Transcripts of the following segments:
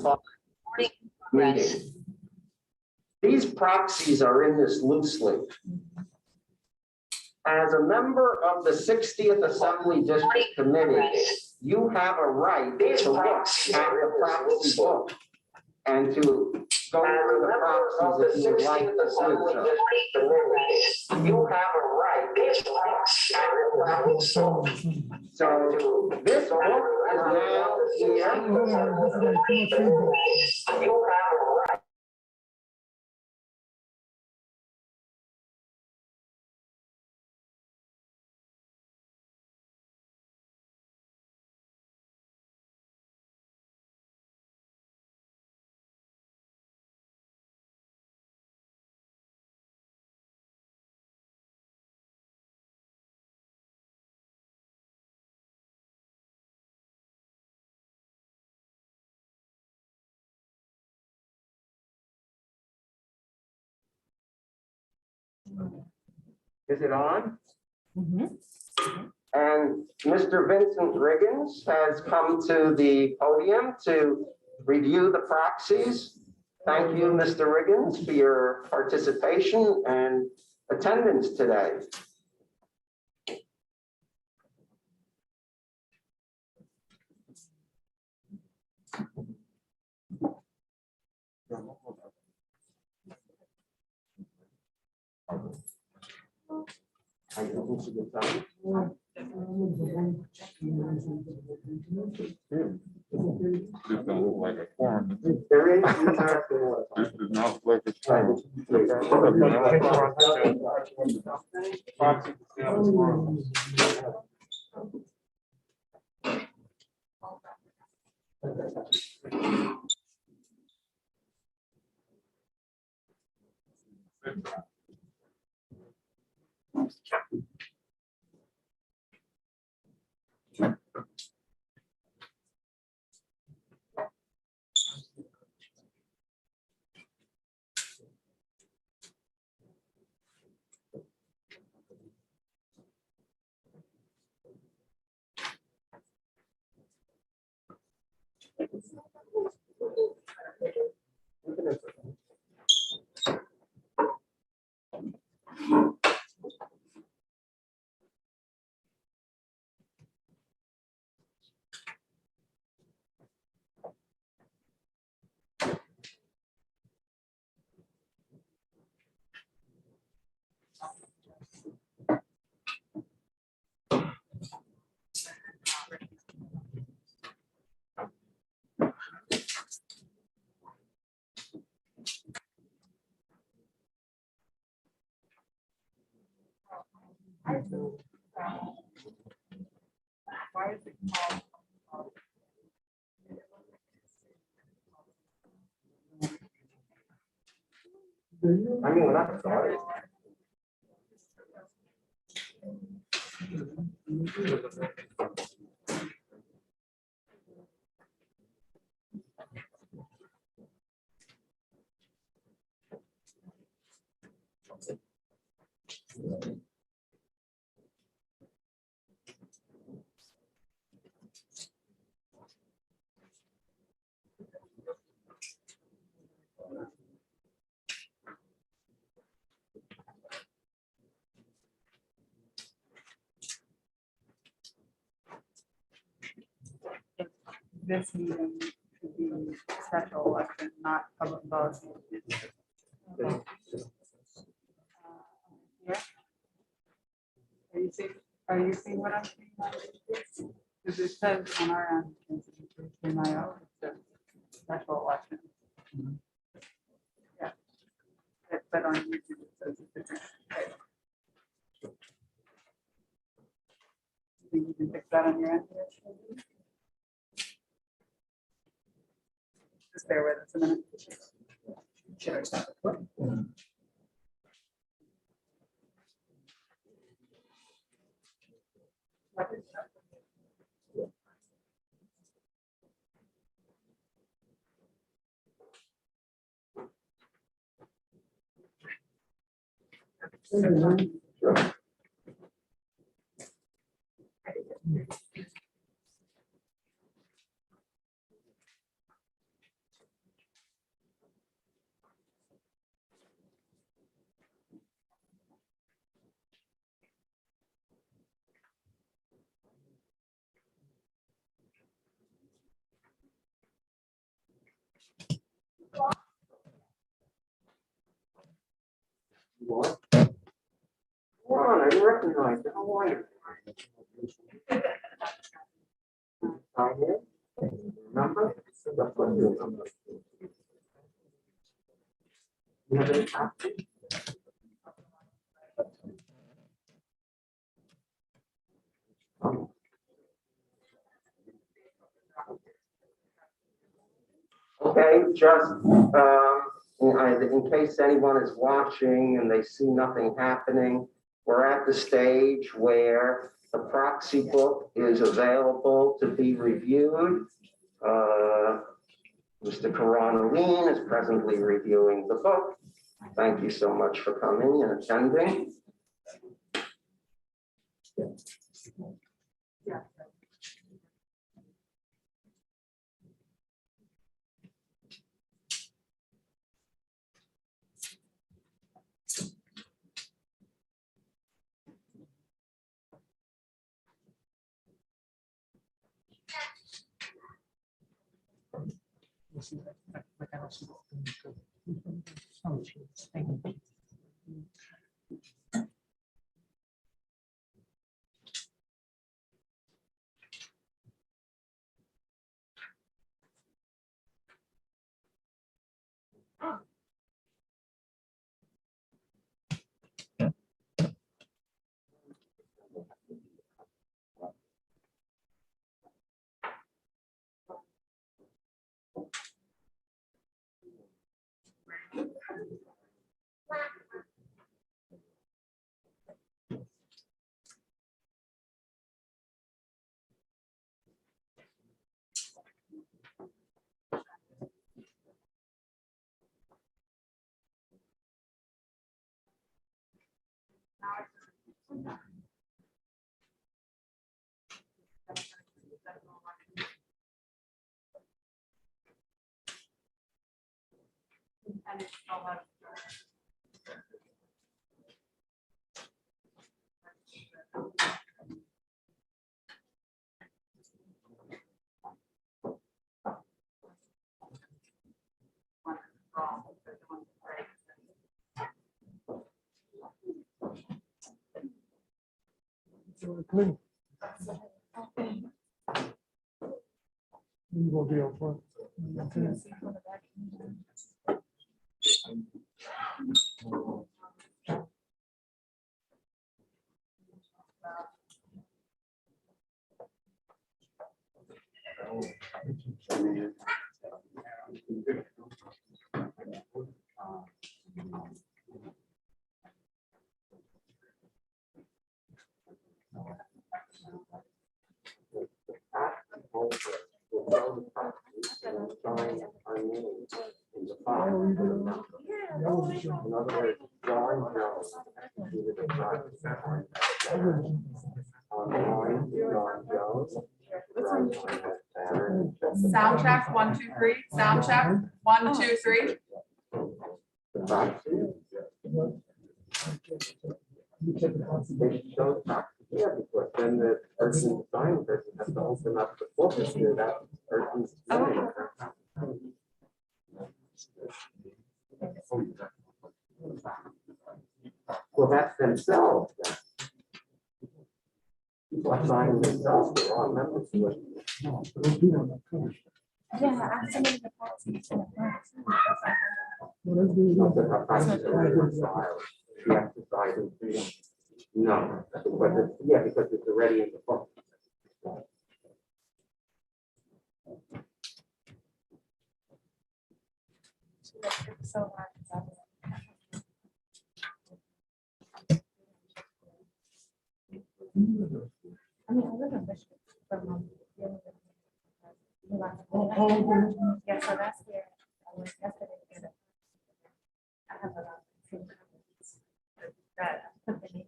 5 meeting. These proxies are in this loosely. As a member of the 60th Assembly District Committee, you have a right to look at the proxy book and to go through the proxies if you would like to do so. You have a right to look at the proxy. So this book is now here. You have a right. Is it on? And Mr. Vincent Riggins has come to the podium to review the proxies. Thank you, Mr. Riggins, for your participation and attendance today. I don't see the time. This don't look like a form. There is. This does not look like a form. Why is it called? I mean, when I started. This meeting should be special election, not public policy. Yeah. Are you seeing what I'm seeing? Because it says on our end, it's a special election. Yeah. But on YouTube, it says it's different. Okay. You think you can fix that on your end? Just bear with us a minute. Should I stop it? What? Ron, I didn't recognize you. How are you? Sign in. Remember? That's what you remember. You have any copies? Okay, just in case anyone is watching and they see nothing happening, we're at the stage where the proxy book is available to be reviewed. Mr. Karan is presently reviewing the book. Thank you so much for coming and attending. And it's all out. You will be up front. Sound check, 1, 2, 3. Sound check, 1, 2, 3. Yeah, because then the person, signing person has to open up the book to see that person's signing. Well, that's themselves. People are signing themselves, they're all members of it. Yeah, I'm submitting the proxies. Not that our practice is already filed. The exercise is freedom. No, but it's, yeah, because it's already in the book. So hard. I mean, I live in Michigan. Yeah, so that's where I was yesterday. I have a lot of comments that I put the name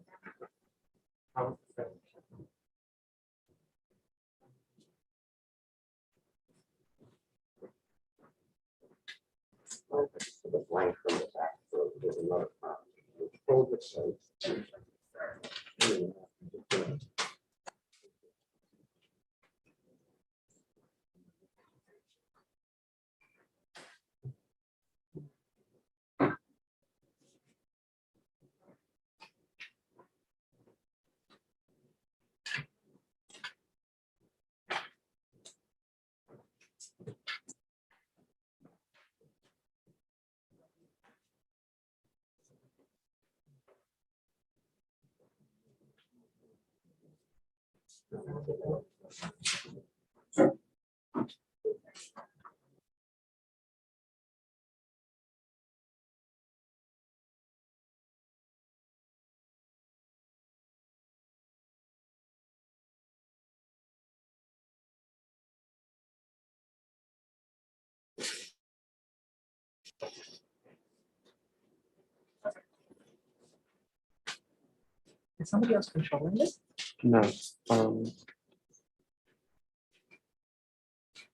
down. The blank from the back, so there's another copy. Hold it so. Is somebody else controlling this? No.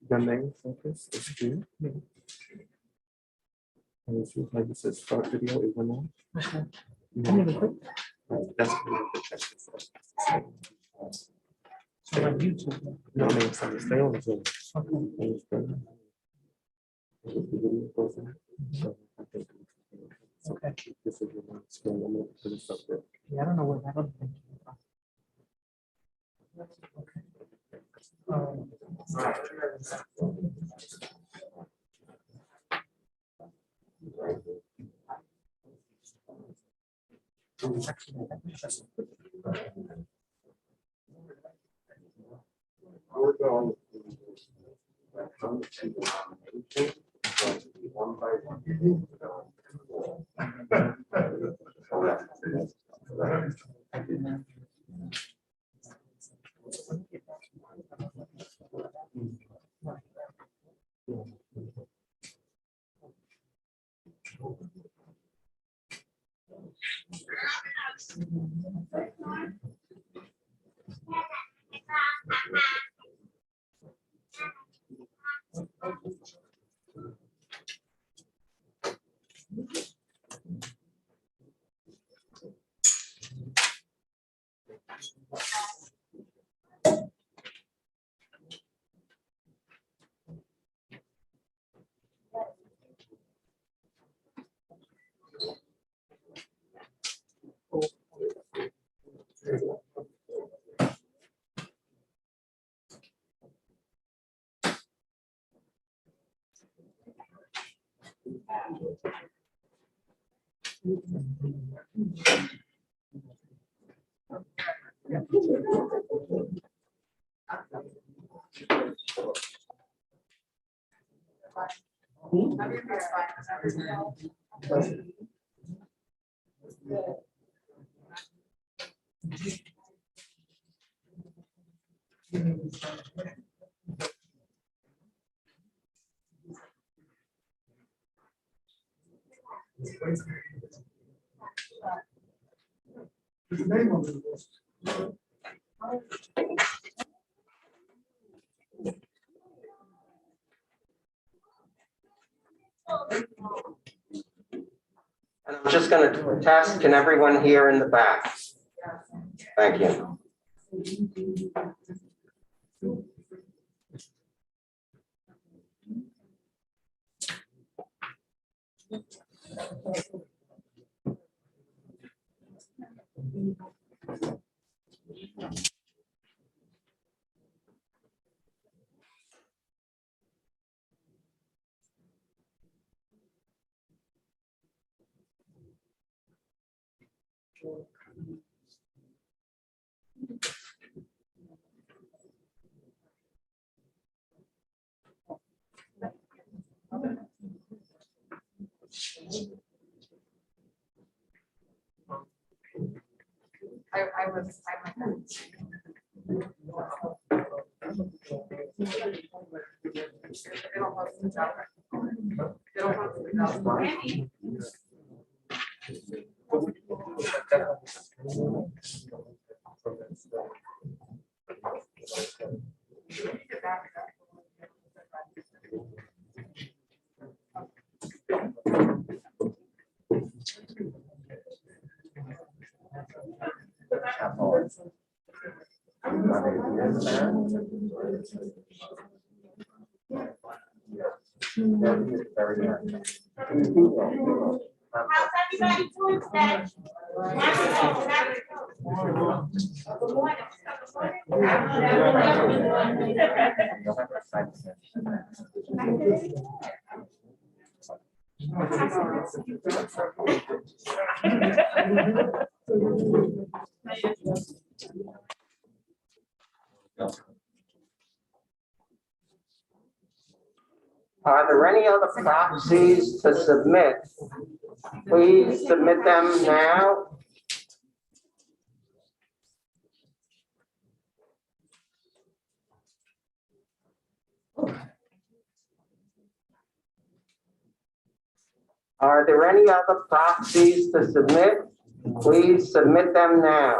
The main focus is here. And it seems like it says start video is on. Okay. Yeah. I'm gonna click. That's what the text is. So on YouTube. No, no, so stay on Zoom. Okay. And it's done. The video goes on. So I think. Okay. This is your screen. I'm gonna put this up there. Yeah, I don't know where that other thing came from. Okay. We're going to come to the nomination, one by one. His name on the list. And I'm just going to test, can everyone hear in the back? Thank you. I was. How's everybody doing today? Are there any other proxies to submit? Please submit them now. Are there any other proxies to submit? Please submit them now.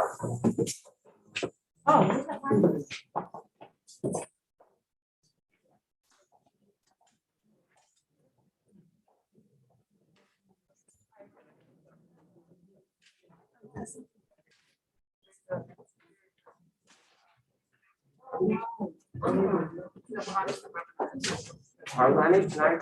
Lenny, can I?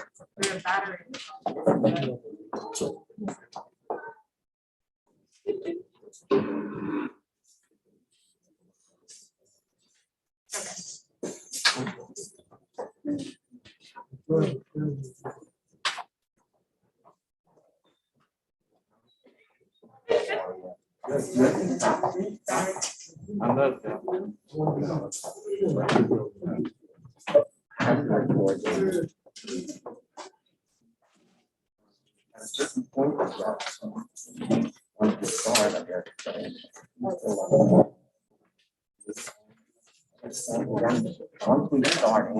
Once we start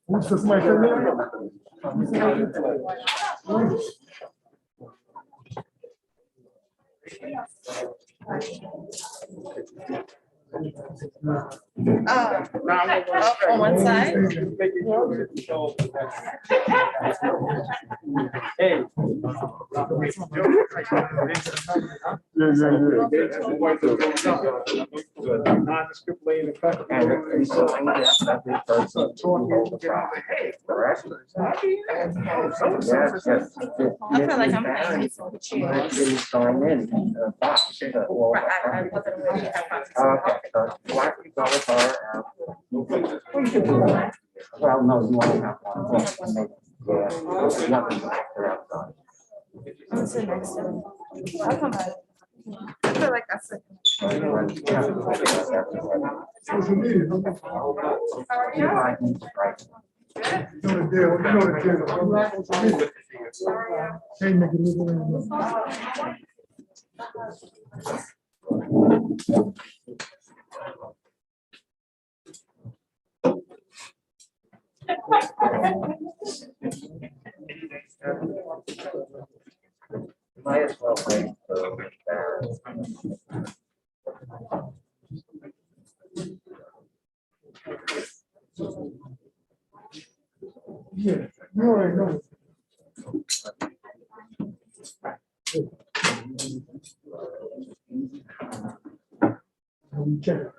What's this, my favorite? On one side? Hey. Nondescript lane effect. and so I guess every person to hold the property. Correct? Yes, yes. I feel like I'm paying for the chairs. Didn't sign in, box, well, I wasn't aware you had boxes. okay, so why don't we go with our, well, no, you only have one. Yeah. Nothing they're outside. I'm sitting next to them. I'll come back. I feel like that's it. Social media. How are you? Right. You know the deal, you know the deal. Social media. Can't make it look like. Might as well wait till it's Yeah, you already know. Check it.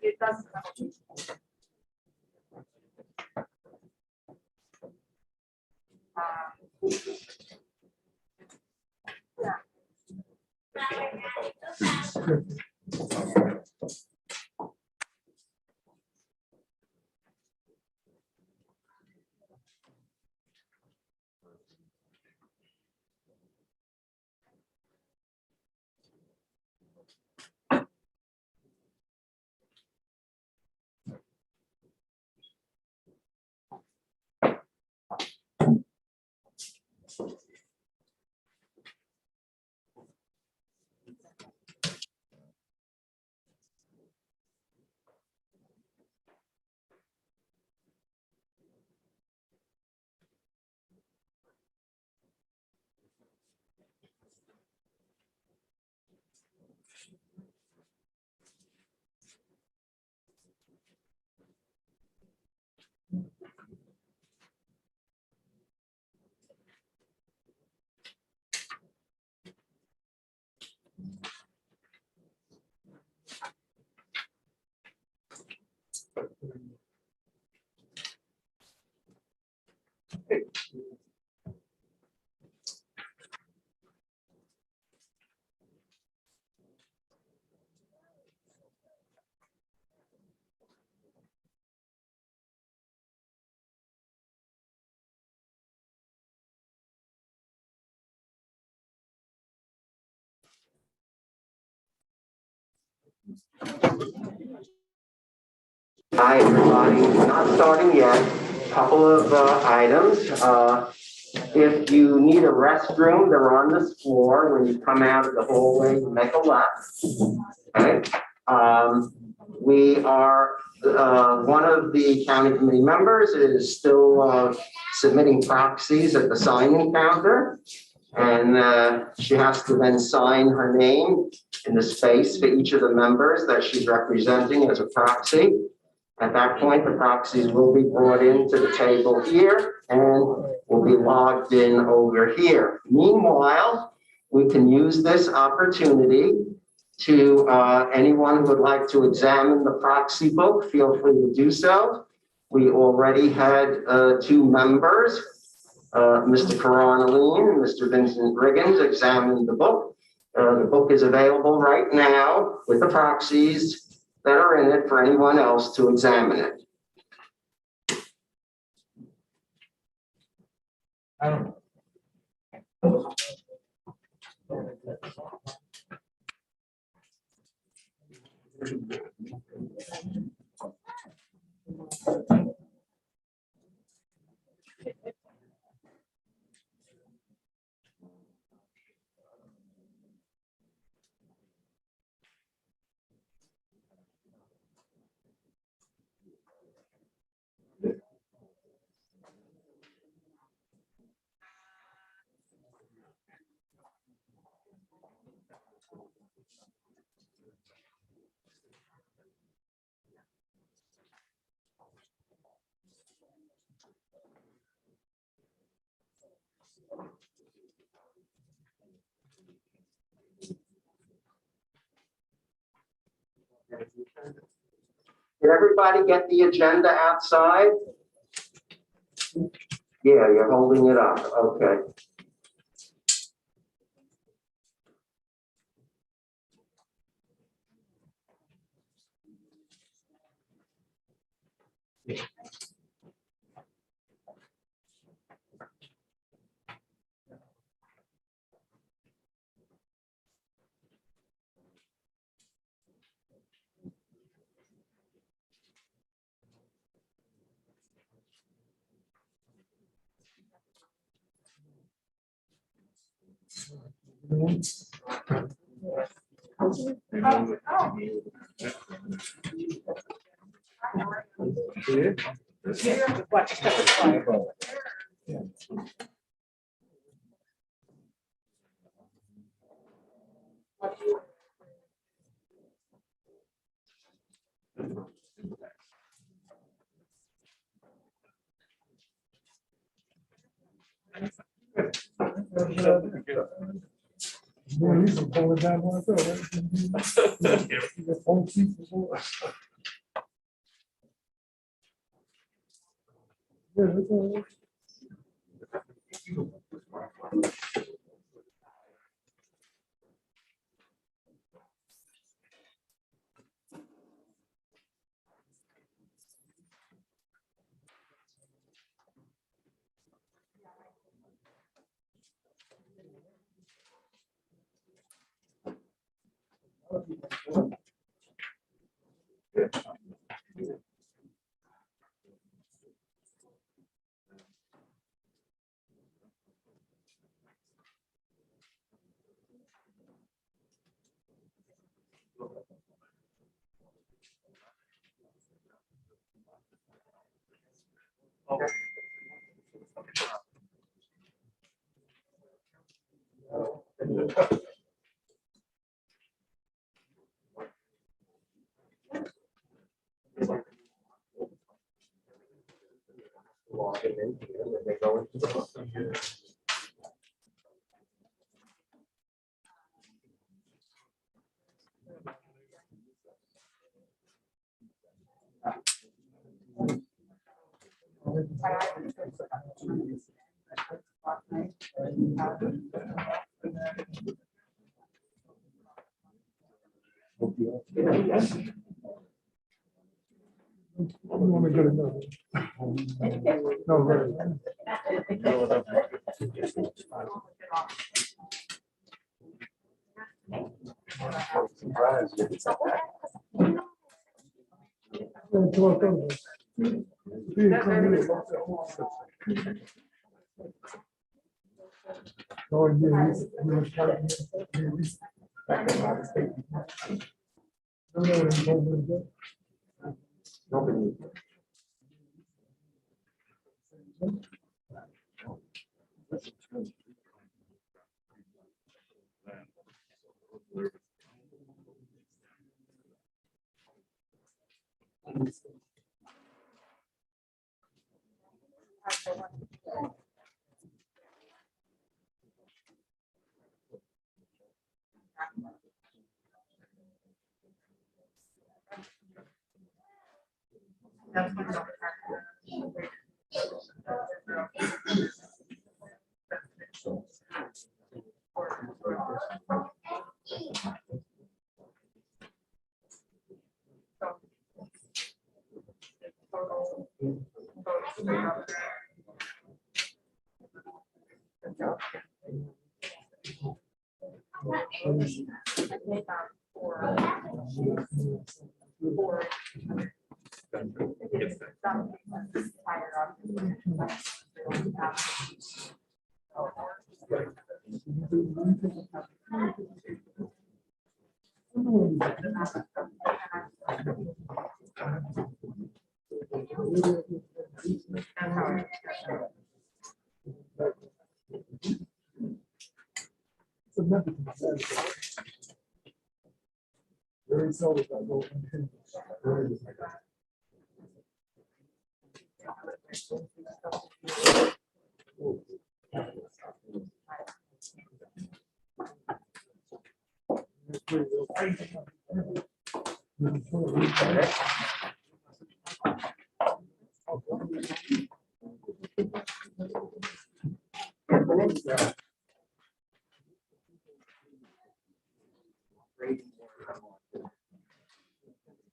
It doesn't. Hi, everybody. Not starting yet. Couple of items. If you need a restroom, they're on this floor. When you come out of the hallway, you make a left. Okay. We are, one of the county committee members is still submitting proxies at the sign-in counter. And she has to then sign her name in the space for each of the members that she's representing as a proxy. At that point, the proxies will be brought into the table here and will be logged in over here. Meanwhile, we can use this opportunity to anyone who would like to examine the proxy book, feel free to do so. We already had two members, Mr. Karan Aline and Mr. Vincent Riggins, examined the book. The book is available right now with the proxies that are in it for anyone else to examine it. Did everybody get the agenda outside? Yeah, you're holding it up. Okay. Boy, you can pull it down like that. You got 4 feet before. Yeah, that's all right. Log it in here, and then they go into the book. You want to get another? No, right. Oh, yeah. Nobody. Very seldom I go in.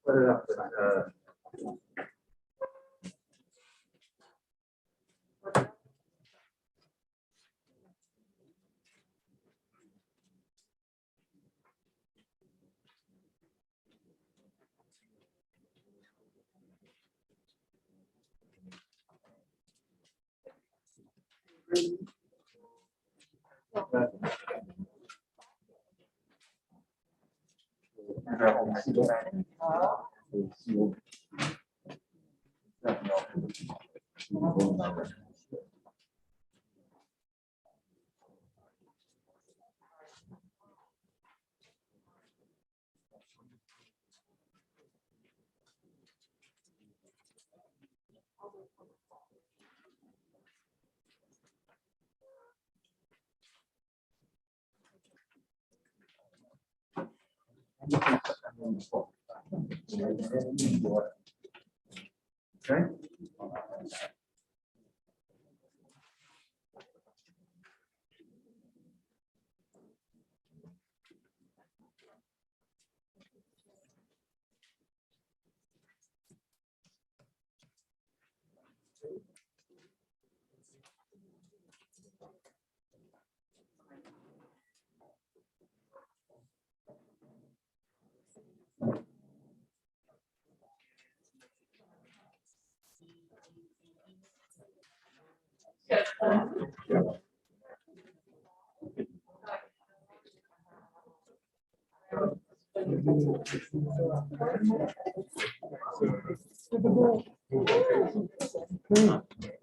Put it up, Okay.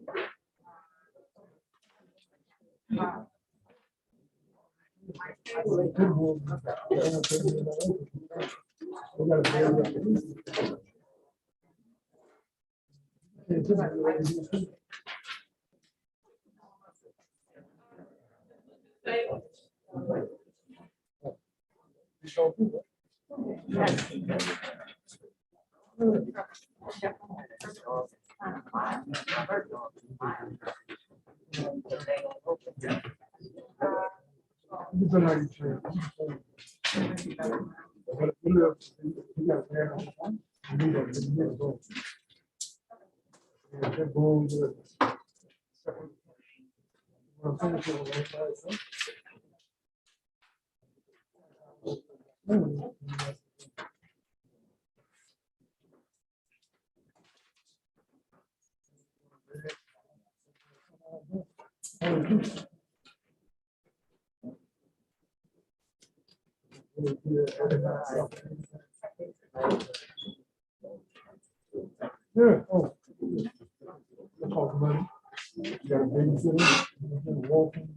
Yeah. Oh. Talk money. You got a babysitter, walking.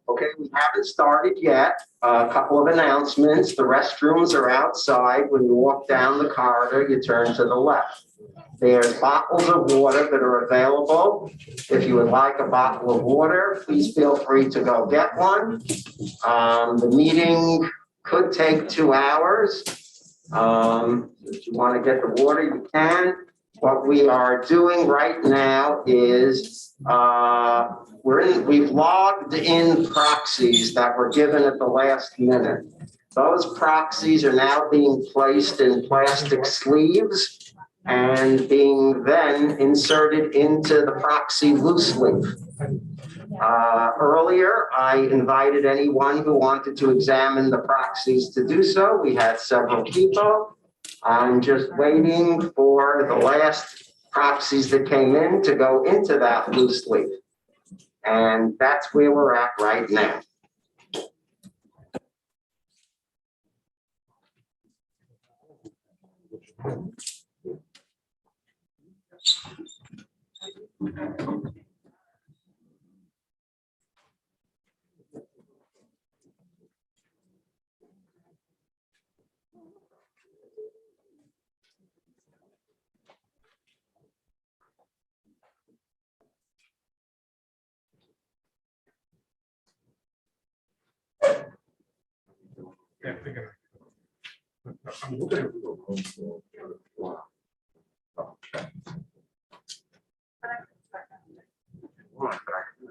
Okay, we haven't started yet. A couple of announcements. The restrooms are outside. When you walk down the corridor, you turn to the left. There's bottles of water that are available. If you would like a bottle of water, please feel free to go get one. The meeting could take 2 hours. If you want to get the water, you can. What we are doing right now is we've logged in proxies that were given at the last minute. Those proxies are now being placed in plastic sleeves and being then inserted into the proxy loose leaf. Earlier, I invited anyone who wanted to examine the proxies to do so. We had several people. I'm just waiting for the last proxies that came in to go into that loose leaf. And that's where we're at right now.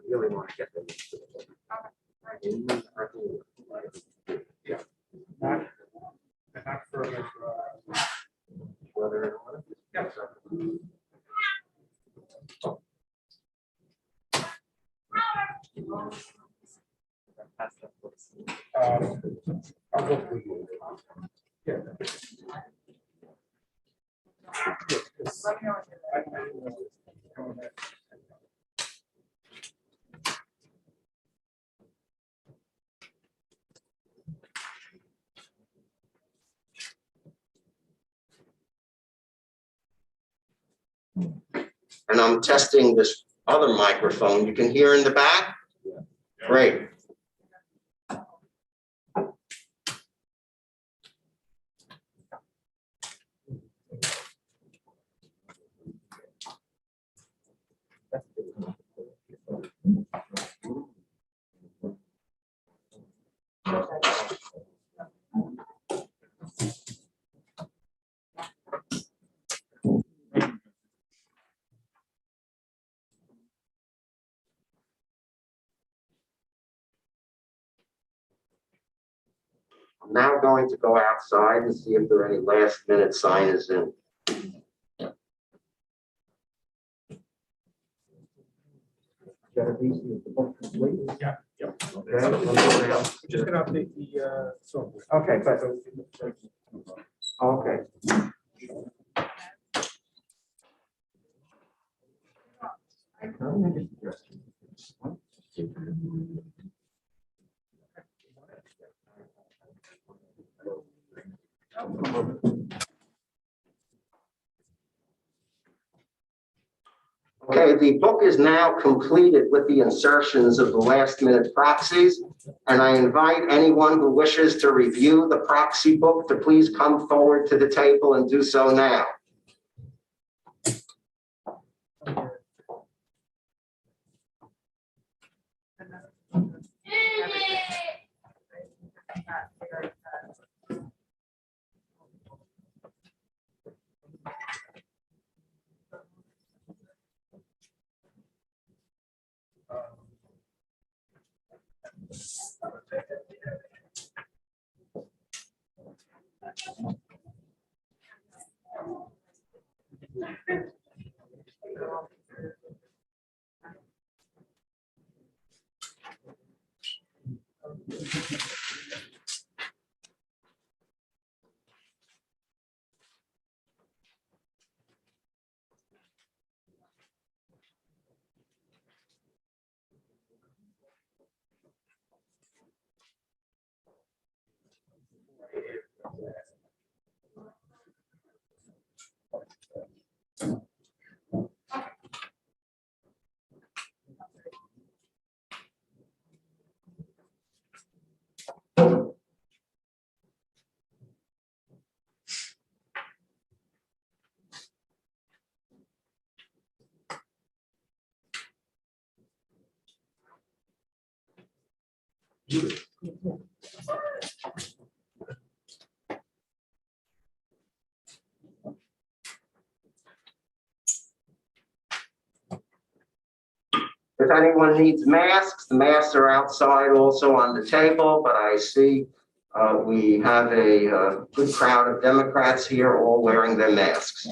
Really want to get them. Not further. I'll go for you. Yeah. And I'm testing this other microphone. You can hear in the back? Great. I'm now going to go outside and see if there are any last minute signers in. Yeah. Okay. Anybody else? Just gonna update the software. Okay, but, okay. Okay, the book is now completed with the insertions of the last minute proxies. And I invite anyone who wishes to review the proxy book to please come forward to the table and do so now. If anyone needs masks, the masks are outside also on the table, but I see we have a good crowd of Democrats here all wearing their masks.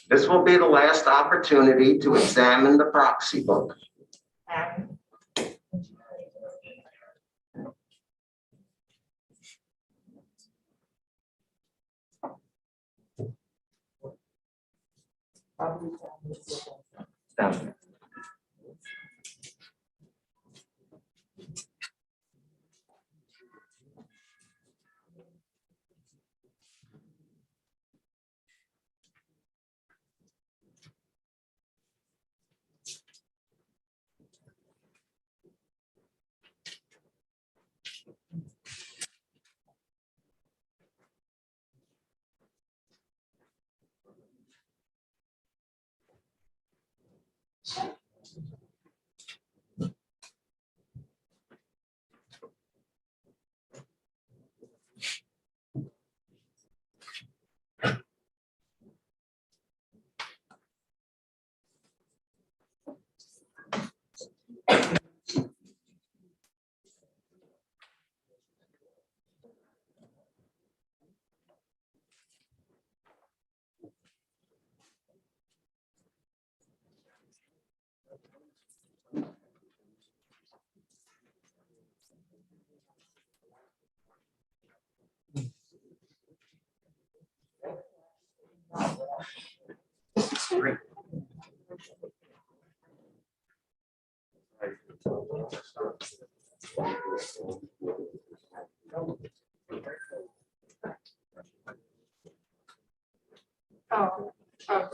This will be the last opportunity to examine the proxy book. Down there. Great. Oh, oh.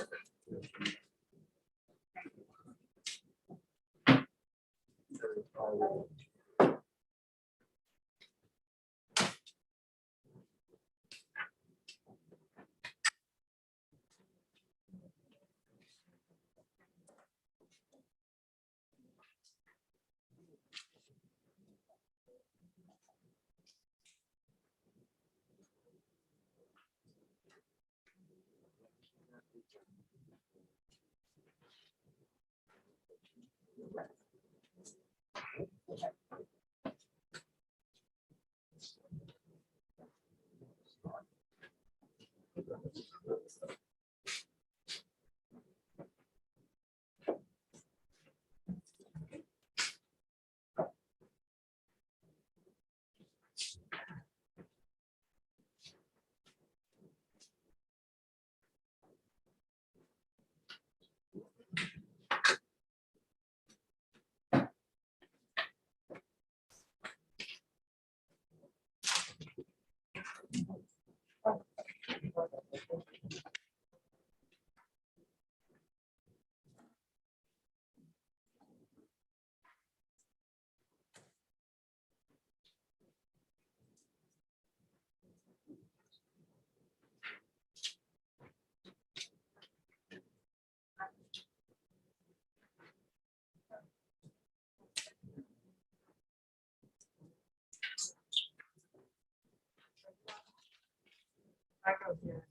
I go here.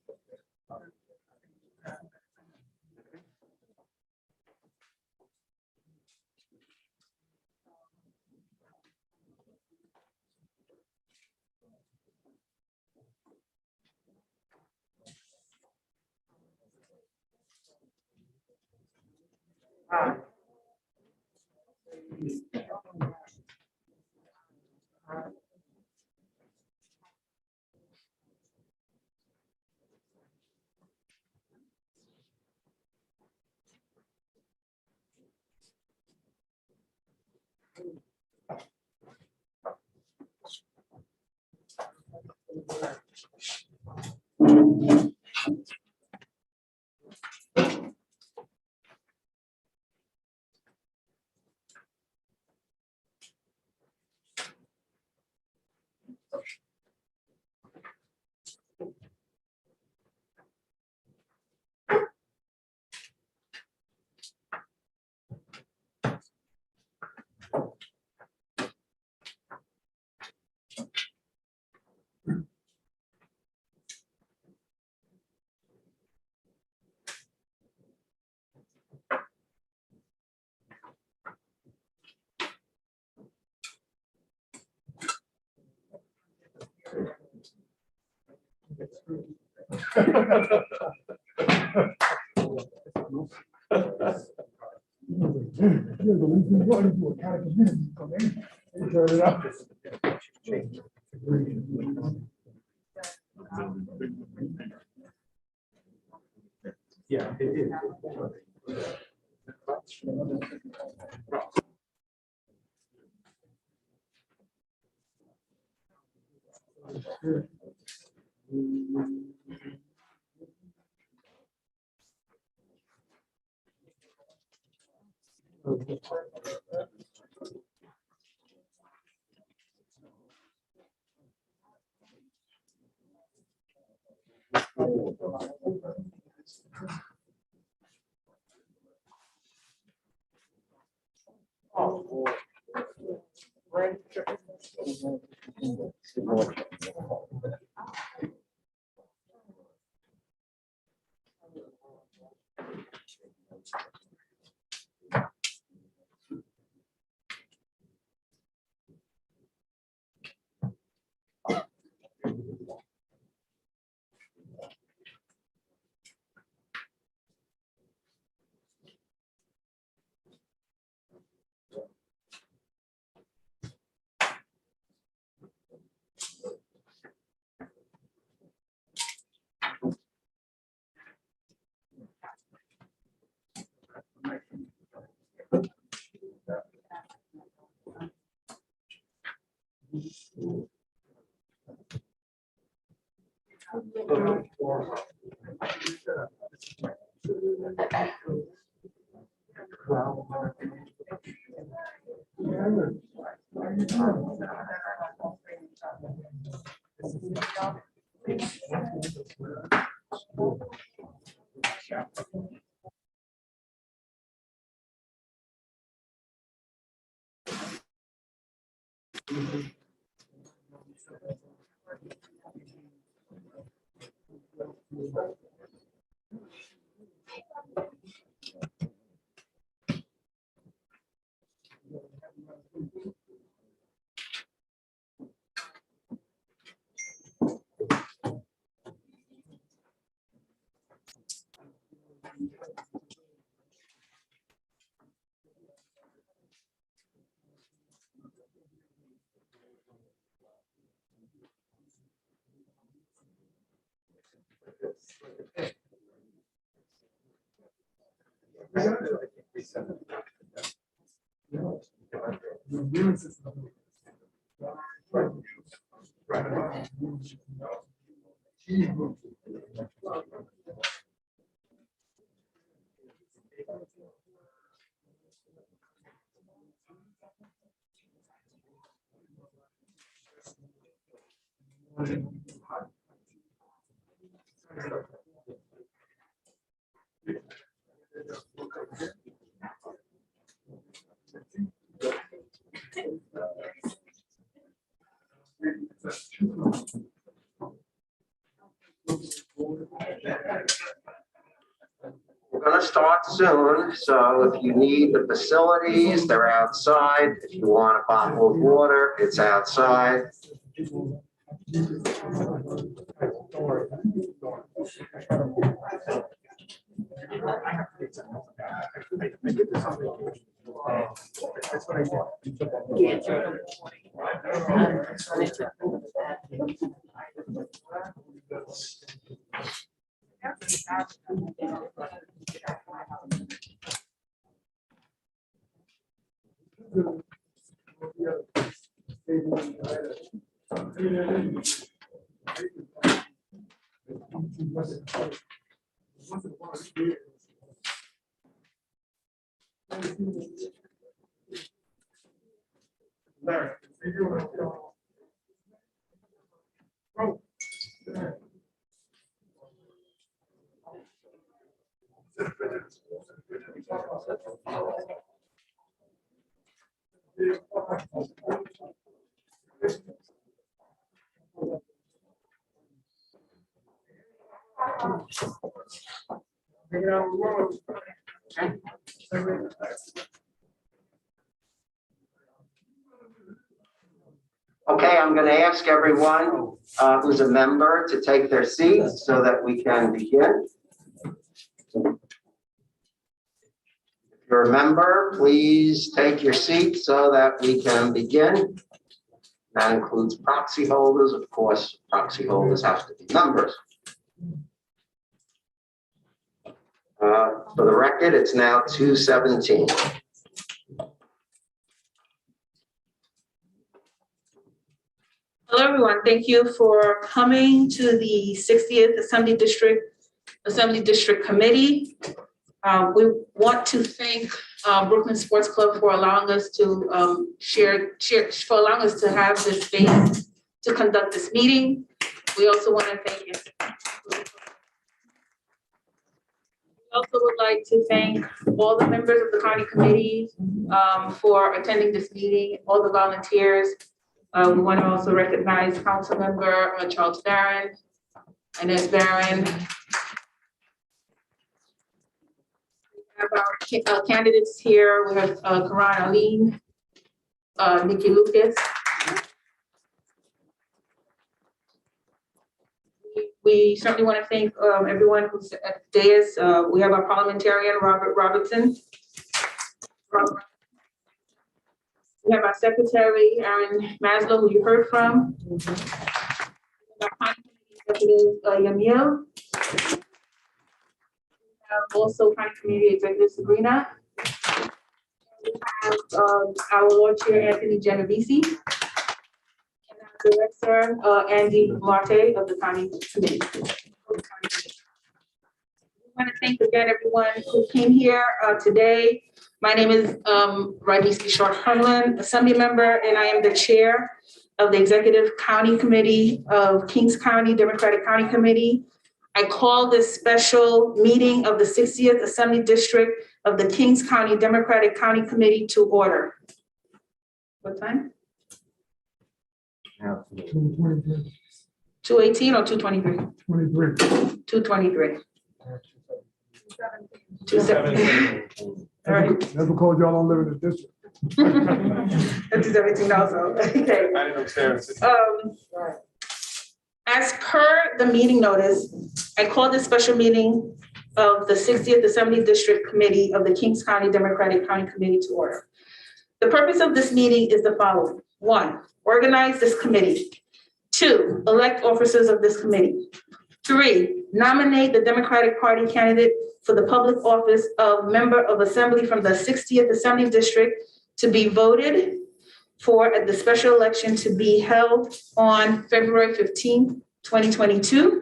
Yeah, it is. We're going to start soon, so if you need the facilities, they're outside. If you want a bottle of water, it's outside. Larry, Okay, I'm going to ask everyone who's a member to take their seats so that we can begin. If you're a member, please take your seat so that we can begin. That includes proxy holders. Of course, proxy holders have to be members. For the record, it's now 2:17. Hello, everyone. Thank you for coming to the 60th Assembly District Committee. We want to thank Brooklyn Sports Club for allowing us to allowing us to have this space to conduct this meeting. We also want to thank you. We also would like to thank all the members of the county committee for attending this meeting, all the volunteers. We want to also recognize Council Member Charles Barron, Inez Barron. We have our candidates here. We have Karan Aline, Nikki Lucas. We certainly want to thank everyone who's at the dais. We have our parliamentarian, Robert Robertson. We have our secretary, Aaron Maslow, who you heard from. Our county executive, Yamil. We have also county community executive, Sabrina. We have our Lord Chair, Anthony Genovese. And our director, Andy Marte of the county committee. We want to thank again everyone who came here today. My name is Rajneesh Kishore Herlin, Assembly member, and I am the chair of the Executive County Committee of Kings County Democratic County Committee. I call this special meeting of the 60th Assembly District of the Kings County Democratic County Committee to order. What time? 2:18 or 2:23? 2:23. 2:17. All right. Never called y'all on living in the district. That's 2:17 also. Okay. As per the meeting notice, I call this special meeting of the 60th Assembly District Committee of the Kings County Democratic County Committee to order. The purpose of this meeting is the following. 1, organize this committee. 2, elect officers of this committee. 3, nominate the Democratic Party candidate for the public office of member of assembly from the 60th Assembly District to be voted for at the special election to be held on February 15, 2022,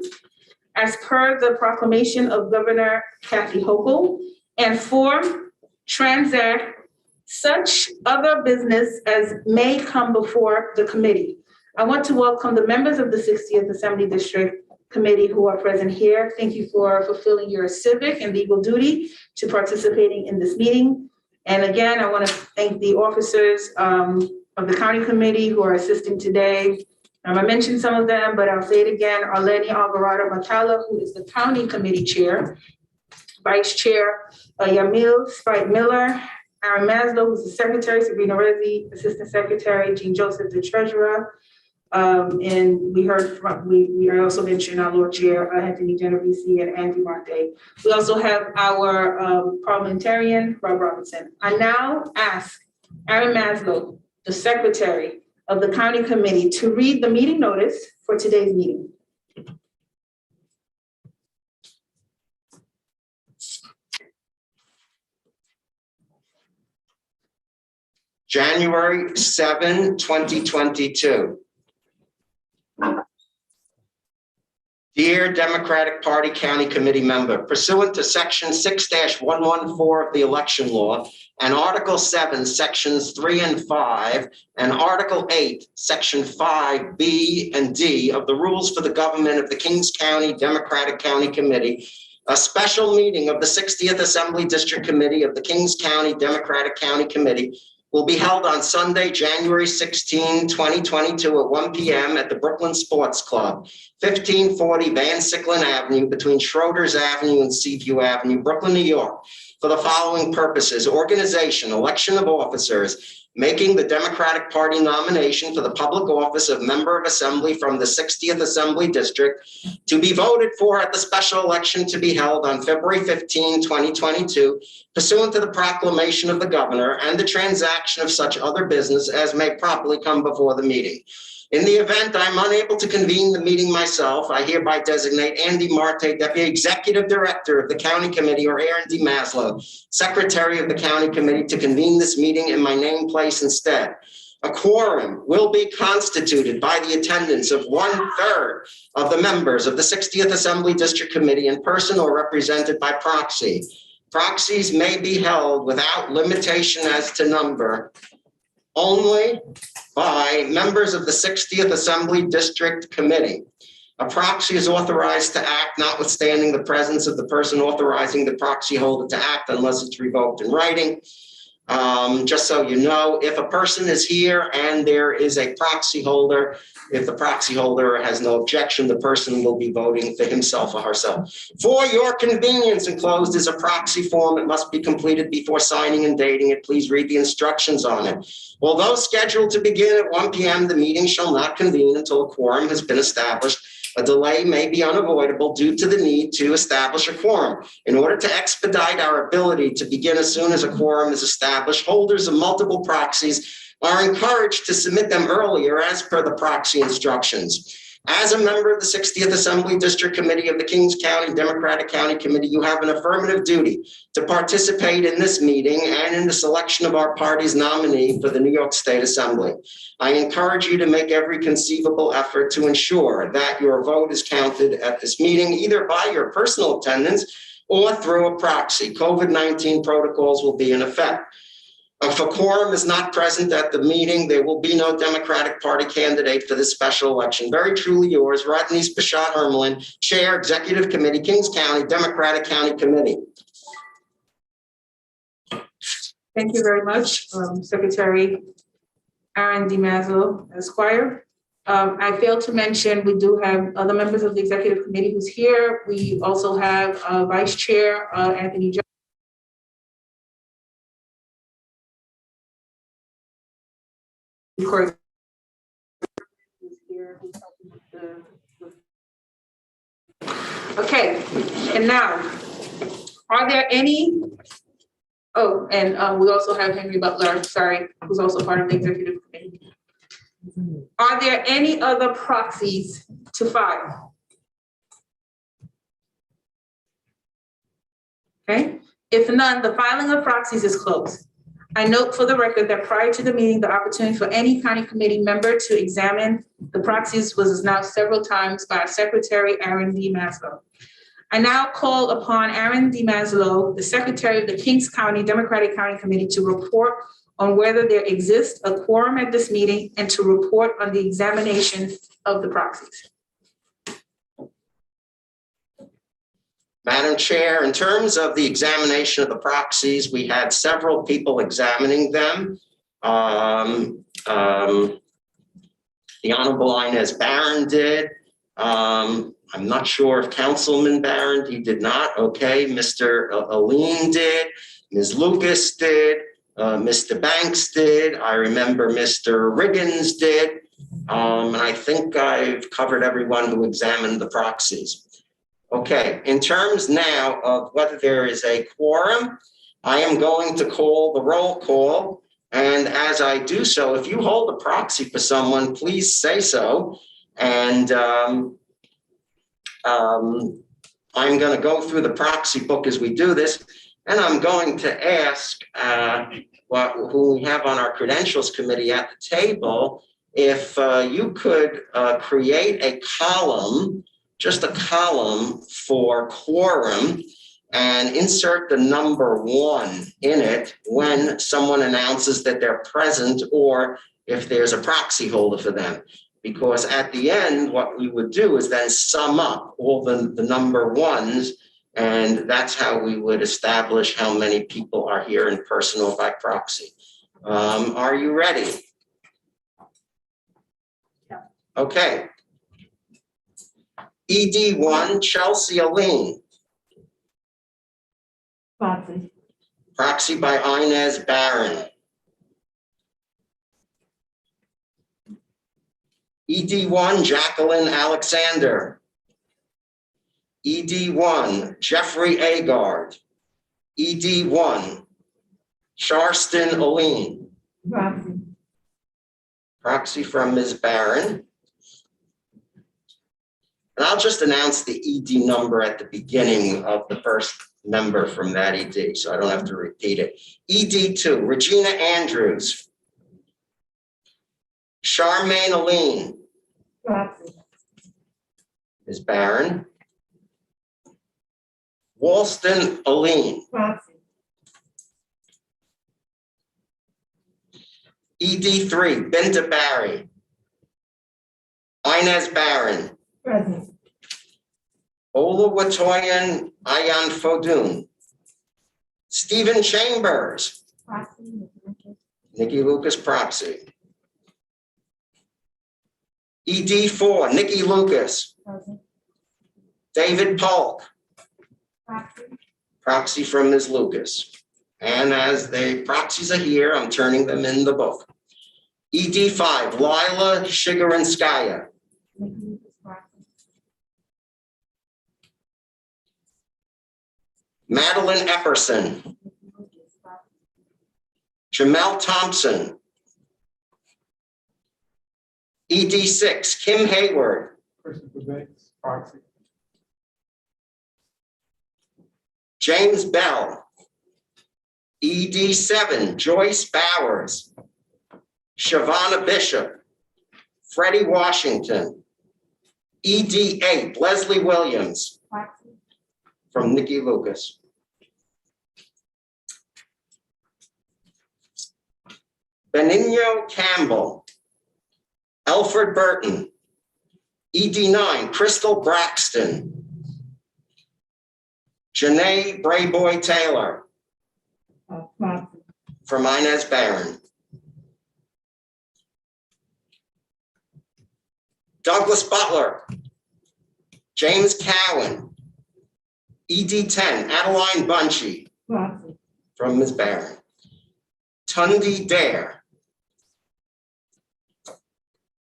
as per the proclamation of Governor Kathy Hochul. And 4, transact such other business as may come before the committee. I want to welcome the members of the 60th Assembly District Committee who are present here. Thank you for fulfilling your civic and legal duty to participating in this meeting. And again, I want to thank the officers of the county committee who are assisting today. I mentioned some of them, but I'll say it again. Arlene Alvarado Matala, who is the county committee chair. Vice Chair Yamil Spite Miller. Aaron Maslow, who's the secretary. Sabrina Rezi, assistant secretary. Jean Joseph, the treasurer. And we heard from, we also mentioned our Lord Chair, Anthony Genovese and Andy Marte. We also have our parliamentarian, Rob Robertson. I now ask Aaron Maslow, the secretary of the county committee, to read the meeting notice for today's meeting. January 7, 2022. Dear Democratic Party County Committee member, pursuant to Section 6-114 of the election law and Article 7, Sections 3 and 5, and Article 8, Section 5B and D of the Rules for the Government of the Kings County Democratic County Committee, a special meeting of the 60th Assembly District Committee of the Kings County Democratic County Committee will be held on Sunday, January 16, 2022 at 1 p.m. at the Brooklyn Sports Club, 1540 Van Sicklin Avenue between Schroeder's Avenue and Seaview Avenue, Brooklyn, New York, for the following purposes: organization, election of officers, making the Democratic Party nomination for the public office of member of assembly from the 60th Assembly District to be voted for at the special election to be held on February 15, 2022, pursuant to the proclamation of the governor and the transaction of such other business as may properly come before the meeting. In the event I'm unable to convene the meeting myself, I hereby designate Andy Marte, Deputy Executive Director of the County Committee, or Aaron D. Maslow, Secretary of the County Committee, to convene this meeting in my name, place instead. A quorum will be constituted by the attendance of 1/3 of the members of the 60th Assembly District Committee in person or represented by proxy. Proxies may be held without limitation as to number only by members of the 60th Assembly District Committee. A proxy is authorized to act notwithstanding the presence of the person authorizing the proxy holder to act unless it's revoked in writing. Just so you know, if a person is here and there is a proxy holder, if the proxy holder has no objection, the person will be voting for himself or herself. For your convenience, enclosed is a proxy form. It must be completed before signing and dating it. Please read the instructions on it. Although scheduled to begin at 1 p.m., the meeting shall not convene until a quorum has been established. A delay may be unavoidable due to the need to establish a quorum. In order to expedite our ability to begin as soon as a quorum is established, holders of multiple proxies are encouraged to submit them earlier as per the proxy instructions. As a member of the 60th Assembly District Committee of the Kings County Democratic County Committee, you have an affirmative duty to participate in this meeting and in the selection of our party's nominee for the New York State Assembly. I encourage you to make every conceivable effort to ensure that your vote is counted at this meeting, either by your personal attendance or through a proxy. COVID-19 protocols will be in effect. If a quorum is not present at the meeting, there will be no Democratic Party candidate for this special election. Very truly yours, Rodney Spashat Hermelin, Chair, Executive Committee, Kings County Democratic County Committee. Thank you very much, Secretary Aaron D. Maslow, Esquire. I failed to mention, we do have other members of the Executive Committee who's here. We also have Vice Chair Anthony Jones. Of course, okay, and now, are there any? Oh, and we also have Henry Butler, sorry, who's also part of the Executive Committee. Are there any other proxies to file? Okay, if none, the filing of proxies is closed. I note for the record that prior to the meeting, the opportunity for any county committee member to examine the proxies was announced several times by Secretary Aaron D. Maslow. I now call upon Aaron D. Maslow, the Secretary of the Kings County Democratic County Committee, to report on whether there exists a quorum at this meeting and to report on the examination of the proxies. Madam Chair, in terms of the examination of the proxies, we had several people examining them. The Honorable Inez Barron did. I'm not sure if Councilman Barron, he did not. Okay, Mr. Aline did. Ms. Lucas did. Mr. Banks did. I remember Mr. Riggins did. And I think I've covered everyone who examined the proxies. Okay, in terms now of whether there is a quorum, I am going to call the roll call. And as I do so, if you hold a proxy for someone, please say so. And I'm going to go through the proxy book as we do this. And I'm going to ask who we have on our credentials committee at the table, if you could create a column just a column for quorum and insert the number 1 in it when someone announces that they're present or if there's a proxy holder for them. Because at the end, what we would do is then sum up all the number ones, and that's how we would establish how many people are here in person or by proxy. Are you ready? Okay. ED1, Chelsea Aline. Proxy. Proxy by Inez Barron. ED1, Jacqueline Alexander. ED1, Jeffrey Agard. ED1, Sharston Aline. Proxy. Proxy from Ms. Barron. And I'll just announce the ED number at the beginning of the first member from that ED, so I don't have to repeat it. ED2, Regina Andrews. Charmaine Aline. Proxy. Ms. Barron. Walston Aline. Proxy. ED3, Binta Barry. Inez Barron. Present. Oluwatoyin Ayan Fodun. Stephen Chambers. Proxy. Nikki Lucas proxy. ED4, Nikki Lucas. Present. David Polk. Proxy. Proxy from Ms. Lucas. And as the proxies are here, I'm turning them in the book. ED5, Lila Shigarinskaya. Nikki Lucas proxy. Madeline Epperson. Nikki Lucas proxy. Jamel Thompson. ED6, Kim Hayward. Christopher Banks, proxy. James Bell. ED7, Joyce Bowers. Shavonna Bishop. Freddie Washington. ED8, Leslie Williams. Proxy. From Nikki Lucas. Benigno Campbell. Alfred Burton. ED9, Crystal Braxton. Janae Brayboy Taylor. Proxy. From Inez Barron. Douglas Butler. James Cowan. ED10, Adeline Bunchy. Proxy. From Ms. Barron. Tundi Dare.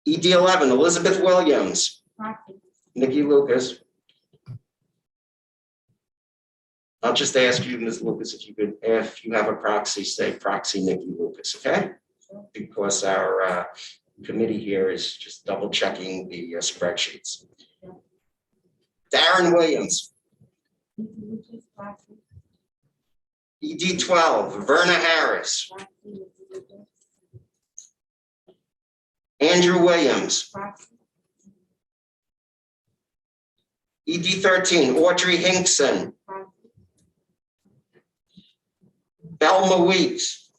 ED11, Elizabeth Williams. Proxy. Nikki Lucas. I'll just ask you, Ms. Lucas, if you have a proxy, say proxy Nikki Lucas, okay? Because our committee here is just double checking the spreadsheets. Darren Williams. Nikki Lucas proxy. ED12, Verna Harris. Proxy. Nikki Lucas Andrew Williams. proxy. ED13, Audrey Hinkson. Proxy. Belma Weeks.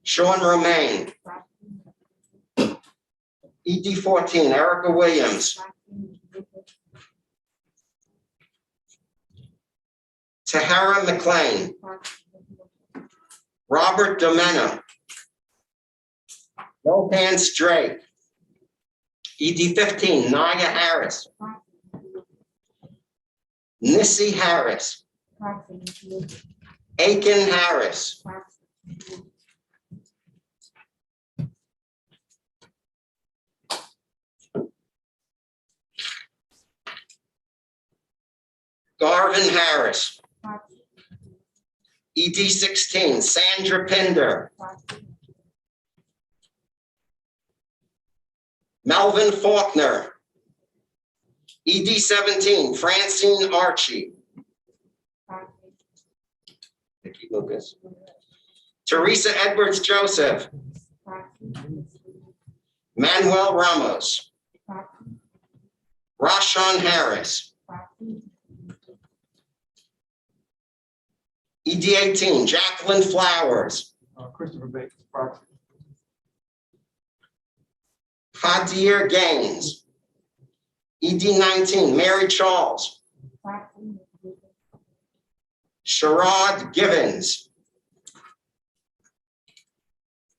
Sean Romaine. Proxy. ED14, Erica Williams. Proxy. Nikki Lucas Tahara McLean. proxy. Nikki Lucas Robert Domena. Lopan Drake. ED15, Naya Harris. proxy. Nissy Harris. Proxy. Nikki Lucas Aiken Harris. proxy. Garvin Harris. Proxy. ED16, Sandra Pinder. Proxy. Melvin Faulkner. ED17, Francine Archie. Proxy. Nikki Lucas. Teresa Edwards Joseph. Proxy. Manuel Ramos. Rashawn Harris. ED 18, Jacqueline Flowers. Christopher Bates, proxy. Kadir Gaines. ED 19, Mary Charles. Sherrod Givens.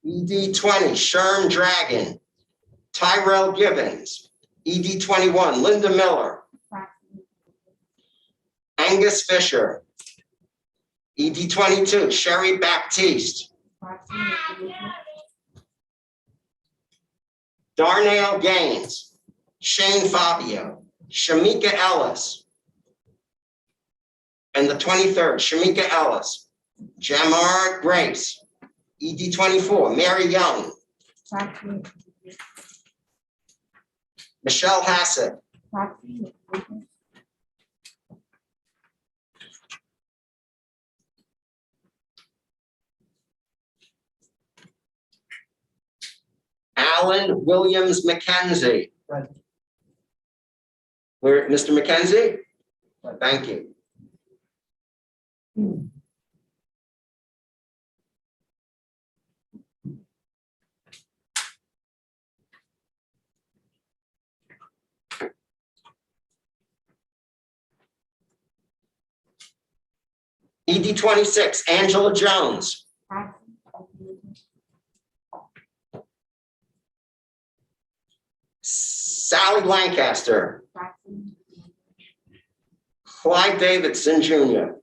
ED 20, Sherm Dragon. Tyrell Givens. ED 21, Linda Miller. Angus Fisher. ED 22, Sherry Baptiste. Darnell Gaines. Shane Fabio. Shamika Ellis. And the 23rd, Shamika Ellis. Jamar Grace. ED 24, Mary Young. Michelle Hassett. Alan Williams McKenzie. Where, Mr. McKenzie? Thank you. ED 26, Angela Jones. Sally Lancaster. Clyde Davidson Jr.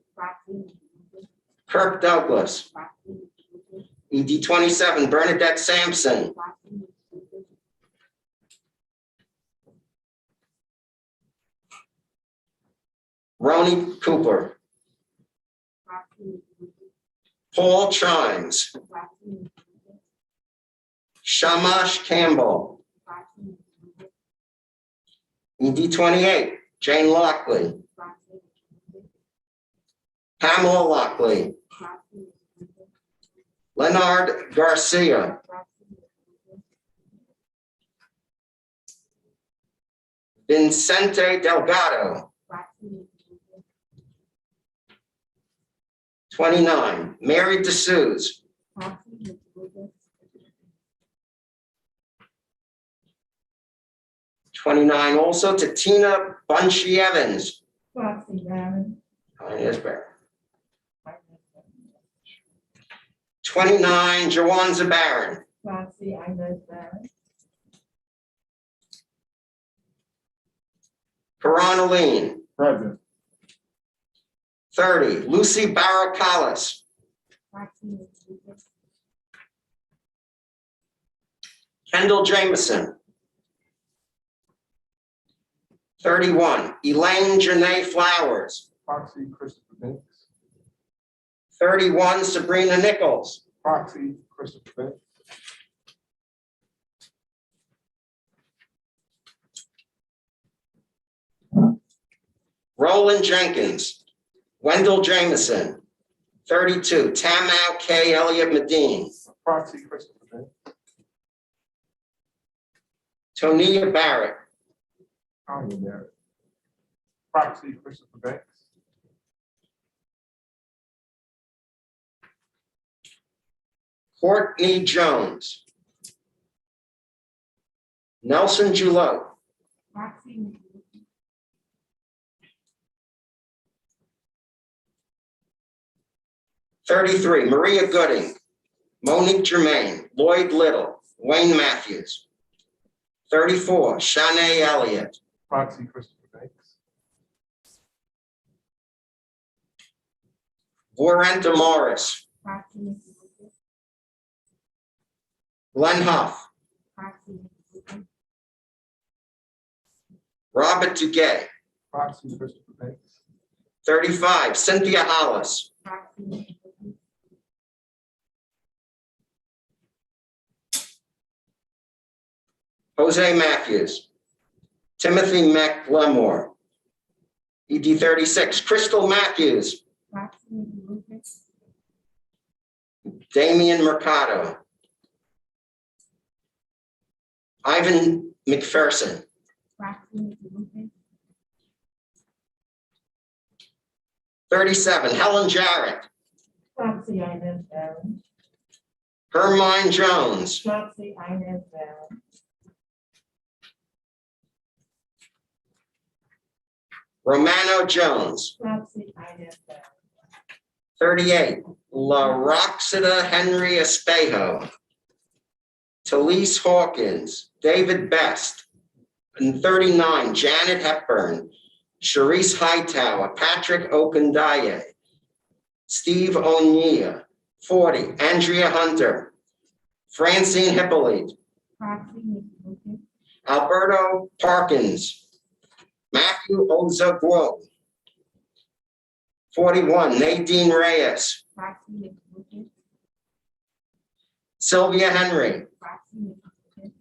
Kirk Douglas. ED 27, Bernadette Sampson. Roni Cooper. Paul Chimes. Shamash Campbell. ED 28, Jane Lockley. Pamela Lockley. Leonard Garcia. Vincente Delgado. 29, Mary DeSouza. 29 also to Tina Bunchy Evans. Yes, Barry. 29, Jawanza Barron. Karan Aline. Present. 30, Lucy Barakalis. Kendall Jameson. 31, Elaine Janae Flowers. Proxy, Christopher Bates. 31, Sabrina Nichols. Proxy, Christopher Bates. Roland Jenkins. Wendell Jameson. 32, Tamau K. Elliott Medine. Proxy, Christopher Bates. Tonia Barrett. Tanya Barrett. Proxy, Christopher Bates. Courtney Jones. Nelson Julot. 33, Maria Gooding. Monique Germain. Lloyd Little. Wayne Matthews. 34, Shanae Elliott. Proxy, Christopher Bates. Warrenta Morris. Glenn Huff. Robert Duguay. Proxy, Christopher Bates. 35, Cynthia Hollis. Jose Matthews. Timothy McLemore. ED 36, Crystal Matthews. Damian Mercado. Ivan McPherson. 37, Helen Jarrett. Proxy Inez Barron. Hermine Jones. Proxy Inez Barron. Romano Jones. Proxy Inez Barron. 38, La Roxita Henry Espejo. Talise Hawkins, David Best. And 39, Janet Hepburn, Sharice Hightower, Patrick Okundaye, Steve O'Neill. 40, Andrea Hunter, Francine Hippolyte, Proxy Nikki Lucas. Alberto Parkins, Matthew Ozagwo. 41, Nadine Reyes, Proxy Nikki Lucas. Sylvia Henry, Proxy Nikki Lucas.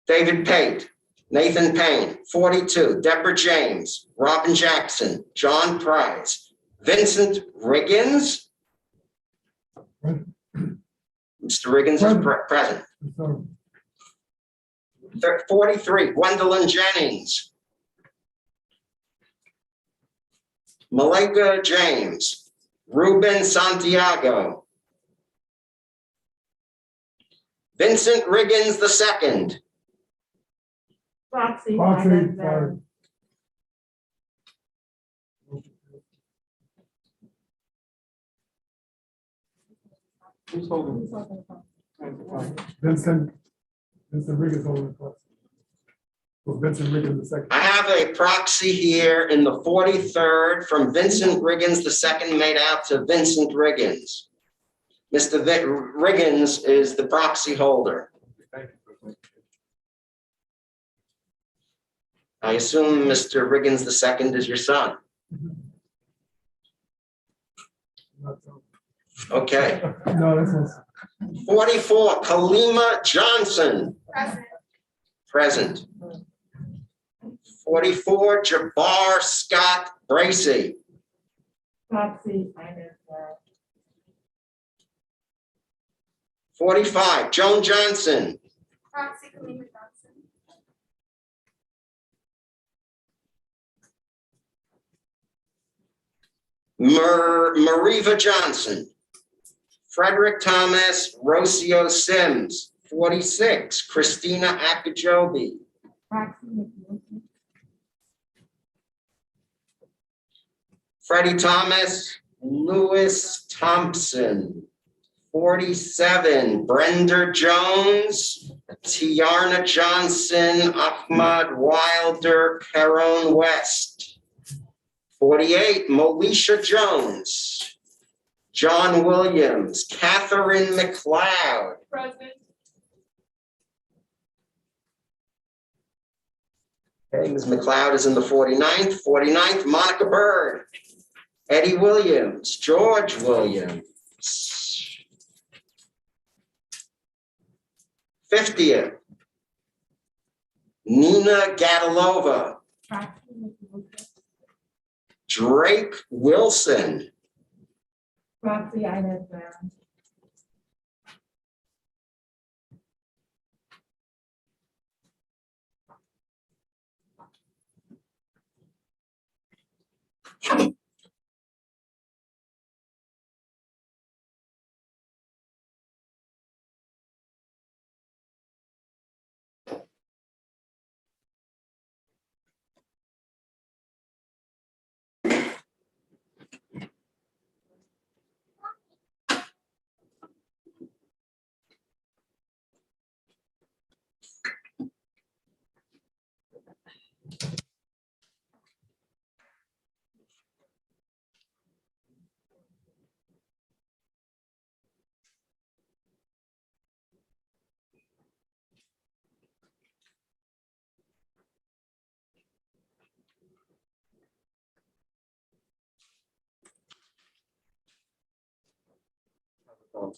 David Pate, Nathan Payne. 42, Deborah James, Robin Jackson, John Price, Vincent Riggins. Mr. Riggins is present. So, 43, Gwendolyn Jennings. Malika James, Ruben Santiago. Vincent Riggins II. Proxy Proxy, Inez Barron. Who's holding? Who's holding the phone? Vincent Riggins holding the proxy. So Vincent Riggins the second. I have a proxy here in the 43rd from Vincent Riggins II made out to Vincent Riggins. Mr. Riggins is the proxy holder. Thank you. I assume Mr. Riggins II is your son. Okay. No, that's not. 44, Kalima Johnson. Present. 44, Jabbar Scott Bracy. Proxy Inez Barron. 45, Joan Johnson. Proxy Kalima Johnson. Mariva Johnson. Frederick Thomas Rocio Sims. 46, Christina Akajobi. Proxy Nikki Lucas. Freddie Thomas, Lewis Thompson. 47, Brenda Jones, Tiarna Johnson, Ahmad Wilder, Caron West. 48, Moesha Jones, John Williams, Catherine McLeod. Present. Okay, Ms. McLeod is in the 49th. 49th, Monica Bird, Eddie Williams, George Williams. 50th, Nina Gadalova, Proxy Nikki Lucas. Drake Wilson. Proxy Inez Barron.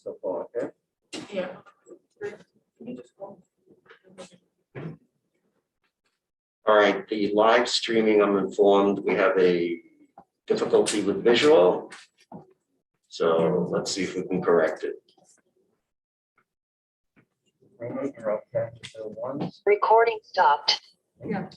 So far, okay. Yeah. All right, the live streaming, I'm informed, we have a difficulty with visual. So let's see if we can correct it. Recording stopped. Yeah.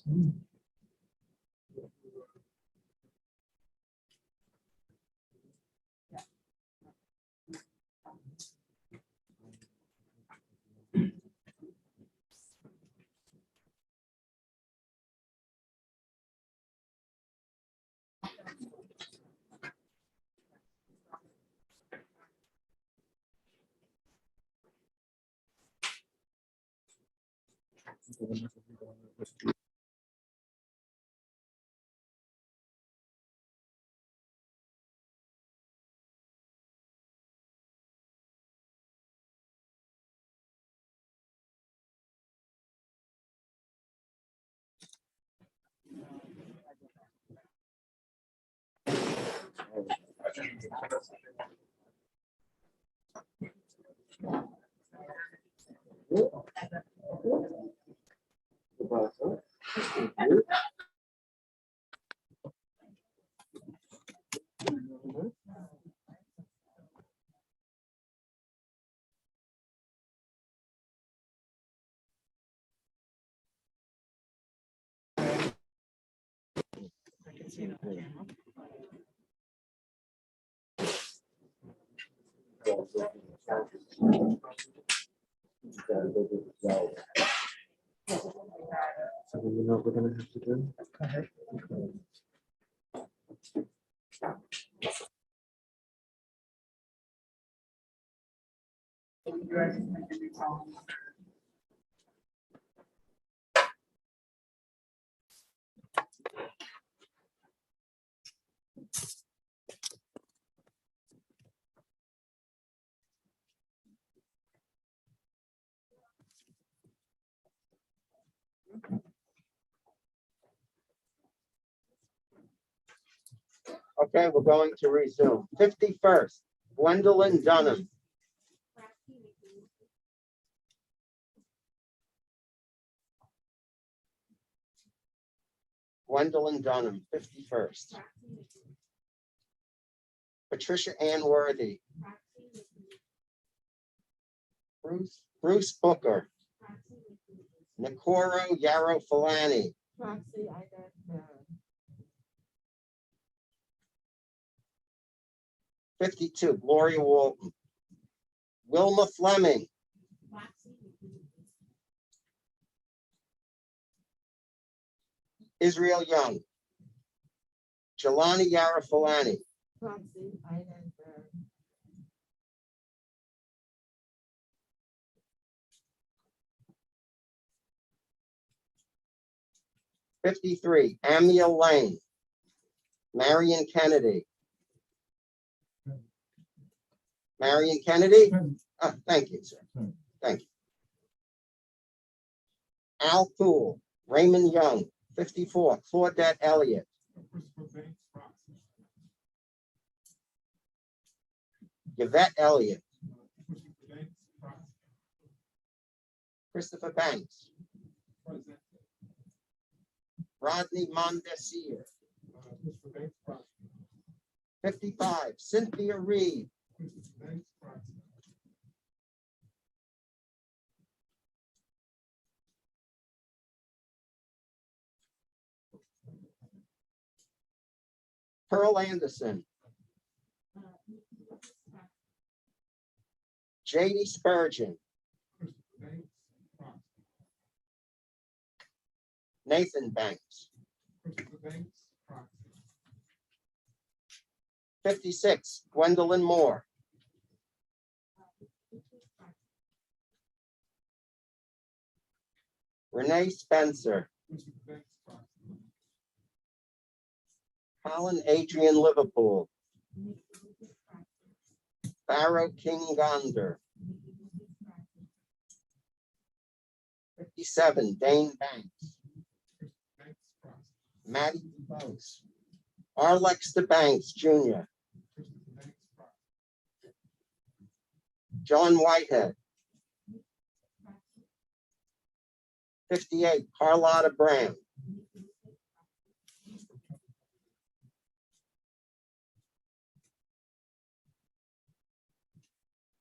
So you know what we're gonna have to do? Go ahead. You guys can make a new call. Okay, we're going to resume. 51st, Gwendolyn Dunham. Gwendolyn Dunham, 51st. Patricia Ann Worthy. Bruce Booker. Nikoro Yarrow Falani. 52, Gloria Walton. Wilma Fleming. Israel Young. Jelani Yarrow Falani. 53, Amiel Lane. Marion Kennedy. Marion Kennedy? Oh, thank you, sir. Thank you. Al Poole, Raymond Young, 54, Claudette Elliott. Yvette Elliott. Christopher Banks. Rodney Mondesier. 55, Cynthia Reed. Pearl Anderson. J.D. Spurgeon. Nathan Banks. 56, Gwendolyn Moore. Renee Spencer. Colin Adrian Liverpool. Barrow King Gonder. 57, Dane Banks. Maddie Banks. Arlex Banks Jr. John Whitehead. 58, Carlotta Brown.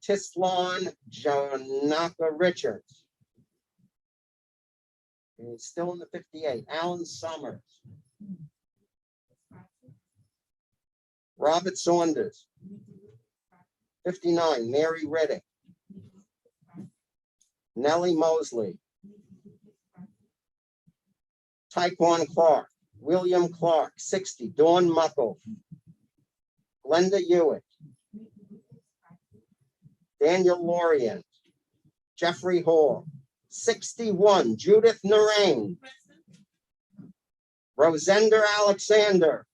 Tislon Janaka Richards. He's still in the 58. Alan Summers. Robert Saunders. 59, Mary Riddick. Nellie Mosley. Tyquan Clark. William Clark, 60. Dawn Muckle. Glenda Hewitt. Daniel Lorient. Jeffrey Hall. 61, Judith Narain. Rosender Alexander.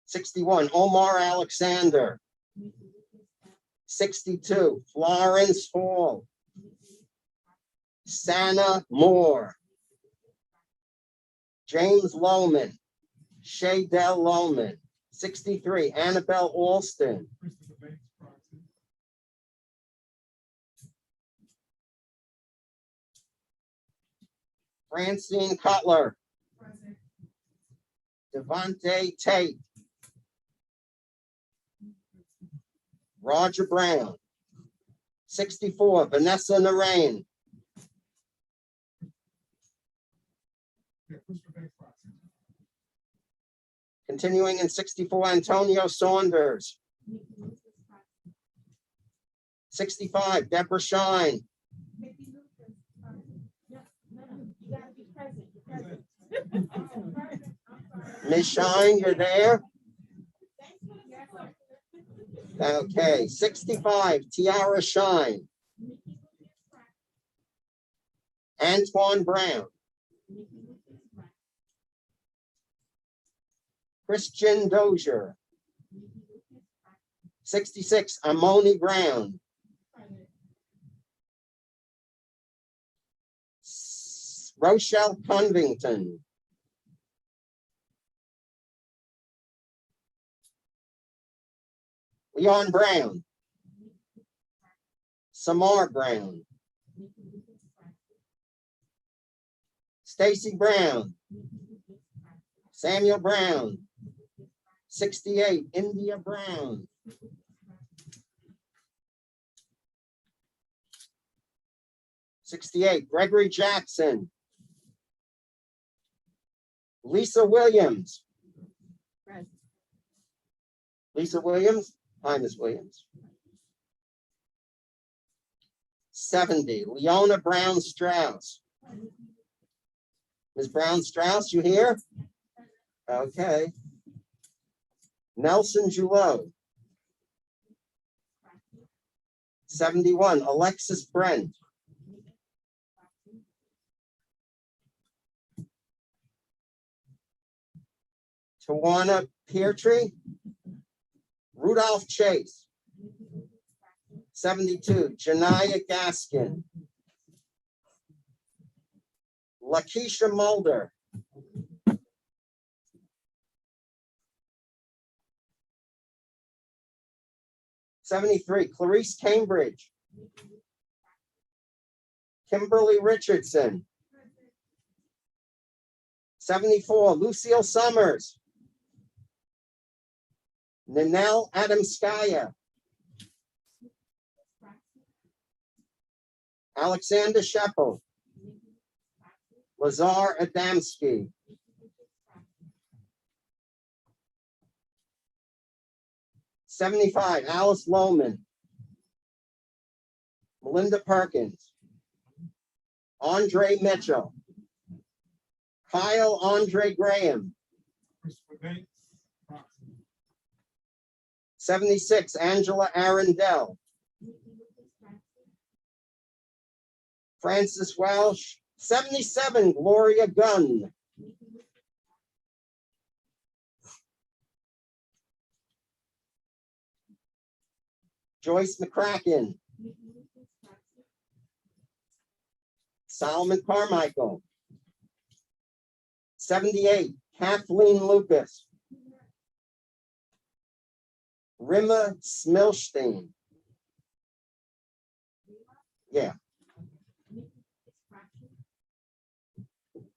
'61, Omar Alexander. 62, Florence Hall. Sana Moore. James Lohman. Shaydell Lohman. 63, Annabelle Alston. Christopher Banks, proxy. Francine Cutler. Devontae Tate. Roger Brown. 64, Vanessa Narain. Yeah, Christopher Banks, proxy. Continuing in 64, Antonio Saunders. 65, Deborah Shine. Ms. Shine, you're there? Okay, 65, Tiara Shine. Antoine Brown. Christian Dozier. 66, Amoni Brown. Rochelle Covington. Leon Brown. Samar Brown. Stacy Brown. Samuel Brown. 68, India Brown. 68, Gregory Jackson. Lisa Williams. Lisa Williams. Hi, Ms. Williams. 70, Leona Brown Strauss. Ms. Brown Strauss, you here? Okay. Nelson Julot. 71, Alexis Brent. Tawana Peartree. Rudolph Chase. 72, Janiyah Gaskin. Lakeisha Mulder. 73, Clarice Cambridge. Kimberly Richardson. 74, Lucille Summers. Ninel Adamskaya. Alexander Sheppel. Lazar Adamski. 75, Alice Lohman. Melinda Perkins. Andre Mitchell. Kyle Andre Graham. Christopher Banks, proxy. 76, Angela Arundel. Francis Welsh. 77, Gloria Gunn. Joyce McCracken. Solomon Carmichael. 78, Kathleen Lucas. Rima Smilstein. Yeah.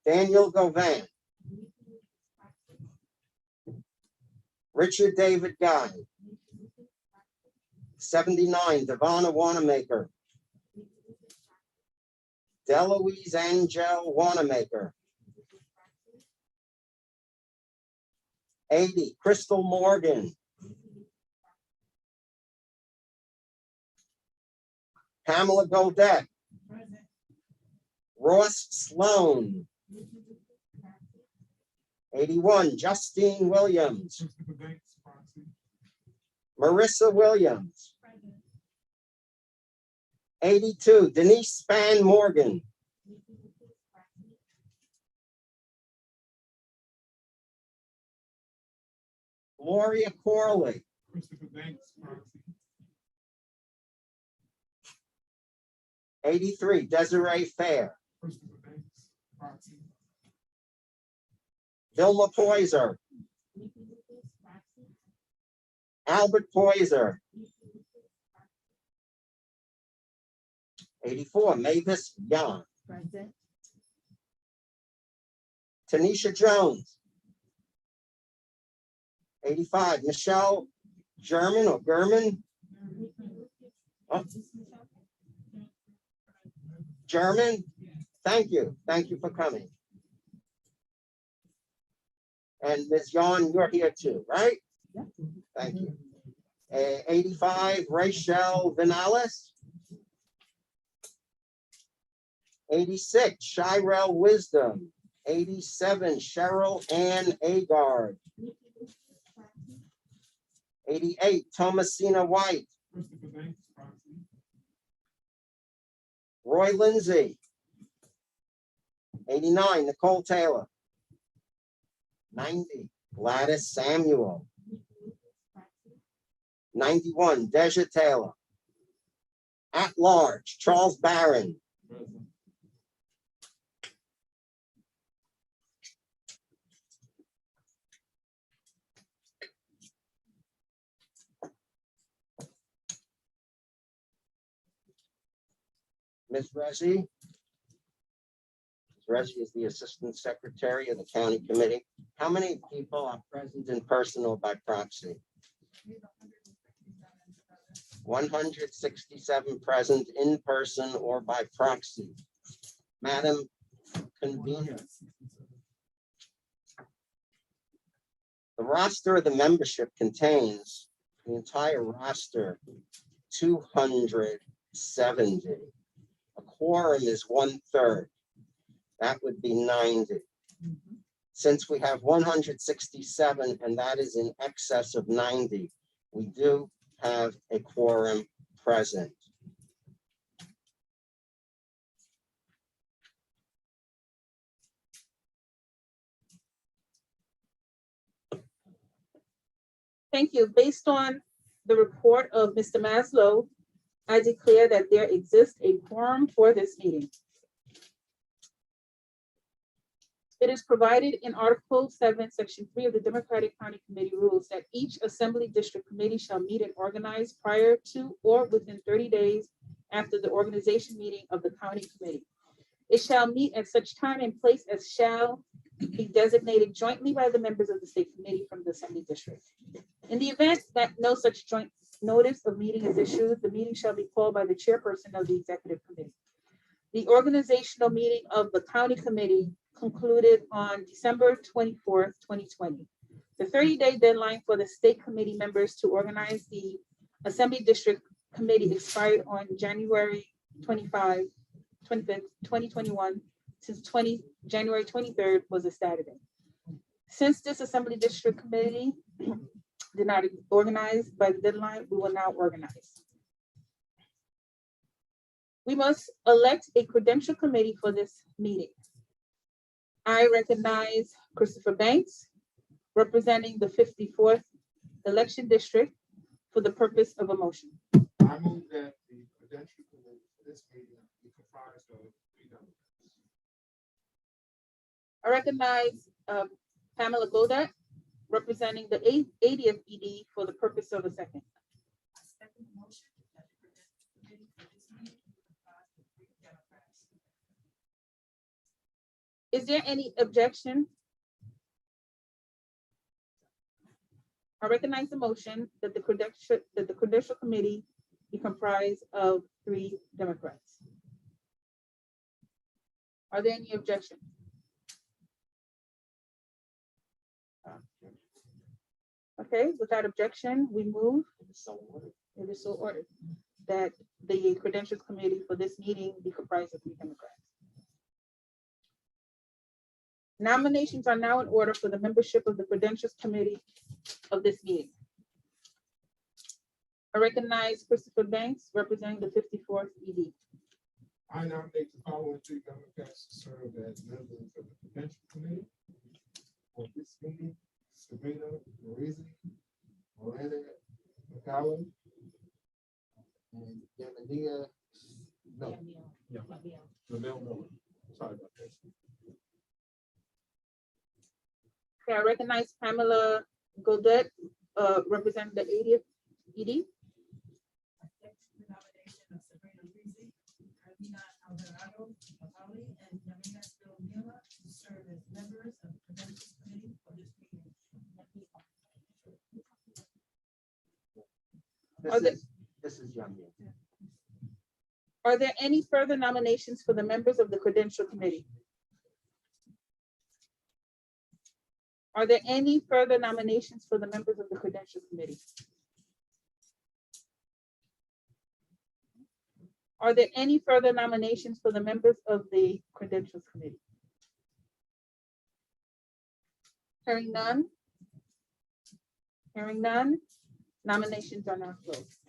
Daniel Govan. Richard David Guy. 79, Devonna Wanamaker. Deloise Angel Wanamaker. 80, Crystal Morgan. Pamela Godet. Ross Sloan. 81, Justine Williams. Christopher Banks, proxy. Marissa Williams. 82, Denise Span Morgan. Gloria Corley. Christopher Banks, proxy. 83, Desiree Fair. Christopher Banks, proxy. Vilma Poiser. Albert Poiser. 84, Mavis Young. Present. Tanisha Jones. 85, Michelle German or German? Oh. German? Thank you. Thank you for coming. And Ms. Yon, you're here too, right? Thank you. 85, Rachel Vinales. 86, Shirel Wisdom. 87, Cheryl Ann Agard. 88, Thomasina White. Christopher Banks, proxy. Roy Lindsay. 89, Nicole Taylor. 90, Gladys Samuel. 91, Deja Taylor. At large, Charles Barron. Present. Ms. Rezzi. Ms. Rezzi is the Assistant Secretary of the County Committee. How many people are present in person or by proxy? 167 present in person or by proxy. Madam Convener, the roster of the membership contains the entire roster, 270. A quorum is 1/3. That would be 90. Since we have 167 and that is in excess of 90, we do have a quorum present. Thank you. Based on the report of Mr. Maslow, I declare that there exists a quorum for this meeting. It is provided in Article 7, Section 3 of the Democratic County Committee rules that each Assembly District Committee shall meet and organize prior to or within 30 days after the organization meeting of the County Committee. It shall meet at such time and place as shall be designated jointly by the members of the State Committee from the Assembly District. In the event that no such joint notice of meeting is issued, the meeting shall be called by the Chairperson of the Executive Committee. The organizational meeting of the County Committee concluded on December 24th, 2020. The 30-day deadline for the State Committee members to organize the Assembly District Committee expired on January 25th, 2021, since January 23rd was a Saturday. Since this Assembly District Committee did not organize by the deadline, we will now organize. We must elect a credential committee for this meeting. I recognize Christopher Banks, representing the 54th election district, for the purpose of a motion. I move that the credential committee for this meeting be comprised of 3 Democrats. I recognize Pamela Godat, representing the 80th ED, for the purpose of a second. Is there any objection? I recognize the motion that the credential committee be comprised of 3 Democrats. Are there any objections? Okay, without objection, we move. It is so ordered that the credentials committee for this meeting be comprised of 3 Democrats. Nominations are now in order for the membership of the Credentials Committee of this meeting. I recognize Christopher Banks, representing the 54th ED. I nominate the following three Democrats to serve as members of the Prudential Committee for this meeting: Sabrina Marizzi, Miranda McCallum, and Yamania, no, Jamel Miller. Sorry about that. Okay, I recognize Pamela Godet, representing the 80th ED. The nomination of Sabrina Rizzi, Carolina Alvarado, Macaulay, and Yamina Miller to serve as members of the Prudential Committee for this meeting. This is young. Are there any further nominations for the members of the Credential Committee? Are there any further nominations for the members of the Credential Committee? Are there any further nominations for the members of the Credentials Committee? Hearing none. Hearing none, nominations are now closed.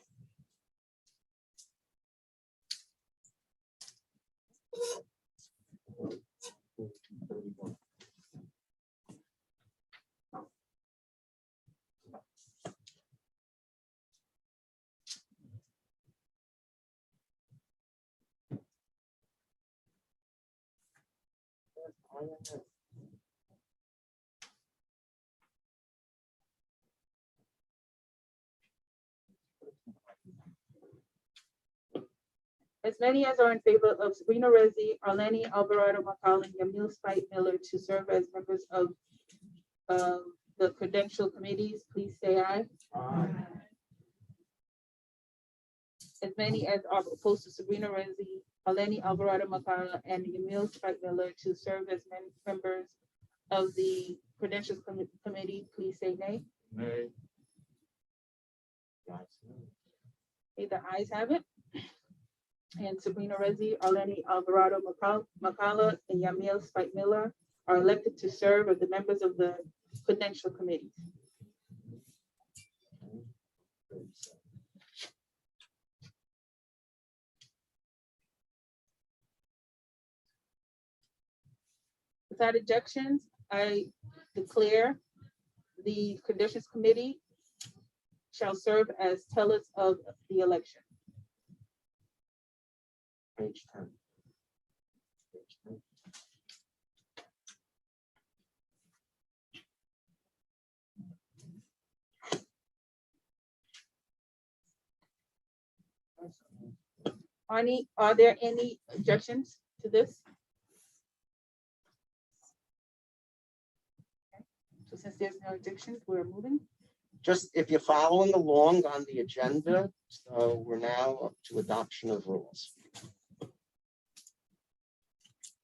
As many as are in favor of Sabrina Rezi, Arlene Alvarado Macaulay, Yamil Spite Miller to serve as members of the Credential Committees, please say aye. Aye. As many as are opposed to Sabrina Rezi, Arlene Alvarado Macaulay, and Yamil Spite Miller to serve as members of the Credentials Committee, please say nay. Nay. Okay, the ayes have it. And Sabrina Rezi, Arlene Alvarado Macaulay, and Yamil Spite Miller are elected to serve as the members of the Credential Committees. Without objections, I declare the Credentials Committee shall serve as tellers of the election. Page 10. Page 10. Are there any objections to this? Okay. So since there's no objections, we're moving. Just if you're following along on the agenda, so we're now up to adoption of rules.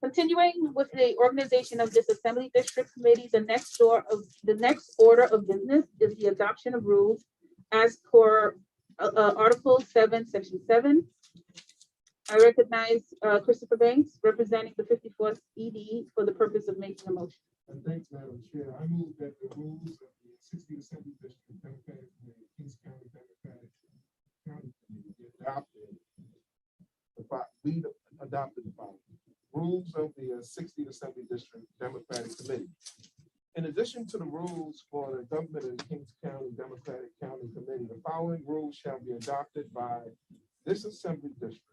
Continuing with the organization of this Assembly District Committee, the next order of business is the adoption of rules as per Article 7, Section 7. I recognize Christopher Banks, representing the 54th ED, for the purpose of making a motion. And thanks, Madam Chair. I move that the rules of the 60th Assembly District Democratic Committee, Kings County Democratic County Committee be adopted. We adopted the following rules of the 60th Assembly District Democratic Committee. In addition to the rules for the government of the Kings County Democratic County Committee, the following rules shall be adopted by this Assembly District.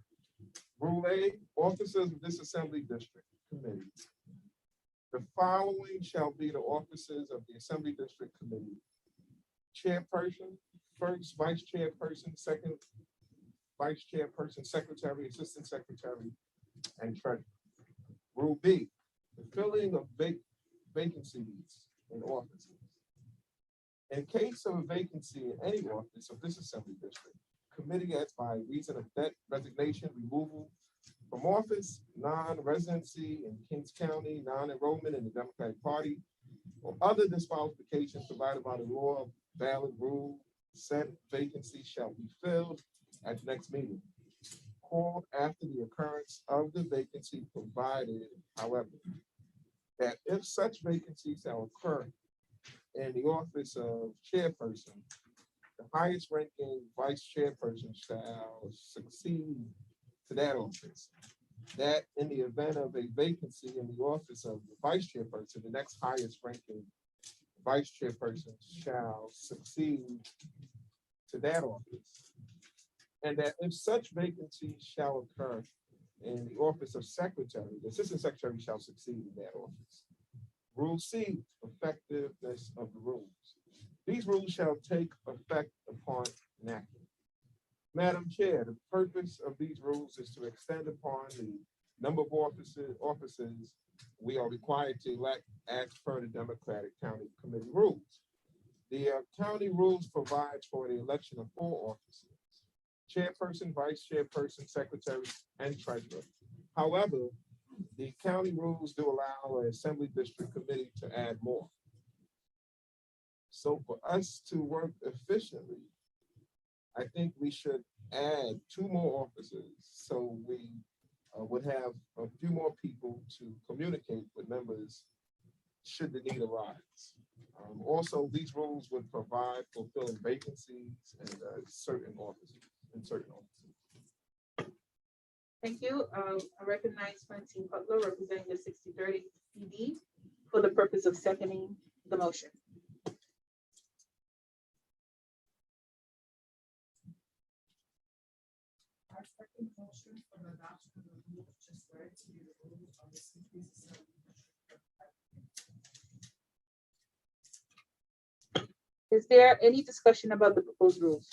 Rule A, officers of this Assembly District Committee. The following shall be the officers of the Assembly District Committee. Chairperson, first vice chairperson, second vice chairperson, secretary, assistant secretary, and treasurer. Rule B, the filling of vacancies in offices. In case of a vacancy in any office of this Assembly District, committee acts by reason of death, resignation, removal from office, non-residency in Kings County, non-enrollment in the Democratic Party, or other disqualifications provided by the law, valid rule, said vacancy shall be filled at the next meeting, called after the occurrence of the vacancy provided, however, that if such vacancies shall occur in the office of chairperson, the highest ranking vice chairperson shall succeed to that office. That in the event of a vacancy in the office of the vice chairperson, the next highest ranking vice chairperson shall succeed to that office. And that if such vacancies shall occur in the office of secretary, the assistant secretary shall succeed in that office. Rule C, effectiveness of the rules. These rules shall take effect upon enactment. Madam Chair, the purpose of these rules is to extend upon the number of offices we are required to elect as per the Democratic County Committee rules. The county rules provides for the election of 4 offices: chairperson, vice chairperson, secretary, and treasurer. However, the county rules do allow an assembly district committee to add more. So for us to work efficiently, I think we should add 2 more offices so we would have a few more people to communicate with members should the need arise. Also, these rules would provide for filling vacancies in certain offices. Thank you. I recognize Francine Cutler representing the 6030 PD for the purpose of seconding the motion. I second motion for the adoption of the rules just read to be the rules of the 60th. Is there any discussion about the proposed rules?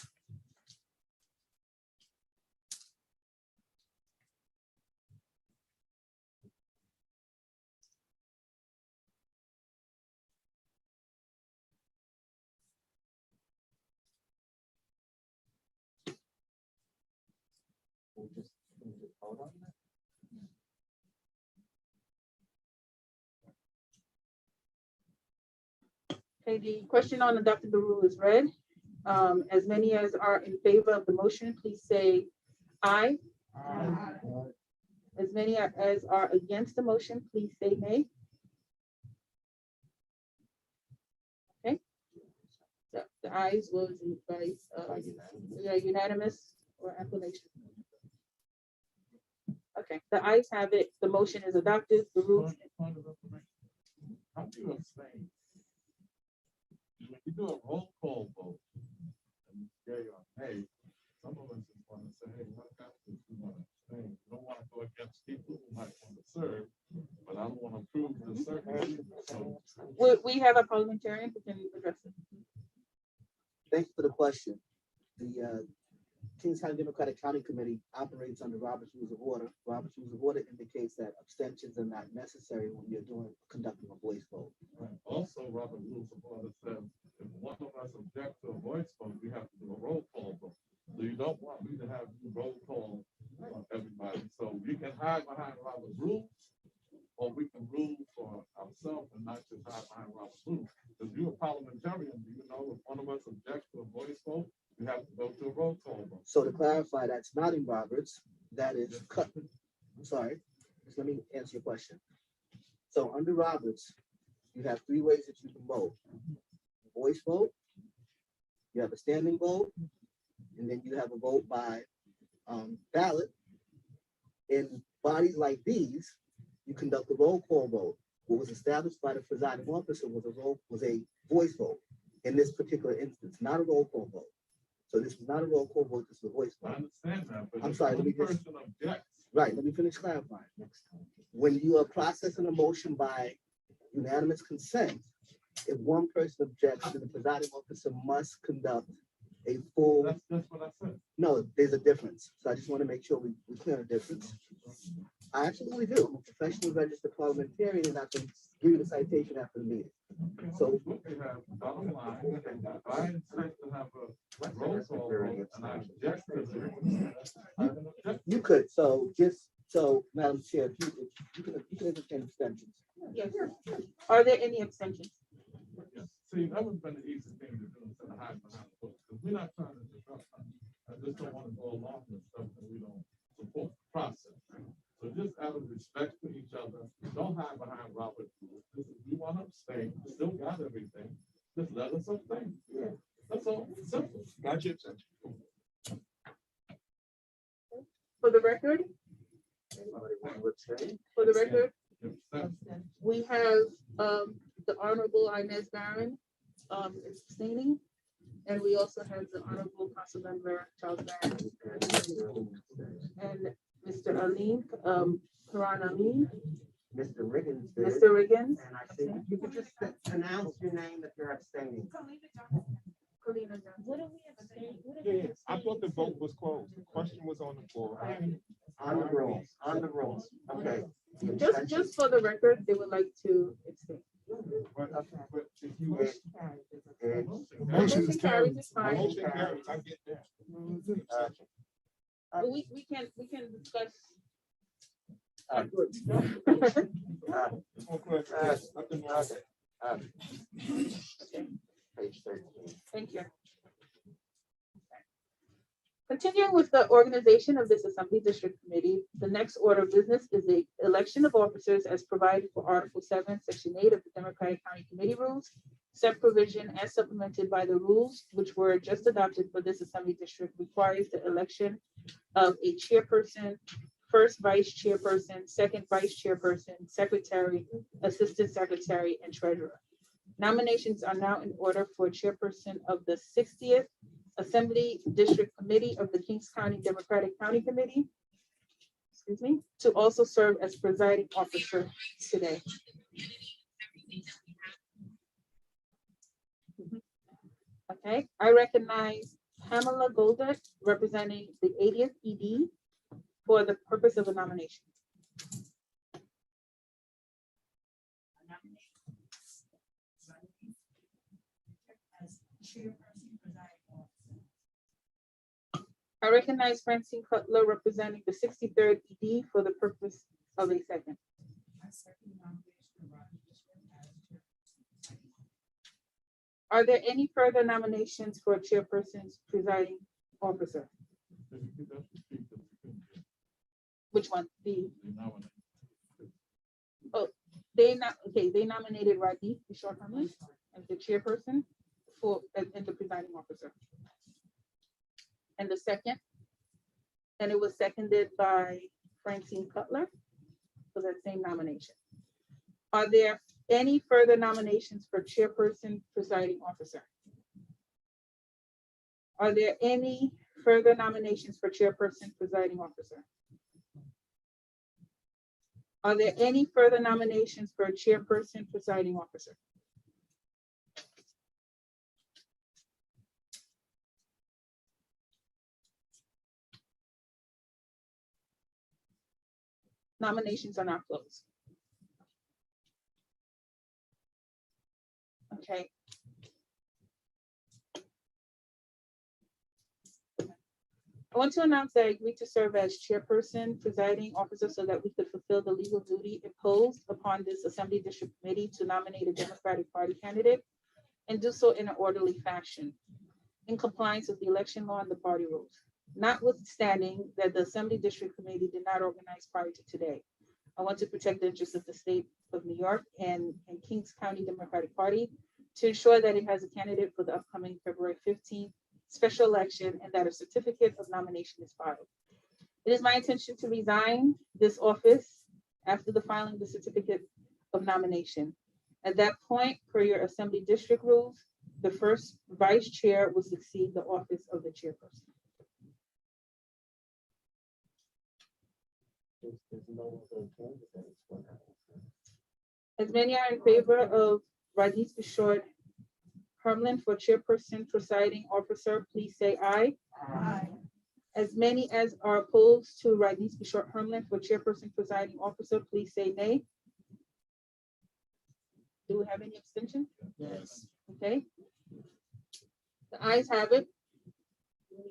Can we just vote on that? Okay, the question on adopting the rule is read. As many as are in favor of the motion, please say aye. As many as are against the motion, please say nay. Okay. The ayes was unanimous or acclamation. Okay, the ayes have it. The motion is adopted. The rules. Point of information. How do you abstain? When you do a roll call vote, and yea or nay, some of us just want to say, hey, what happens if we want to abstain? We don't want to go against people who might want to serve, but I don't want to prove the certain. So We have a parliamentarian who can address it. Thanks for the question. The Kings County Democratic County Committee operates under Robert's Rules of Order. Robert's Rules of Order indicates that abstentions are not necessary when you're conducting a voice vote. right. Also, Robert Rules of Order says if one of us objects to a voice vote, we have to do a roll call vote. So you don't want me to have you roll call on everybody. So you can hide behind Robert's rules, or we can rule for ourselves and not just hide behind Robert's rules. Because you're a parliamentarian, do you know if one of us objects to a voice vote, we have to go to a roll call vote. So to clarify, that's not in Roberts. That is cut. I'm sorry. Just let me answer your question. So under Roberts, you have 3 ways that you can vote. Voice vote, you have a standing vote, and then you have a vote by ballot. In bodies like these, you conduct a roll call vote. What was established by the presiding officer was a voice vote in this particular instance, not a roll call vote. So this was not a roll call vote, this was a voice I vote. understand that, but I'm if sorry, one let me just- person objects, Right, let me finish clarifying. When you are processing a motion by unanimous consent, if one person objects, then the presiding officer must conduct a full, that's what I said. no, there's a difference. So I just want to make sure we clear the difference. I absolutely do. I'm a professionally registered parliamentarian and I can give you the citation after the meeting. So- What we have, bottom line, if I intend to have a roll call vote and I object to it, You could, so just, so Madam Chair, if you can entertain abstentions. Yes. Are there any abstentions? see, that would have been the easy thing to do instead of hiding behind the book, because we're not trying to disrupt something. I just don't want to go along with stuff that we don't support the process. So just out of respect for each other, don't hide behind Robert's rules. want to abstain, still got everything, just let us abstain. Yeah. That's all, simple. Gotcha. For the record, Anybody want to abstain? for the record, Abstain. we have the Honorable Inez Barron abstaining. And we also have the Honorable Councilmember Charles Barron and Mr. Aline, Karan Aline, Mr. Riggins did. Mr. Riggins. And I think you could just announce your name if you're abstaining. Kalina Johnson. What do we abstain? What do Yeah, we yeah. I abstain? thought the vote was closed. The question was on the floor. On the rules, on the rules. Okay. The abstention- Just for the record, they would like to abstain. But if you, It- the motion is carried. It's The fine. motion carries. I get that. But we can discuss. Uh, afterwards. It's more clear. Nothing wrong with it. Page 13. Thank you. Continuing with the organization of this Assembly District Committee, the next order of business is the election of officers as provided for Article 7, Section 8 of the Democratic County Committee Rules, said provision as supplemented by the rules which were just adopted for this Assembly District requires the election of a chairperson, first vice chairperson, second vice chairperson, secretary, assistant secretary, and treasurer. Nominations are now in order for chairperson of the 60th Assembly District Committee of the Kings County Democratic County Committee, excuse me, to also serve as presiding officer today. Okay, I recognize Pamela Golder representing the 80th ED for the purpose of a nomination. As chairperson, presiding officer. I recognize Francine Cutler representing the 63rd ED for the purpose of a second. I second the nomination of Roger Bishop as chairperson. Are there any further nominations for chairperson's presiding officer? If you could just repeat the second, Which one? The, you nominate. they nominated Rodney Bishop Herman as the chairperson and the presiding officer. And the second, and it was seconded by Francine Cutler for that same nomination. Are there any further nominations for chairperson, presiding officer? Are there any further nominations for chairperson, presiding officer? Are there any further nominations for chairperson, presiding officer? Nominations are now closed. Okay. I want to announce that I agreed to serve as chairperson, presiding officer, so that we could fulfill the legal duty imposed upon this Assembly District Committee to nominate a Democratic Party candidate and do so in an orderly fashion in compliance with the election law and the party rules. Notwithstanding that the Assembly District Committee did not organize prior to today, I want to protect the interests of the state of New York and Kings County Democratic Party to ensure that it has a candidate for the upcoming February 15th special election and that a certificate of nomination is filed. It is my intention to resign this office after the filing of the certificate of nomination. At that point, per your Assembly District rules, the first vice chair will succeed the office of the chairperson. There's no other candidates for that. As many are in favor of Radis Bishop Hermlin for chairperson, presiding officer, please say aye. Aye. As many as are opposed to Radis Bishop Hermlin for chairperson, presiding officer, please say nay. Do we have any abstention? Yes. Okay. The ayes have it. The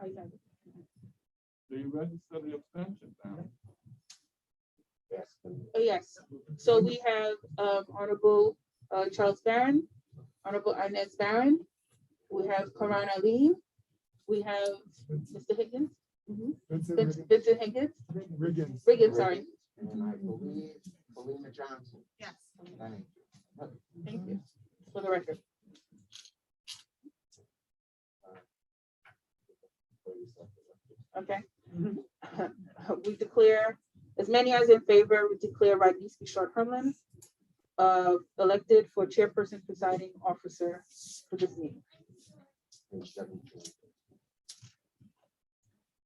ayes have it. Do you register the abstention now? Yes. Oh, yes. So we have Honorable Charles Barron, Honorable Inez Barron. We have Karan Aline. We have Mr. Higgins. Vincent Vincent Higgins. Riggins. Riggins, sorry. And I believe Kalima Johnson. Yes. Thank you. Thank you. For the record. Okay. We declare, as many as in favor, we declare Radisky Short Herman elected for chairperson presiding officer for this meeting. Page 17.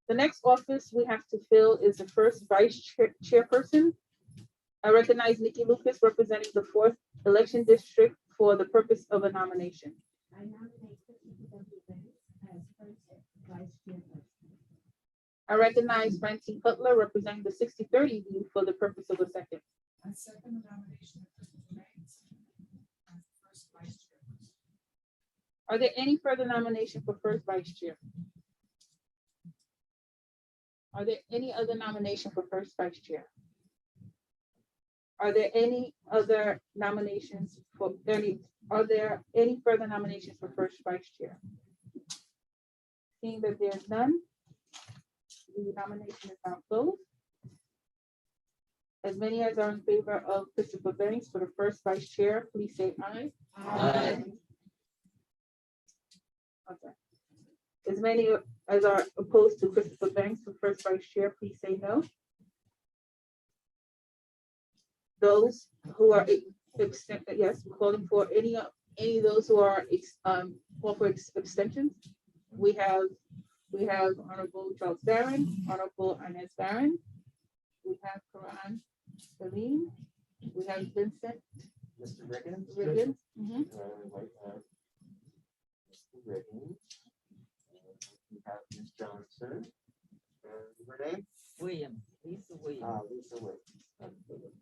The next office we have to fill is the first chairperson. I recognize Nikki Lucas representing the 4th election district for the purpose of a nomination. I nominate Christopher W. Banks as first vice chairperson. I recognize Francine Cutler representing the 6030 view for the purpose of a second. I second the nomination of Christopher Banks as first vice chairperson. Are there any further nominations for first vice chair? Are there any other nomination for first vice chair? Are there any other nominations for are there any further nominations for first vice chair? Seeing that there's none, the nomination is now closed. As many as are in favor of Christopher Banks for the first vice chair, please say aye. Aye. Okay. As many as are opposed to Christopher Banks for first vice chair, please say no. Those who are yes, calling for any of those who are call for extensions. We have Honorable Charles Barron, Honorable Inez Barron. We have Karan Salim. We have Vincent Mr. Riggins. Riggins. Mhm. Mr. Riggins. We have Ms. Johnson. Her name? Williams, Lisa Williams. Lisa Williams.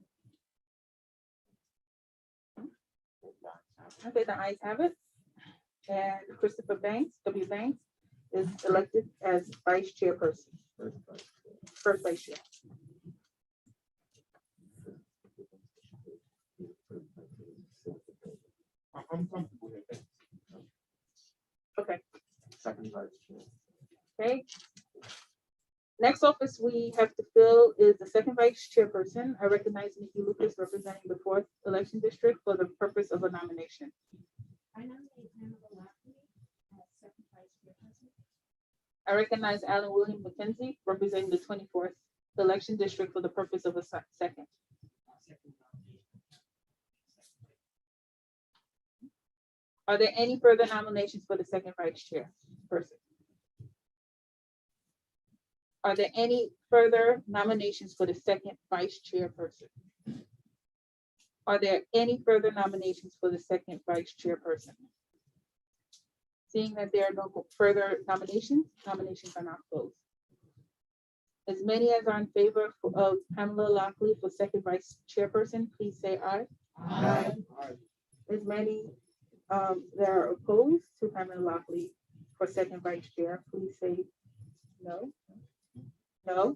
Okay, the ayes have it. And Christopher Banks, W. Banks, is elected as vice chairperson, first vice chair. I'm comfortable with that. Okay. Second vice chair. Okay. Next office we have to fill is the second vice chairperson. I recognize Nikki Lucas representing the 4th election district for the purpose of a nomination. I nominate Pamela Lockley as second vice chairperson. I recognize Alan William McKenzie representing the 24th election district for the purpose of a second. Are there any further nominations for the second vice chair person? Are there any further nominations for the second vice chairperson? Are there any further nominations for the second vice chairperson? Seeing that there are no further nominations, nominations are now closed. As many as are in favor of Pamela Lockley for second vice chairperson, please say aye. Aye. As many that are opposed to Pamela Lockley for second vice chair, please say no. No.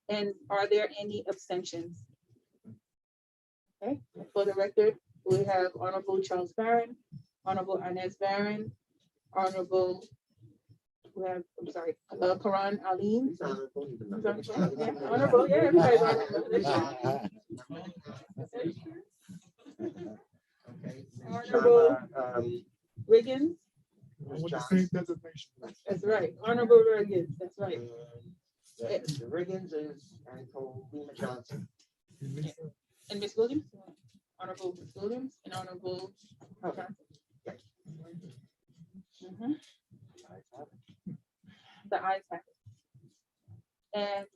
And are there any abstentions? Okay, for the record, we have Honorable Charles Barron, Honorable Inez Barron, Honorable, we have, I'm sorry, Karan Alim. Yeah, Honorable, yeah, everybody's honorable. Okay. Honorable Riggins, With the same designation. that's right, Honorable Riggins, that's right. The Riggins is and Kalima Johnson. And Ms. Williams, Honorable Ms. Williams, and Honorable. Okay. Mhm. The ayes have it. And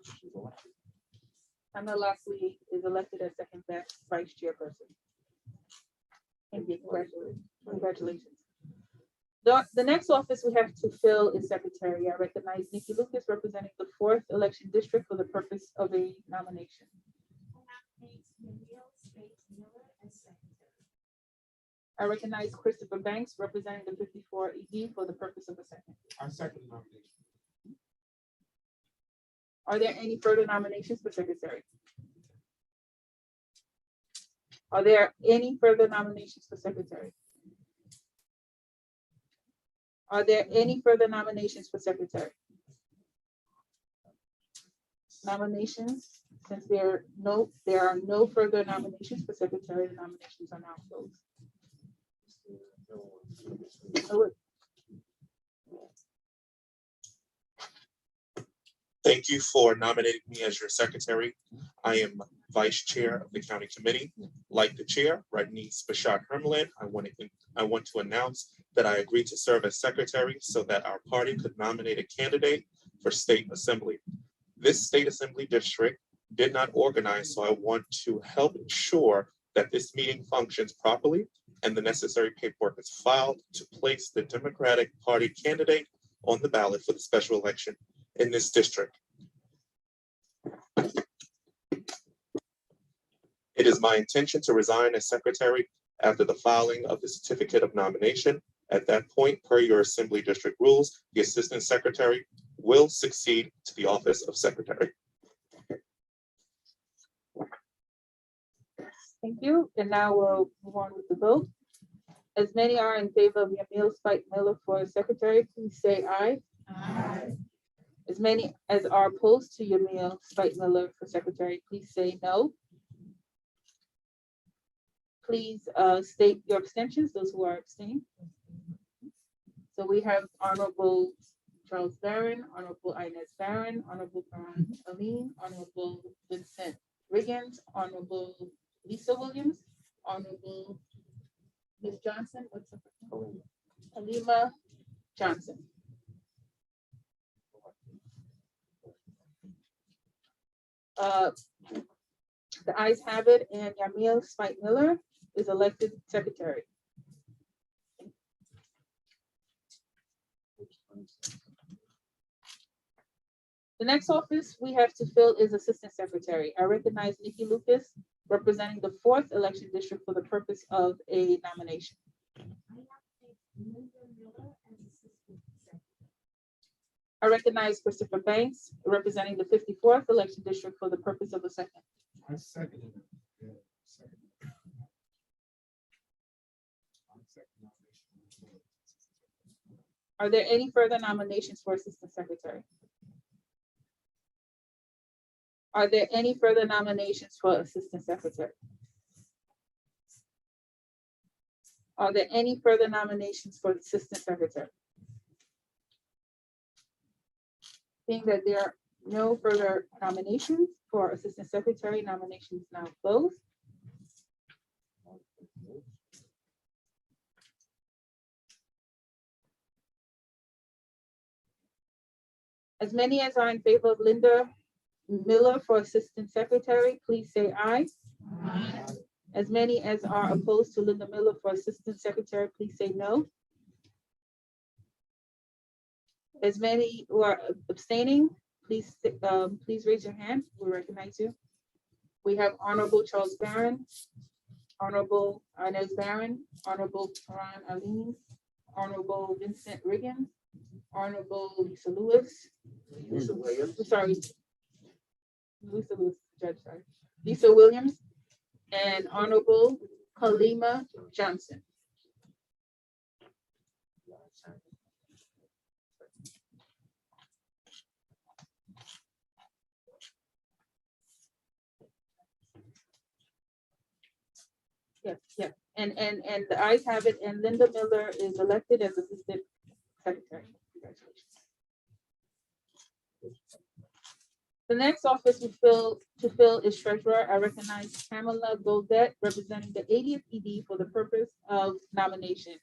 Pamela Lockley is elected as second vice chairperson. Thank you, congratulations. The next office we have to fill is secretary. I recognize Nikki Lucas representing the 4th election district for the purpose of a nomination. I recognize Christopher Banks representing the 54 ED for the purpose of a second. I second the nomination. Are there any further nominations for secretary? Are there any further nominations for secretary? Are there any further nominations for secretary? Nominations Since there are no further nominations for secretary, the nominations are now closed. Thank you for nominating me as your secretary. I am vice chair of the county committee. Like the chair, Rodney Spashak Hermelin, I want to announce that I agreed to serve as secretary so that our party could nominate a candidate for state assembly. This state assembly district did not organize, so I want to help ensure that this meeting functions properly and the necessary paperwork is filed to place the Democratic Party candidate on the ballot for the special election in this district. It is my intention to resign as secretary after the filing of the certificate of nomination. At that point, per your assembly district rules, the assistant secretary will succeed to the office of secretary. Thank you. And now we'll move on with the vote. As many are in favor of Yamil Spike Miller for secretary, please say aye. Aye. As many as are opposed to Yamil Spike Miller for secretary, please say no. Please state your abstentions, those who are abstaining. So we have Honorable Charles Barron, Honorable Inez Barron, Honorable Karan Amin, Honorable Vincent Riggins, Honorable Lisa Williams, Honorable Ms. Johnson, what's her name? Halima Johnson. The ayes have it, and Yamil Spike Miller is elected secretary. The next office we have to fill is assistant secretary. I recognize Nikki Lucas, representing the 4th election district for the purpose of a nomination. I recognize Christopher Banks, representing the 54th election district for the purpose of a second. I second it. Yeah, second. Are there any further nominations for assistant secretary? Are there any further nominations for assistant secretary? Are there any further nominations for assistant secretary? Seeing that there are no further nominations for assistant secretary, nominations now closed. As many as are in favor of Linda Miller for assistant secretary, please say aye. Aye. As many as are opposed to Linda Miller for assistant secretary, please say no. As many who are abstaining, please raise your hand. We recognize you. We have Honorable Charles Barron, Honorable Inez Barron, Honorable Karan Amin, Honorable Vincent Riggins, Honorable Lisa Lewis. Lisa Williams. Sorry. Lisa Lewis, Judge, sorry. Lisa Williams and Honorable Halima Johnson. Yes, and the ayes have it, and Linda Miller is elected as assistant secretary. Congratulations. The next office to fill is treasurer. I recognize Pamela Goldet, representing the 80th ED for the purpose of nomination.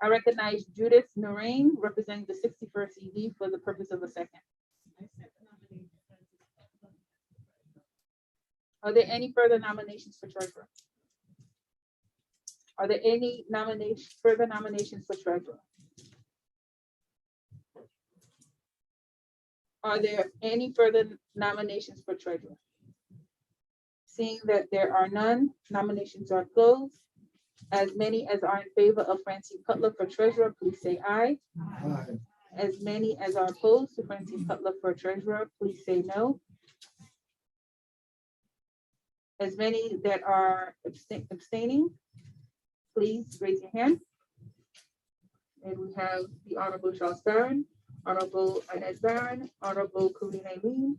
I recognize Judith Noreen, representing the 61st ED for the purpose of a second. Are there any further nominations for treasurer? Are there any further nominations for treasurer? Are there any further nominations for treasurer? Seeing that there are none, nominations are closed. As many as are in favor of Francine Cutler for treasurer, please say aye. Aye. As many as are opposed to Francine Cutler for treasurer, please say no. As many that are abstaining, please raise your hand. And we have the Honorable Charles Barron, Honorable Inez Barron, Honorable Karina Lee,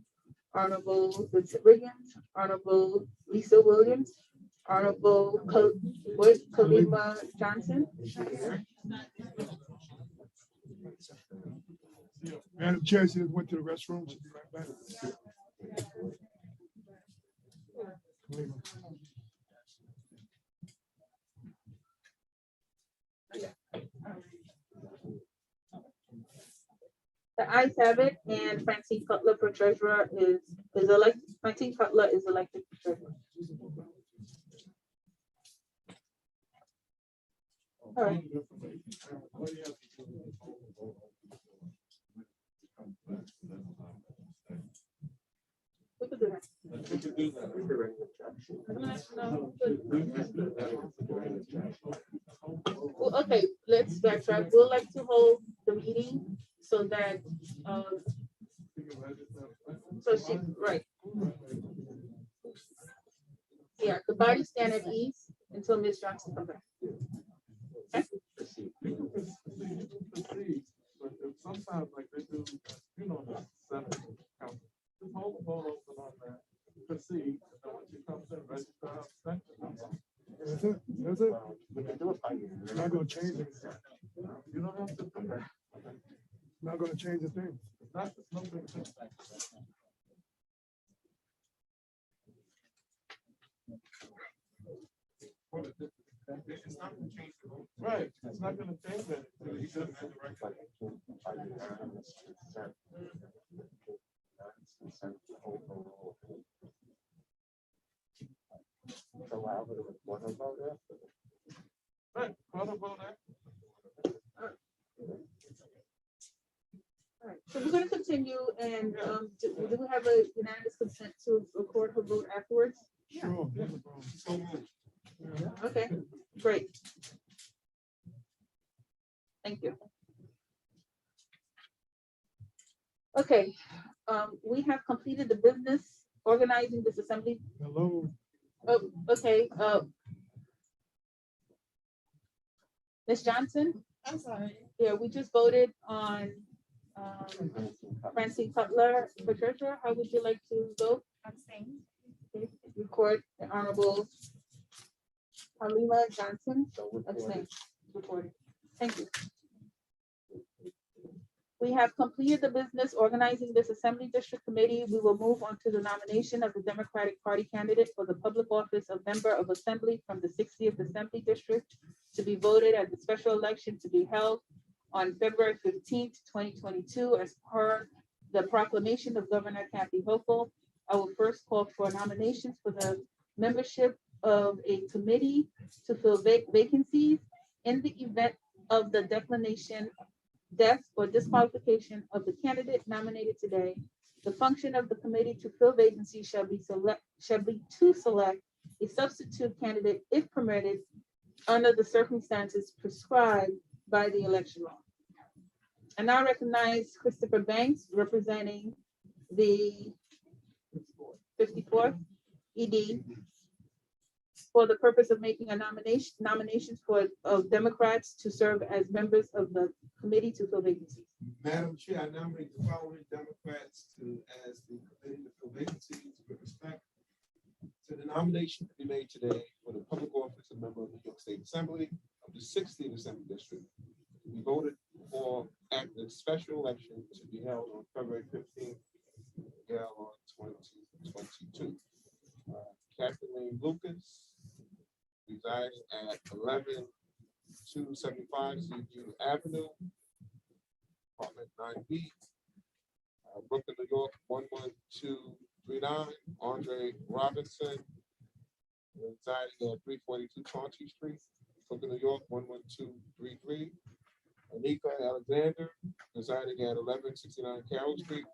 Honorable Vincent Riggins, Honorable Lisa Williams, Honorable Kalima Johnson. Madam Chair, she just went to the restroom. She'll be right back. The ayes have it, and Francine Cutler for treasurer is elected. Francine Cutler is elected for treasurer. All right. We could do that. Well, okay, let's backtrack. We'll like to hold the meeting so that, so she, right. Yeah, the body stand at ease until Ms. Johnson comes back. Okay? Sometimes like they do, you know, the Senate council, just hold the vote open on that, proceed, and then once you come in, register abstention. That's it. That's it. Not gonna change it. You don't have to do that. Not gonna change a thing. It's not, it's no big deal. It's not gonna change the vote. Right, it's not gonna change anything. You just have the record. Right, what about that? All right, so we're gonna continue, and do we have a unanimous consent to record her vote afterwards? Sure. Okay, great. Thank you. Okay, we have completed the business organizing this assembly. Hello. Oh, okay, Ms. Johnson? I'm sorry. Yeah, we just voted on Francine Cutler for treasurer. How would you like to vote? Abstain. Okay, record the Honorable Halima Johnson. Abstain. Recorded. Thank you. We have completed the business organizing this Assembly District Committee. We will move on to the nomination of the Democratic Party candidate for the public office of Member of Assembly from the 60th Assembly District to be voted at the special election to be held on February 15th, 2022, as per the proclamation of Governor Kathy Hochul. I will first call for nominations for the membership of a committee to fill vacancies in the event of the declination, death, or disqualification of the candidate nominated today. The function of the committee to fill vacancies shall be to select a substitute candidate if permitted under the circumstances prescribed by the election law. I now recognize Christopher Banks representing the 54th ED for the purpose of making a nominations of Democrats to serve as members of the committee to fill vacancies. Madam Chair, I nominate the following Democrats as the committee to fill vacancies with respect to the nomination to be made today for the public office of member of the New York State Assembly of the 60th Assembly District. We voted for at the special election to be held on February 15th, on 2022. Kathleen Lucas, residing at 11275 Seaview Avenue, apartment 9B, Brooklyn, New York, 11239. Andre Robinson, residing at 342 Chauncey Street, Brooklyn, New York, 11233. Anika Alexander, residing at 1169 Carroll Street,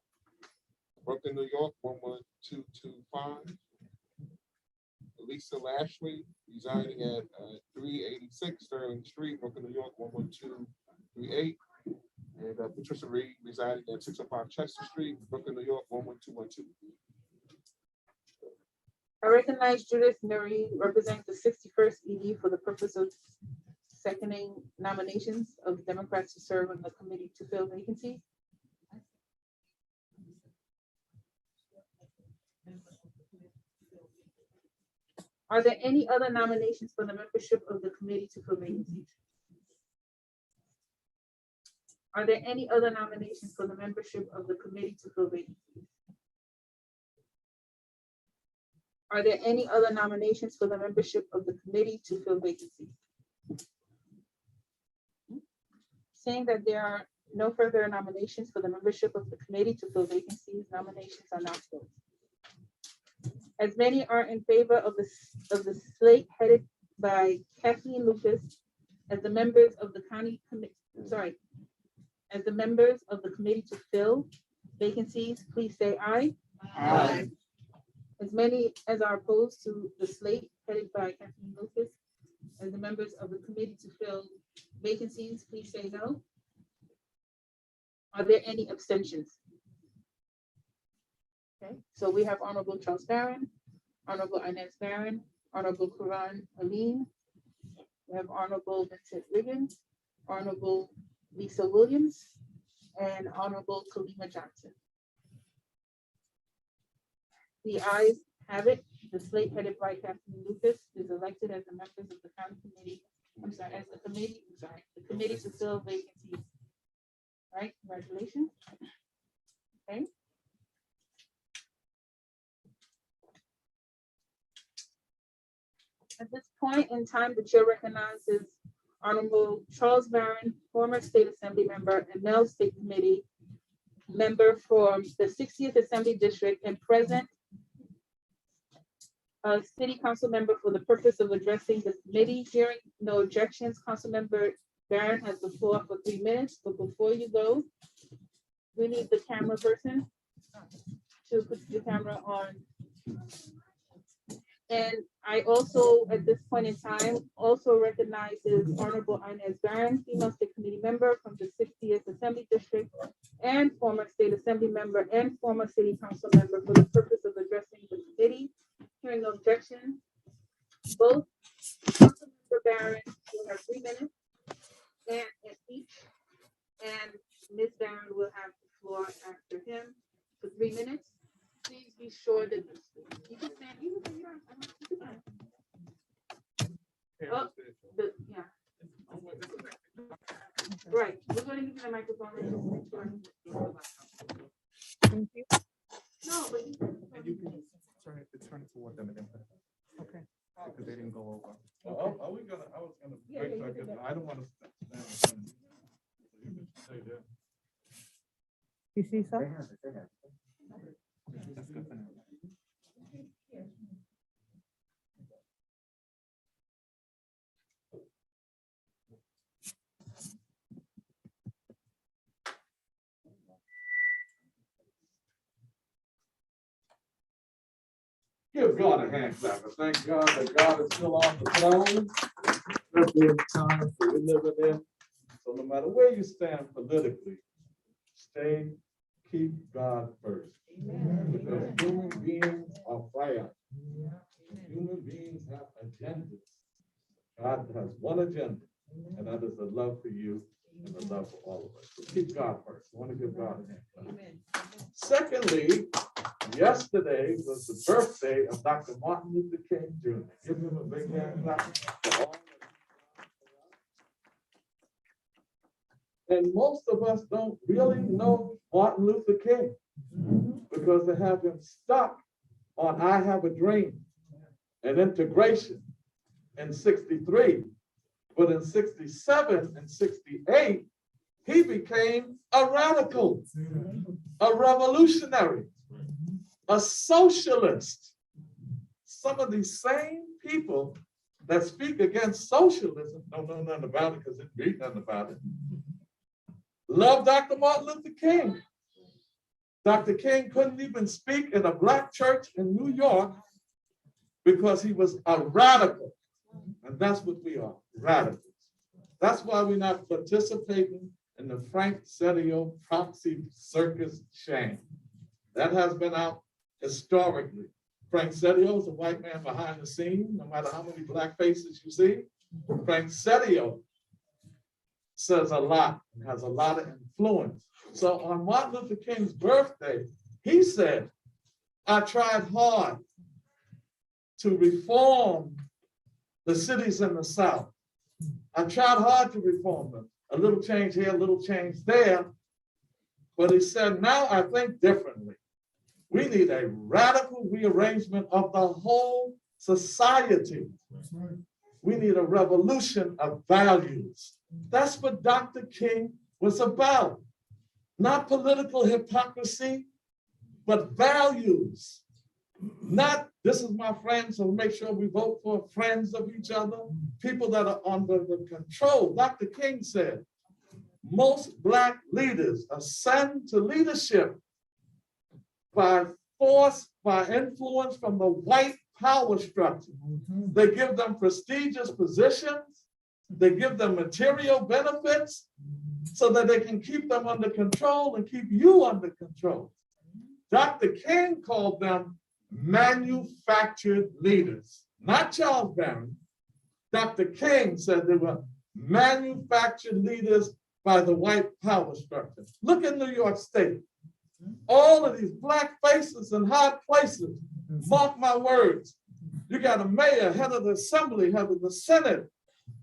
Brooklyn, New York, 11225. Lisa Lashley, residing at 386 Sterling Street, Brooklyn, New York, 11238. And Patricia Reed, residing at 605 Chester Street, Brooklyn, New York, 11212. I recognize Judith Murray representing the 61st ED for the purpose of seconding nominations of Democrats to serve on the committee to fill vacancies. Are there any other nominations for the membership of the committee to fill vacancies? Are there any other nominations for the membership of the committee to fill vacancies? Are there any other nominations for the membership of the committee to fill vacancies? Seeing that there are no further nominations for the membership of the committee to fill vacancies, nominations are now closed. As many are in favor of the slate headed by Kathleen Lucas as the members of the county committee, as the members of the committee to fill vacancies, please say aye. Aye. As many as are opposed to the slate headed by Kathleen Lucas as the members of the committee to fill vacancies, please say no. Are there any abstentions? Okay, so we have Honorable Charles Barron, Honorable Inez Barron, Honorable Quran Aline. We have Honorable Vincent Riggins, Honorable Lisa Williams, and Honorable Kalima Johnson. The ayes have it. The slate headed by Kathleen Lucas is elected as the members of the county committee. I'm sorry, as the committee to fill vacancies. All right, congratulations. Okay. At this point in time, the chair recognizes Honorable Charles Barron, former state assembly member and Mel State Committee member from the 60th Assembly District and present city council member for the purpose of addressing the committee. Hearing no objections, Council Member Barron has the floor for 3 minutes, but before you go, we need the camera person to put the camera on. And I also, at this point in time, also recognizes Honorable Inez Barron, female state committee member from the 60th Assembly District and former state assembly member and former city council member for the purpose of addressing the committee. Hearing no objection, both Councilmember Barron will have 3 minutes and at each, and Ms. Barron will have the floor after him for 3 minutes. Please be sure that you can stand. You can stand. Oh, yeah. Right. We're going to give you the microphone. Thank you. No, but you can turn it toward them again. Okay. Because they didn't go over. Are we gonna, I was gonna, Yeah, wait yeah, till I you get- can I don't wanna stand. So you can stay there. You see, They have it, they have it. That's good for now. Give God a hand clap. And thank God that God is still on the throne. This is the time that we live in. So no matter where you stand politically, keep God first. Because human beings are frail. Human beings have agendas. God has one agenda, and that is the love for you and the love for all of us. So keep God first. I want to give God a hand clap. Secondly, yesterday was the birthday of Dr. Martin Luther King Jr. Give him a big hand clap. For all. And most of us don't really know Martin Luther King because they have him stuck on I Have a Dream and integration in 63. But in 67 and 68, he became a radical, a revolutionary, a socialist. Some of these same people that speak against socialism don't know nothing about it because they read nothing about it. Love Dr. Martin Luther King. Dr. King couldn't even speak in a black church in New York because he was a radical. And that's what we are, radicals. That's why we're not participating in the Frank Sedillo proxy circus shame. That has been out historically. Frank Sedillo is a white man behind the scene, no matter how many black faces you see. Frank Sedillo says a lot and has a lot of influence. So on Martin Luther King's birthday, he said, I tried hard to reform the cities in the South. I tried hard to reform them. A little change here, a little change there. But he said, now I think differently. We need a radical rearrangement of the whole society. We need a revolution of values. That's what Dr. King was about. Not political hypocrisy, but values. Not, this is my friend, so make sure we vote for friends of each other, people that are under the control. Dr. King said, most Black leaders ascend to leadership by force, by influence from the white power structure. They give them prestigious positions. They give them material benefits so that they can keep them under control and keep you under control. Dr. King called them manufactured leaders, not Charles Barron. Dr. King said they were manufactured leaders by the white power structure. Look at New York State. All of these Black faces in high places, mark my words. You got a mayor, head of the assembly, head of the Senate,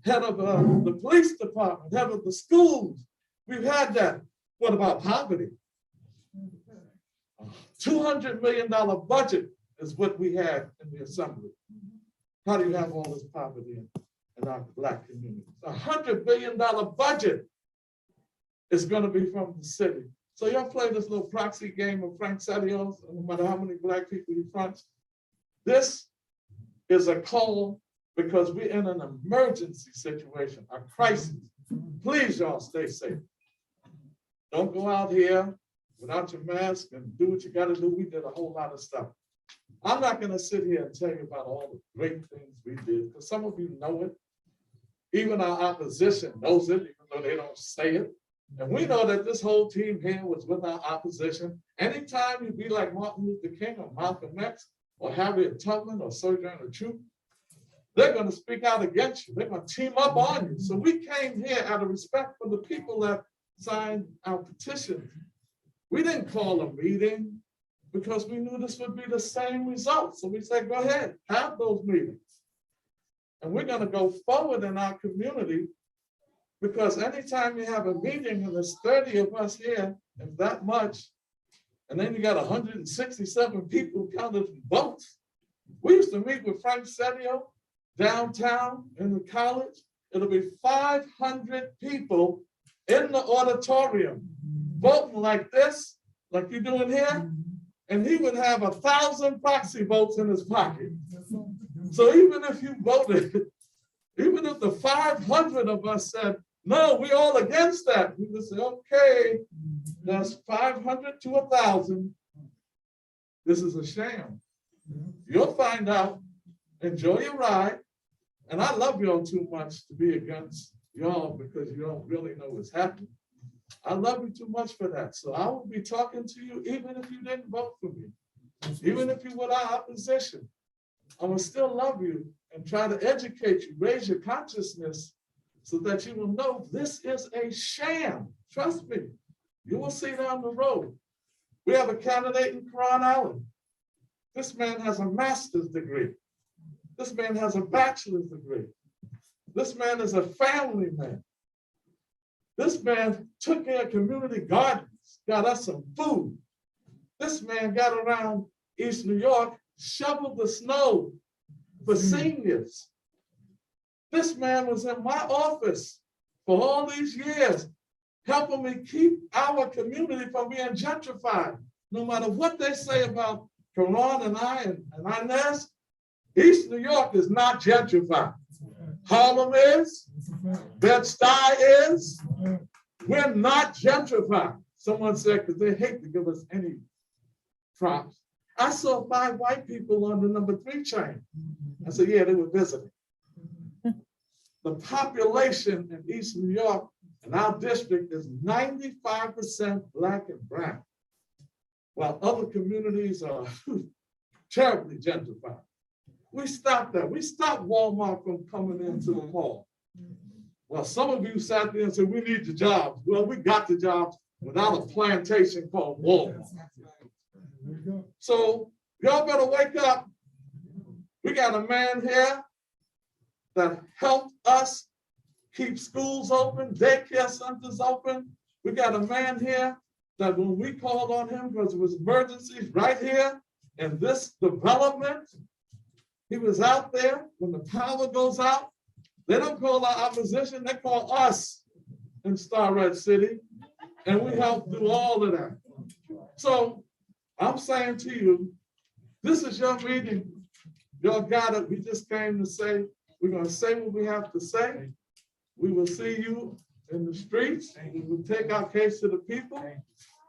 head of the police department, head of the schools. We've had that. What about poverty? $200 million budget is what we have in the assembly. How do you have all this poverty in our Black communities? $100 billion budget is going to be from the city. So y'all play this little proxy game of Frank Sadios, no matter how many Black people he fronts. This is a call because we're in an emergency situation, a crisis. Please, y'all, stay safe. Don't go out here without your mask and do what you got to do. We did a whole lot of stuff. I'm not going to sit here and tell you about all the great things we did, because some of you know it. Even our opposition knows it, even though they don't say it. And we know that this whole team here was with our opposition. Anytime you be like Martin Luther King or Malcolm X or Harriet Tubman or Sojourner Truth, they're going to speak out against you. They're going to team up on you. So we came here out of respect for the people that signed our petition. We didn't call a meeting because we knew this would be the same result. So we said, go ahead, have those meetings. And we're going to go forward in our community, because anytime you have a meeting and there's 30 of us here and that much, and then you got 167 people counted votes. We used to meet with Frank Sadio downtown in the college. It'll be 500 people in the auditorium voting like this, like you're doing here, and he would have 1,000 proxy votes in his pocket. So even if you voted, even if the 500 of us said, no, we're all against that, we would say, okay, that's 500 to 1,000. This is a sham. You'll find out. Enjoy your ride. And I love y'all too much to be against y'all because you don't really know what's happening. I love you too much for that. So I will be talking to you even if you didn't vote for me. Even if you were our opposition. I will still love you and try to educate you, raise your consciousness so that you will know this is a sham. Trust me. You will see down the road. We have a candidate in Karan Allen. This man has a master's degree. This man has a bachelor's degree. This man is a family man. This man took care of community gardens, got us some food. This man got around East New York, shoveled the snow for seniors. This man was in my office for all these years, helping me keep our community from being gentrified. No matter what they say about Karan and I and Inez, East New York is not gentrified. Harlem is, Bed-Stuy is. We're not gentrified. Someone said, because they hate to give us any props. I saw 5 white people on the number 3 train. I said, yeah, they were visiting. The population in East New York and our district is 95% Black and brown, while other communities are terribly gentrified. We stopped that. We stopped Walmart from coming into the mall. Well, some of you sat there and said, we need the jobs. Well, we got the jobs without a plantation called Walmart. So y'all better wake up We got a man here that helped us keep schools open, daycare centers open. We got a man here that when we called on him because it was emergencies right here in this development, he was out there when the power goes out. They don't call our opposition, they call us in Star Red City, and we help do all of that. So I'm saying to you, this is your meeting. Y'all got it. We just came to say, we're gonna say what we have to say. We will see you in the streets. We will take our case to the people.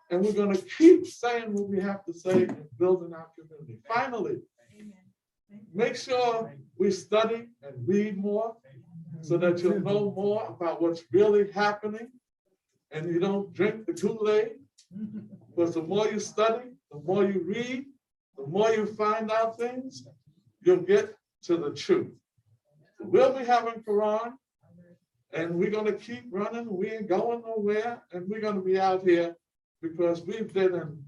And we're gonna keep saying what we have to say and building our community. Finally, make sure we study and read more so that you'll know more about what's really happening. And you don't drink the Kool-Aid, because the more you study, the more you read, the more you find out things, you'll get to the truth. So we'll be having Quran, and we're gonna keep running. We ain't going nowhere, and we're gonna be out here because we've done an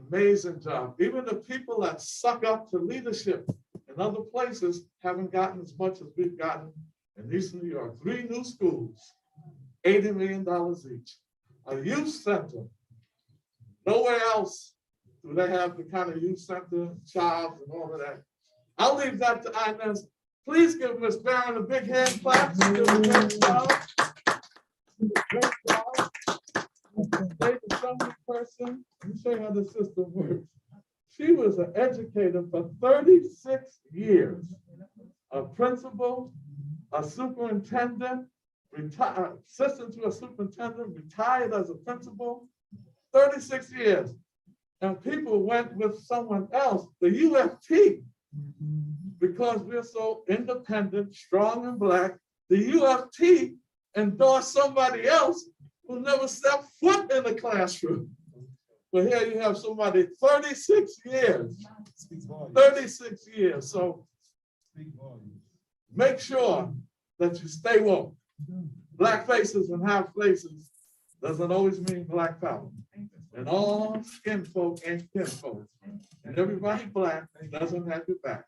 amazing job. Even the people that suck up to leadership in other places haven't gotten as much as we've gotten in East New York. 3 new schools, $80 million each. A youth center. Nowhere else do they have the kind of youth center, child, and all of that. I'll leave that to Inez. Please give Ms. Barron a big hand clap. She did a great job. Great job. State assembly person. Let me show you how the system works. She was an educator for 36 years. A principal, a superintendent, assistant to a superintendent, retired as a principal, 36 years. And people went with someone else, the UFT, because we're so independent, strong and Black. The UFT endorsed somebody else who never stepped foot in the classroom. But here you have somebody 36 years, 36 years. So make sure that you stay woke. Black faces and half places doesn't always mean Black power. And all skin folk ain't kin folk. And everybody Black doesn't have your back.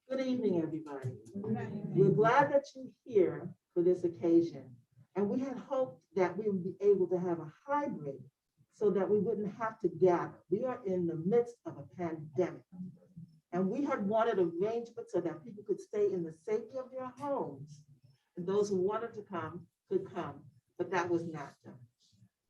Good evening, everybody. We're glad that you're here for this occasion. And we had hoped that we would be able to have a hybrid so that we wouldn't have to gather. We are in the midst of a pandemic. And we had wanted arrangements so that people could stay in the safety of their homes. And those who wanted to come could come, but that was not done.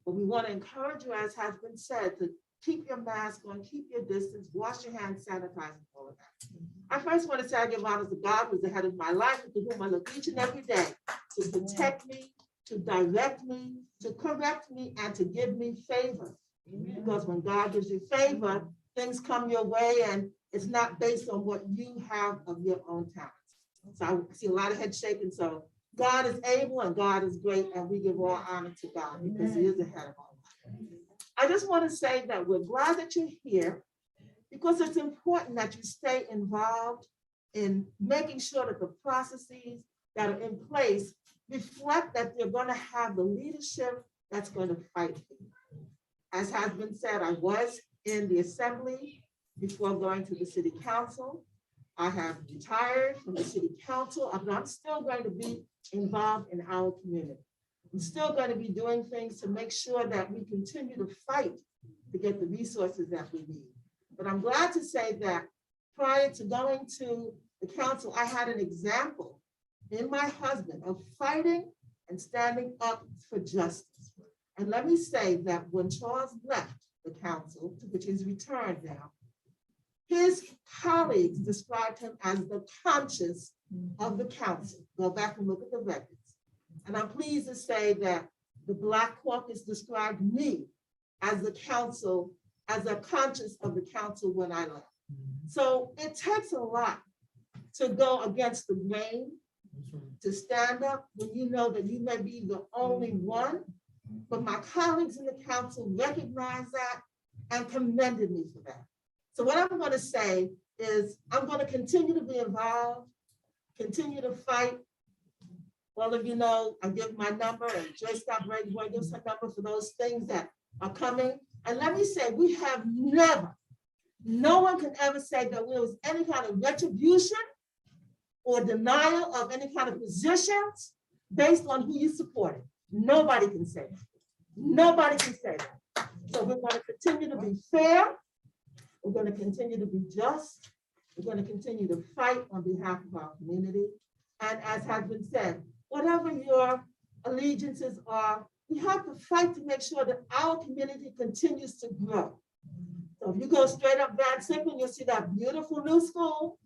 But we want to encourage you, as has been said, to keep your mask on, keep your distance, wash your hands, sanitize, and all of that. I first want to say I give honor to God, who's the head of my life, and to whom I look each and every day to protect me, to direct me, to correct me, and to give me favor. Because when God gives you favor, things come your way, and it's not based on what you have of your own talents. So I see a lot of head shaking. So God is able and God is great, and we give all honor to God because He is the head of our life. I just want to say that we're glad that you're here because it's important that you stay involved in making sure that the processes that are in place reflect that you're going to have the leadership that's going to fight for you. As has been said, I was in the assembly before going to the city council. I have retired from the city council, but I'm still going to be involved in our community. I'm still going to be doing things to make sure that we continue to fight to get the resources that we need. But I'm glad to say that prior to going to the council, I had an example in my husband of fighting and standing up for justice. And let me say that when Charles left the council, to which he's returned now, his colleagues described him as the conscience of the council. Go back and look at the records. And I'm pleased to say that the Black Caucus described me as the council, as a conscience of the council when I left. So it takes a lot to go against the grain, to stand up when you know that you may be the only one. But my colleagues in the council recognized that and commended me for that. So what I'm going to say is I'm going to continue to be involved, continue to fight. All of you know, I give my number, and Joyce Stop Reagan gives her number for those things that are coming. And let me say, we have never, no one can ever say that there was any kind of retribution or denial of any kind of positions based on who you supported. Nobody can say that. Nobody can say that. So we're going to continue to be fair. We're going to continue to be just. We're going to continue to fight on behalf of our community. And as has been said, whatever your allegiances are, we have to fight to make sure that our community continues to grow. So if you go straight up Van Sickle, you'll see that beautiful new school,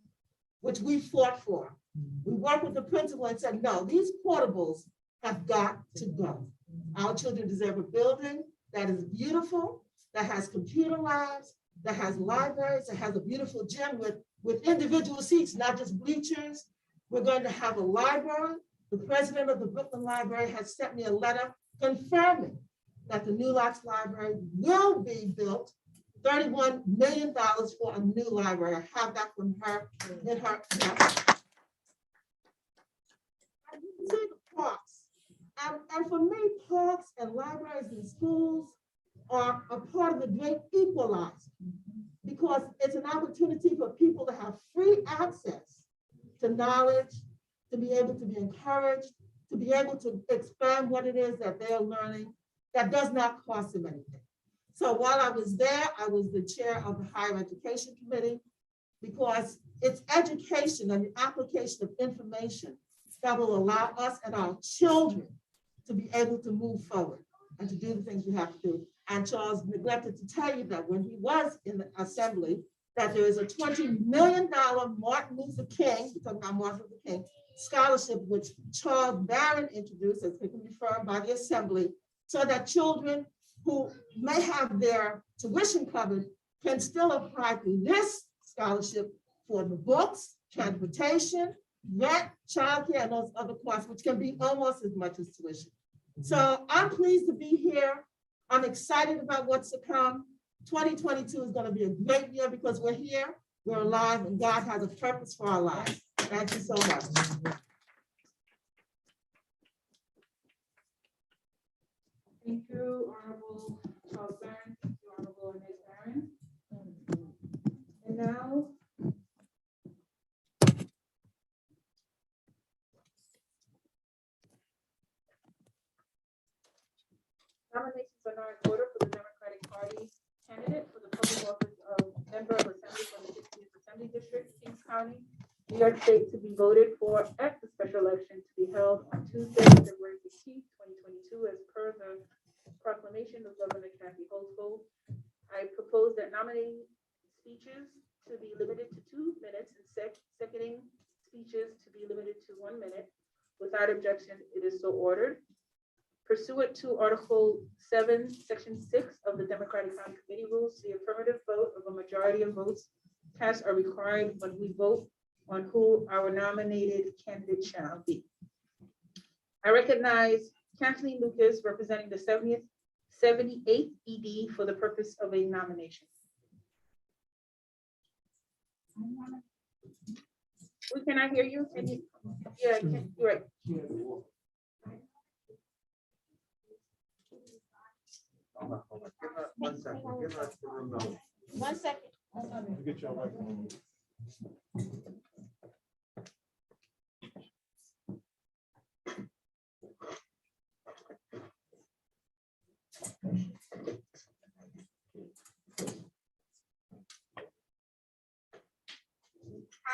which we fought for. We worked with the principal and said, no, these portables have got to go. Our children deserve a building that is beautiful, that has computer labs, that has libraries, that has a beautiful gym with individual seats, not just bleachers. We're going to have a library. The president of the Brooklyn Library has sent me a letter confirming that the New Locks Library will be built, $31 million for a new library. I have that from her in her. See the parks. And for me, parks and libraries and schools are a part of the great equalizer because it's an opportunity for people to have free access to knowledge, to be able to be encouraged, to be able to expand what it is that they're learning that does not cost them anything. So while I was there, I was the chair of the Higher Education Committee because it's education and the application of information that will allow us and our children to be able to move forward and to do the things we have to do. And Charles neglected to tell you that when he was in the assembly, that there is a $20 million Martin Luther King, we're talking about Martin Luther King, scholarship, which Charles Barron introduced, as been confirmed by the assembly, so that children who may have their tuition covered can still apply to this scholarship for the books, transportation, rent, childcare, and those other costs, which can be almost as much as tuition. So I'm pleased to be here. I'm excited about what's to come. 2022 is going to be a great year because we're here, we're alive, and God has a purpose for our lives. Thank you so much. Thank you, Honorable Charles Barron. Thank you, Honorable Inez Barron. And now, nominations are now in order for the Democratic Party candidate for the public office of member of Assembly for the 60th Assembly District, Kings County, New York State, to be voted for at the special election to be held on Tuesday, February 15th, 2022, as per the proclamation of Governor Kathy Hochul. I propose that nominating speeches to be limited to 2 minutes and seconding speeches to be limited to 1 minute. Without objection, it is so ordered. Pursuant to Article 7, Section 6 of the Democratic County Committee Rules, the affirmative vote of a majority of votes cast are required when we vote on who our nominated candidate shall be. I recognize Kathleen Lucas representing the 78th ED for the purpose of a nomination. Can I hear you? Can you? Yeah, you're right. Hold on. Give her 1 second. Give her the remote. 1 second. Get your microphone.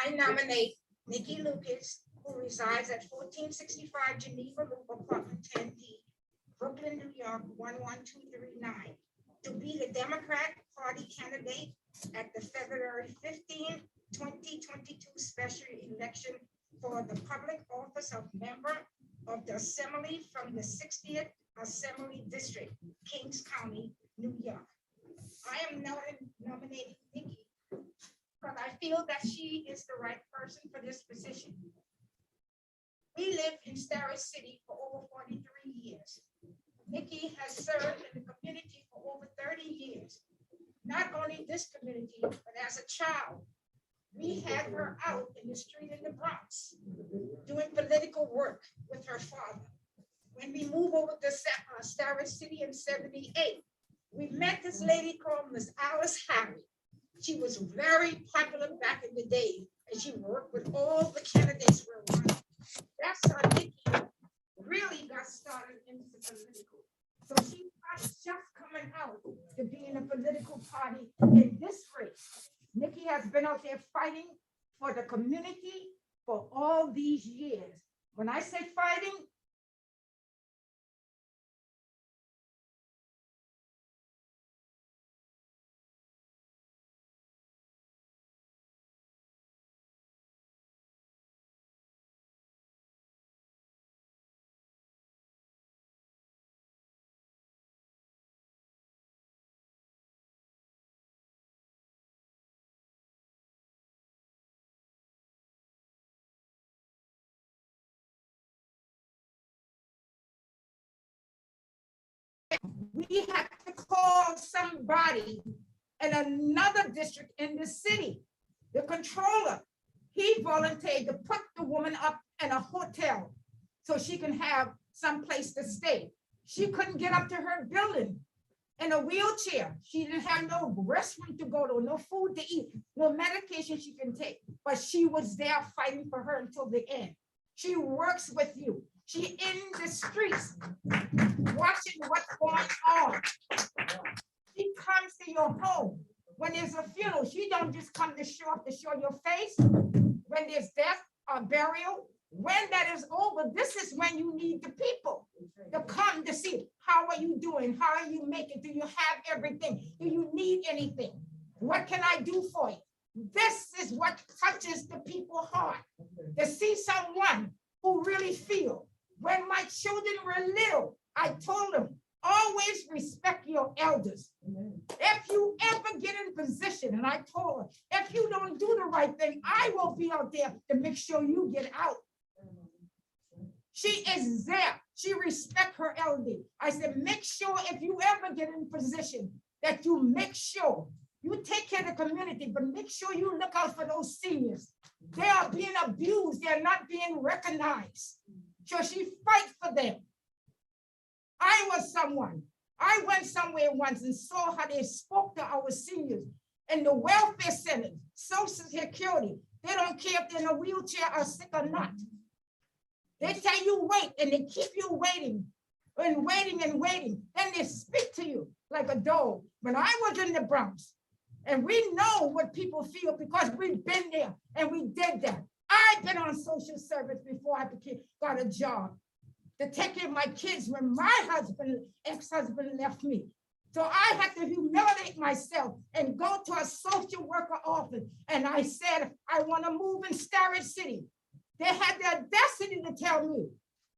I nominate Nikki Lucas, who resides at 1465 Geneva Loop, Apartment 10D, Brooklyn, New York, 11239, to be the Democrat Party candidate at the February 15, 2022 special election for the public office of member of the Assembly from the 60th Assembly District, Kings County, New York. I am nominating Nikki because I feel that she is the right person for this position. We live in Starrett City for over 43 years. Nikki has served in the community for over 30 years. Not only this community, but as a child, we had her out in the street in the Bronx doing political work with her father. When we moved over to Starrett City in '78, We met this lady called Miss Alice Harry. She was very popular back in the day, and she worked with all the candidates who were running. That's how Nikki really got started into political. So she's not just coming out to be in a political party in this race. Nikki has been out there fighting for the community for all these years. When I say fighting, we have to call somebody in another district in the city, the controller. He volunteered to put the woman up in a hotel so she can have some place to stay. She couldn't get up to her building in a wheelchair. She didn't have no restaurant to go to, no food to eat, no medication she can take, but she was there fighting for her until the end. She works with you. She in the streets, watching what's going on. She comes to your home. When there's a funeral, she don't just come to show up to show your face. When there's death or burial, when that is over, this is when you need the people to come to see how are you doing? How are you making? Do you have everything? Do you need anything? What can I do for you? This is what touches the people's heart, to see someone who really feel. When my children were little, I told them, always respect your elders. If you ever get in position, and I told her, if you don't do the right thing, I will be out there to make sure you get out. She is there. She respects her elder. I said, make sure if you ever get in position that you make sure you take care of the community, but make sure you look out for those seniors. They are being abused. They're not being recognized. So she fights for them. I was someone. I went somewhere once and saw how they spoke to our seniors in the welfare center, Social Security. They don't care if they're in a wheelchair or sick or not. They tell you wait, and they keep you waiting and waiting and waiting. Then they speak to you like a dog. When I was in the Bronx, and we know what people feel because we've been there and we did that. I've been on social service before I got a job to take care of my kids when my husband, ex-husband left me. So I had to humiliate myself and go to a social worker office. And I said, I want to move in Starrett City. They had the audacity to tell me,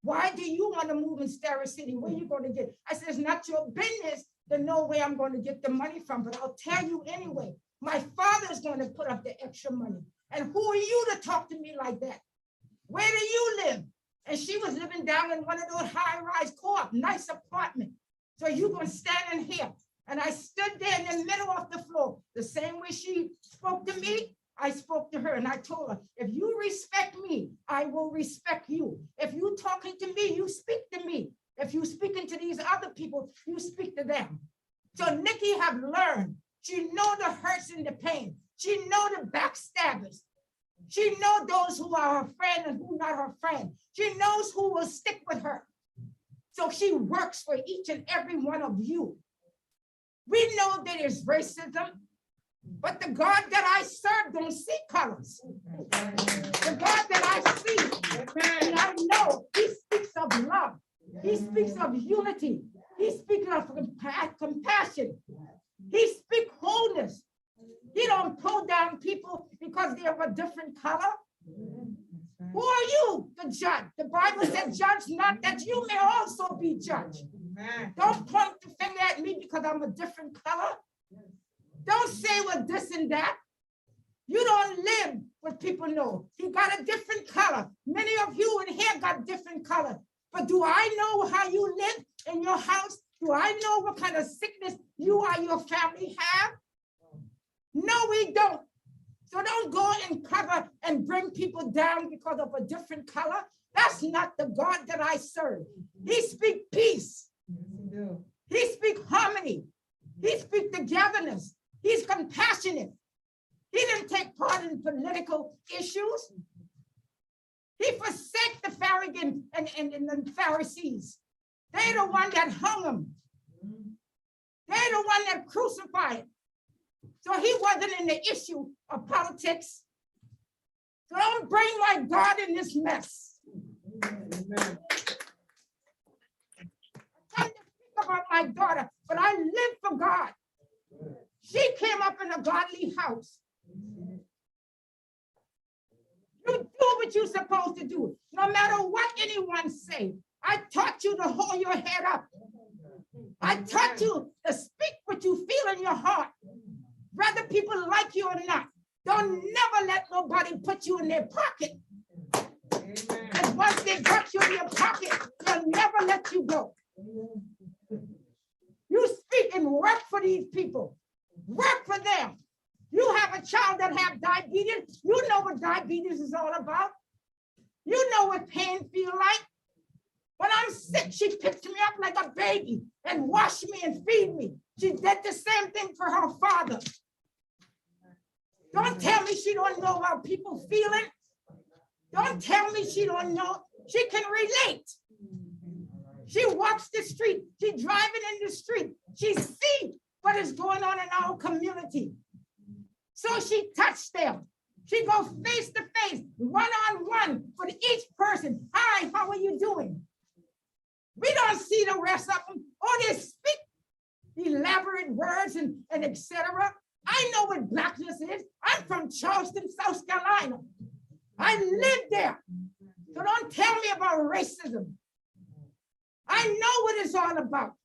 why do you want to move in Starrett City? Where are you going to get? I said, it's not your business to know where I'm going to get the money from, but I'll tell you anyway. My father's going to put up the extra money. And who are you to talk to me like that? Where do you live? And she was living down in one of those high-rise co-op, nice apartment. So you going to stand in here. And I stood there in the middle of the floor. The same way she spoke to me, I spoke to her and I told her, if you respect me, I will respect you. If you talking to me, you speak to me. If you speaking to these other people, you speak to them. So Nikki have learned. She know the hurts and the pain. She know the backstabbers. She know those who are her friend and who not her friend. She knows who will stick with her. So she works for each and every one of you. We know that there's racism, but the God that I serve don't see colors. The God that I see, and I know he speaks of love. He speaks of unity. He speaks of compassion. He speaks wholeness. He don't pull down people because they have a different color. Who are you to judge? The Bible said, judge not that you may also be judged. Don't point the finger at me because I'm a different color. Don't say what this and that. You don't live what people know. You got a different color. Many of you in here got different color. But do I know how you live in your house? Do I know what kind of sickness you or your family have? No, we don't. So don't go and cover and bring people down because of a different color. That's not the God that I serve. He speaks peace. He speaks harmony. He speaks togetherness. He's compassionate. He didn't take part in political issues. He forsake the Pharisees and the Pharisees. They're the one that hung him. They're the one that crucified him. So he wasn't in the issue of politics. So don't bring my God in this mess. Amen. I can't think about my daughter, but I live for God. She came up in a godly house. You do what you're supposed to do, no matter what anyone say. I taught you to hold your head up. I taught you to speak what you feel in your heart, whether people like you or not. Don't never let nobody put you in their pocket. And once they got you in your pocket, they'll never let you go. You speak and work for these people. Work for them. You have a child that have diabetes. You know what diabetes is all about. You know what pain feel like. When I'm sick, she picks me up like a baby and wash me and feed me. She did the same thing for her father. Don't tell me she don't know how people feeling. Don't tell me she don't know. She can relate. She walks the street. She driving in the street. She sees what is going on in our community. So she touched them. She goes face to face, one-on-one with each person. Hi, how are you doing? We don't see the rest of them. Oh, they speak elaborate words and etc. I know what blackness is. I'm from Charleston, South Carolina. I live there. So don't tell me about racism. I know what it's all about.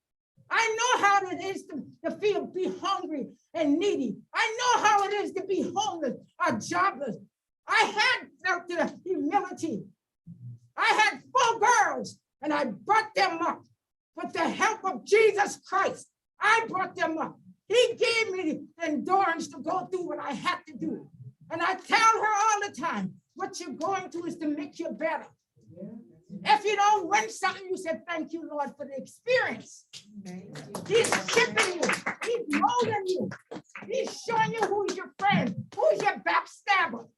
I know how it is to be hungry and needy. I know how it is to be homeless or jobless. I had felt the humility. I had 4 girls and I brought them up with the help of Jesus Christ. I brought them up. He gave me the endurance to go through what I had to do. And I tell her all the time, what you're going to is to make you better. If you don't win something, you say, thank you, Lord, for the experience. He's shifting you. He's molding you. He's showing you who's your friend, who's your backstabber.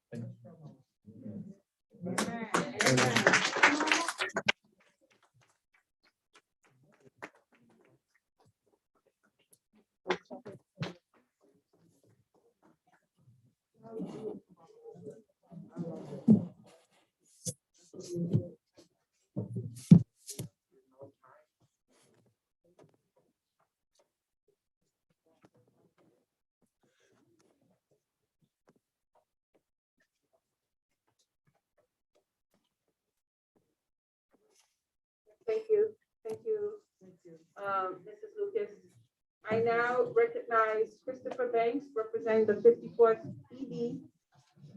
Thank you. Thank you, Mrs. Lucas. I now recognize Christopher Banks representing the 54th ED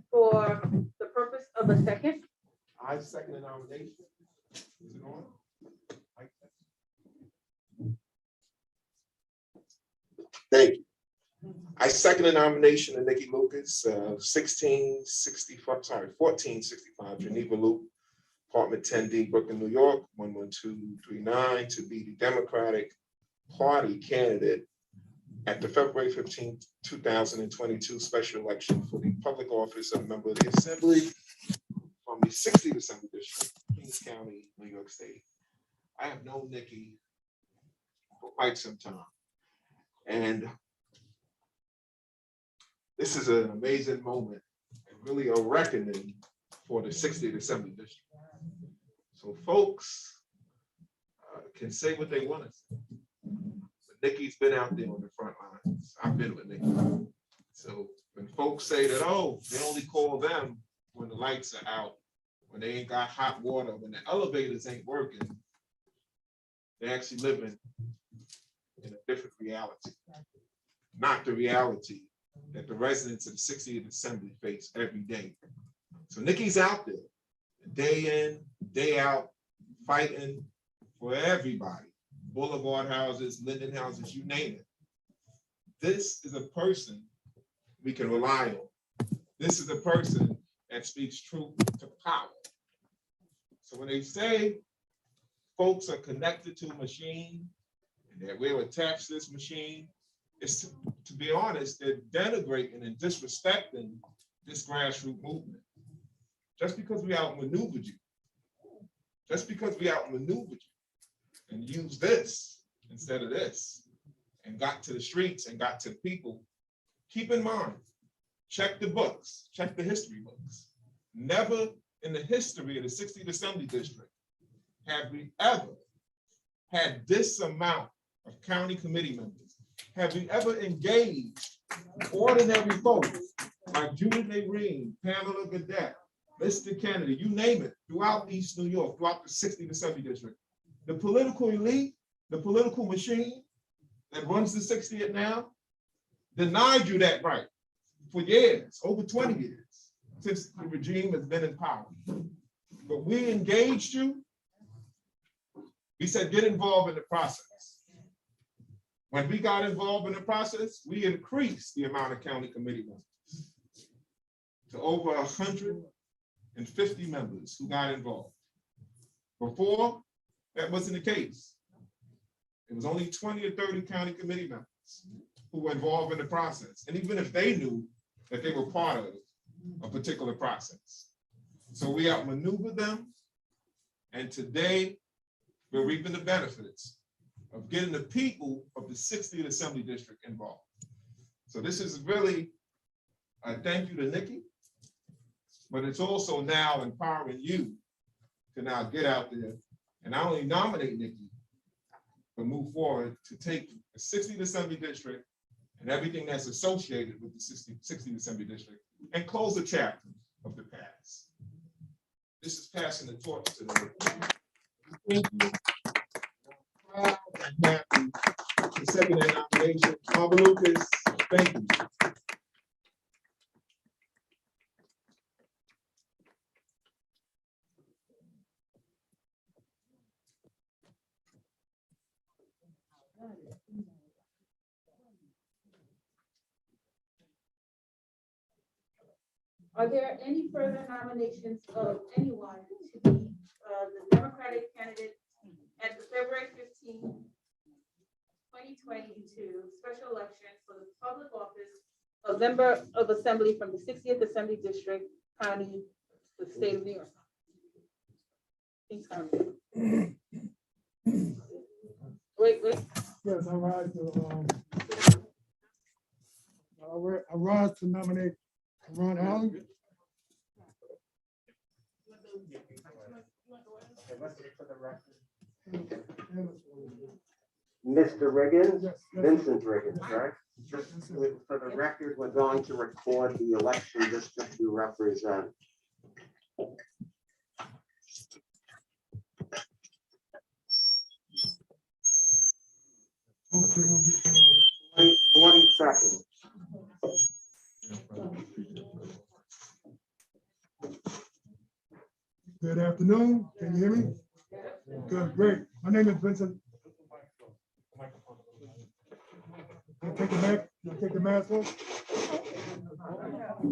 for the purpose of a second. I second the nomination. Is it on? Thank you. I second the nomination of Nikki Lucas, 1465 Geneva Loop, Apartment 10D, Brooklyn, New York, 11239, to be the Democratic Party candidate at the February 15, 2022 special election for the public office of member of the Assembly from the 60th Assembly District, Kings County, New York State. I have known Nikki for quite some time. And this is an amazing moment and really a reckoning for the 60th Assembly District. So folks can say what they want to say. But Nikki's been out there on the front lines. I've been with Nikki. So when folks say that, oh, they only call them when the lights are out, when they ain't got hot water, when the elevators ain't working, they're actually living in a different reality. Not the reality that the residents of the 60th Assembly face every day. So Nikki's out there, day in, day out, fighting for everybody. Boulevard houses, Linden houses, you name it. This is a person we can rely on. This is a person that speaks truth to power. So when they say folks are connected to a machine and that we're attached to this machine, is to be honest, they're denigrating and disrespecting this grassroots movement. Just because we outmaneuvered you, and used this instead of this, and got to the streets and got to the people, keep in mind, check the books, check the history books. Never in the history of the 60th Assembly District have we ever had this amount of county committee members. Have we ever engaged ordinary folks like Judith Nareen, Pamela Gadet, Mr. Kennedy, you name it, throughout East New York, throughout the 60th Assembly District? The political elite, the political machine that runs the 60th now, denied you that right for years, over 20 years, since the regime has been in power. But we engaged you. We said, get involved in the process. When we got involved in the process, we increased the amount of county committee members to over 150 members who got involved. Before, that wasn't the case. It was only 20 or 30 county committee members who were involved in the process. And even if they knew that they were part of a particular process. So we outmaneuvered them. And today we're reaping the benefits of getting the people of the 60th Assembly District involved. So this is really a thank you to Nikki, but it's also now empowering you to now get out there and not only nominate Nikki, but move forward to take the 60th Assembly District and everything that's associated with the 60th Assembly District and close the chapter of the past. This is passing the torch today. Thank you. I'm happy to second that nomination. Barbara Lucas, thank you. Are there any further nominations of anyone to be the Democratic candidate at the February 15, 2022 special election for the public office of member of assembly from the 60th Assembly District, County, the state of New York? Kings County. Wait. Yes, I rise to nominate Ron Allen. Mr. Riggins, Vincent Riggins, right? Just for the record, we're going to record the election district you represent. 40 seconds. Good afternoon. Can you hear me? Good, great. My name is Vincent. Take the mask off.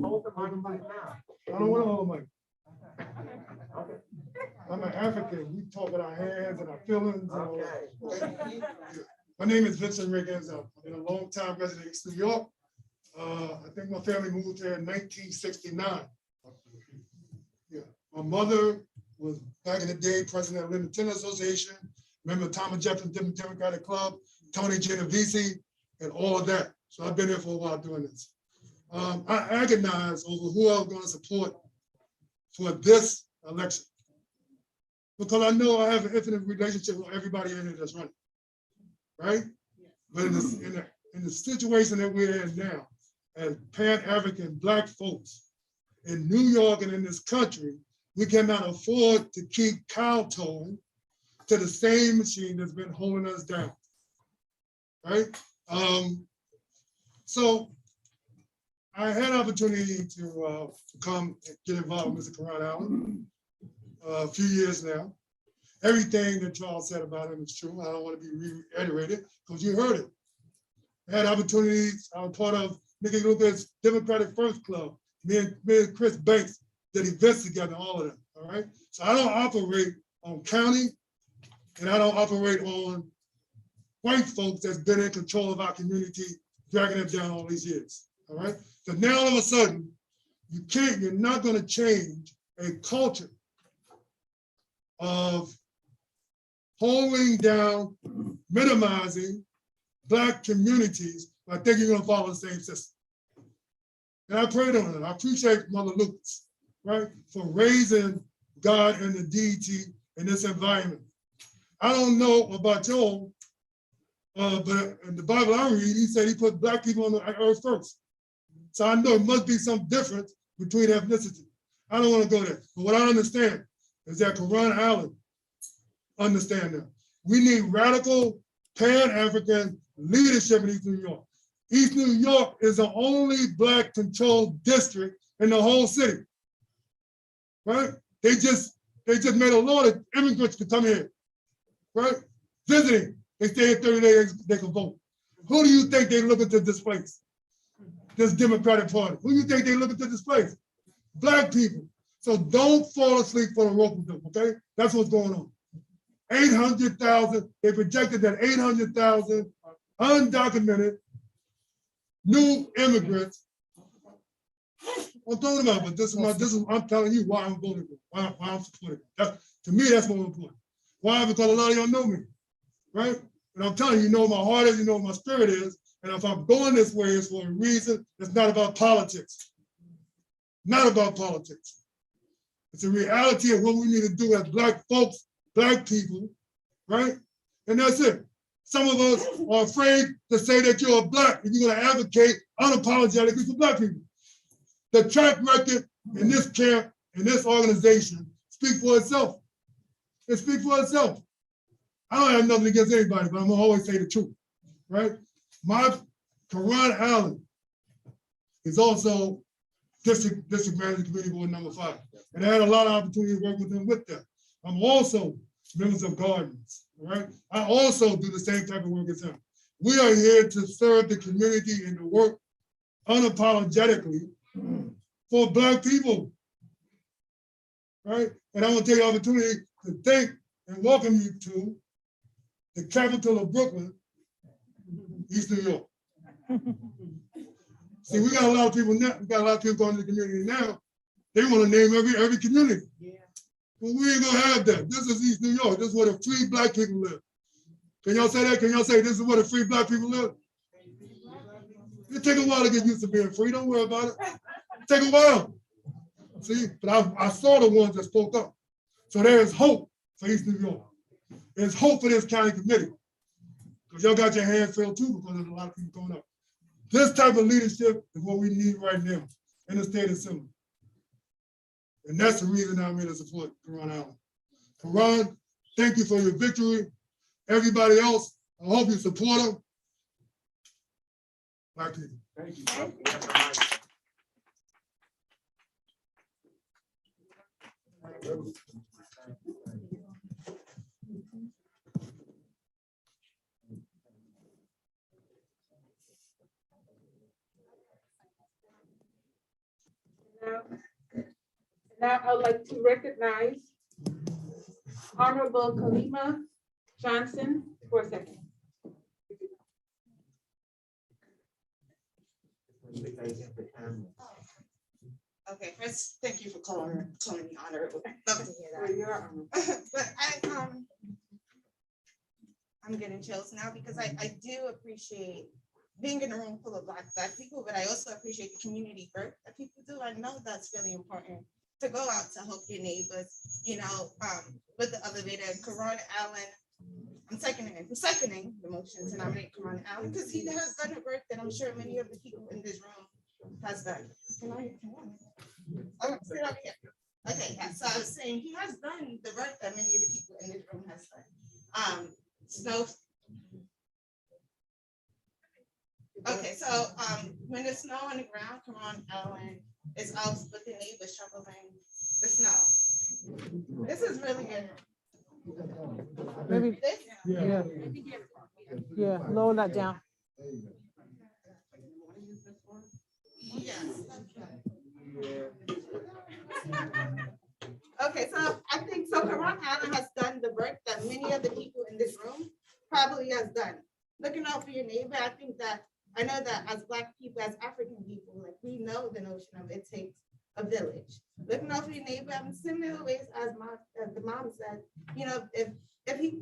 Hold the mic now. I don't want to hold the mic. I'm an African. We talk with our hands and our feelings. And all that. My name is Vincent Riggins. I've been a long-time resident of East New York. I think my family moved here in 1969. Yeah, my mother was back in the day president of the Linden Tennis Association, member of Thomas Jefferson Democratic Club, Tony Genovese, and all of that. So I've been here for a while doing this. I agonize over who I'm going to support for this election because I know I have an infinite relationship with everybody in here that's running, right? But in the situation that we're in now, as Pan-African Black folks in New York and in this country, we cannot afford to keep kowtowing to the same machine that's been holding us down, right? So I had an opportunity to come and get involved with Mr. Ron Allen a few years now. Everything that Charles said about him is true. I don't want to be reiterated because you heard it. I had opportunities. I was part of Nikki Lucas Democratic First Club. Me and Chris Banks did events together, all of them, all right? So I don't operate on county and I don't operate on white folks that's been in control of our community dragging it down all these years, all right? So now all of a sudden, you're not gonna change a culture of holding down, minimizing Black communities by thinking you're gonna follow the same system. And I prayed on it. I appreciate Mother Lucas, right, for raising God and the deity in this environment. I don't know about y'all, but in the Bible I read, he said he put Black people on the earth first. So I know it must be some difference between ethnicity. I don't want to go there. But what I understand is that Karan Allen understand that. We need radical Pan-African leadership in East New York. East New York is the only Black controlled district in the whole city, right? They just made a law that immigrants could come here, right? Visiting, they stay here 30 days, they can vote. Who do you think they're looking to displace? This Democratic Party. Who do you think they're looking to displace? Black people. So don't fall asleep for the rope, okay? That's what's going on. 800,000, they projected that 800,000 undocumented new immigrants. I'm talking about, but I'm telling you why I'm voting for, why I'm supporting it. To me, that's more important. Why? Because a lot of y'all know me, right? And I'm telling you, you know what my heart is, you know what my spirit is. And if I'm going this way, it's for a reason. It's not about politics. Not about politics. It's a reality of what we need to do as Black folks, Black people, right? And that's it. Some of us are afraid to say that you're a Black and you're going to advocate unapologetically for Black people. The track record in this camp, in this organization, speaks for itself. It speaks for itself. I don't have nothing against anybody, but I'm going to always say the truth, right? My Karan Allen is also district manager committee board number 5. And I had a lot of opportunity to work with them with that. I'm also members of Gardens, right? I also do the same type of work as them. We are here to serve the community and to work unapologetically for Black people, right? And I want to take the opportunity to thank and welcome you to the capital of Brooklyn, East New York. See, we got a lot of people now, we got a lot of people going to the community now. They want to name every community. Yeah. Well, we ain't gonna have that. This is East New York. This is where the free Black people live. Can y'all say that? Can y'all say this is where the free Black people live? It take a while to get used to being free. Don't worry about it. It take a while. See, but I saw the ones that spoke up. So there is hope for East New York. There's hope for this county committee. Because y'all got your hands filled too, because there's a lot of people going up. This type of leadership is what we need right now in the state assembly. And that's the reason I'm here to support Karan Allen. Karan, thank you for your victory. Everybody else, I hope you support him. Black people. Thank you. Now I would like to recognize Honorable Kalima Johnson for a second. Okay, first, thank you for calling me honorable. Love to hear that. But I'm getting chills now because I do appreciate being in a room full of Black people, but I also appreciate the community work that people do. I know that's really important to go out to help your neighbors, you know, with the elevator. Karan Allen, I'm seconding the motion to nominate Karan Allen because he has done the work that I'm sure many of the people in this room has done. Oh, sit up here. Okay, yeah, so I was saying he has done the work that many of the people in this room has done. Snow. Okay, so when there's snow on the ground, Karan Allen is out with the neighbors shoveling the snow. This is really good. Maybe, yeah, lower that down. Yes. Okay, so I think so Karan Allen has done the work that many of the people in this room probably has done. Looking out for your neighbor, I think that I know that as Black people, as African people, like we know the notion of it takes a village. Looking out for your neighbor in similar ways as the mom said, you know, if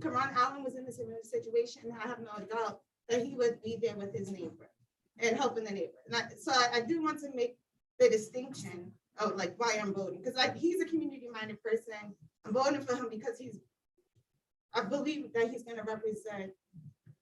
Karan Allen was in a similar situation, I have no doubt that he would be there with his neighbor and helping the neighbor. So I do want to make the distinction of like why I'm voting, because he's a community-minded person. I'm voting for him because I believe that he's going to represent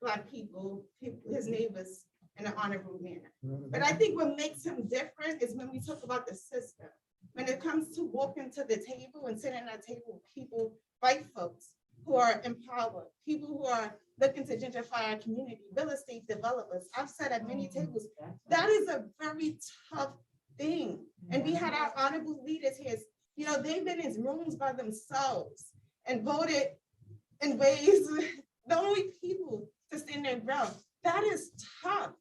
Black people, his neighbors, in an honorable manner. But I think what makes him different is when we talk about the system. When it comes to walking to the table and sitting at a table with people, white folks who are empowered, people who are looking to gentrify our community, real estate developers. I've sat at many tables. That is a very tough thing. And we had our honorable leaders here. You know, they've been in rooms by themselves and voted in ways, the only people to stand their ground. That is tough.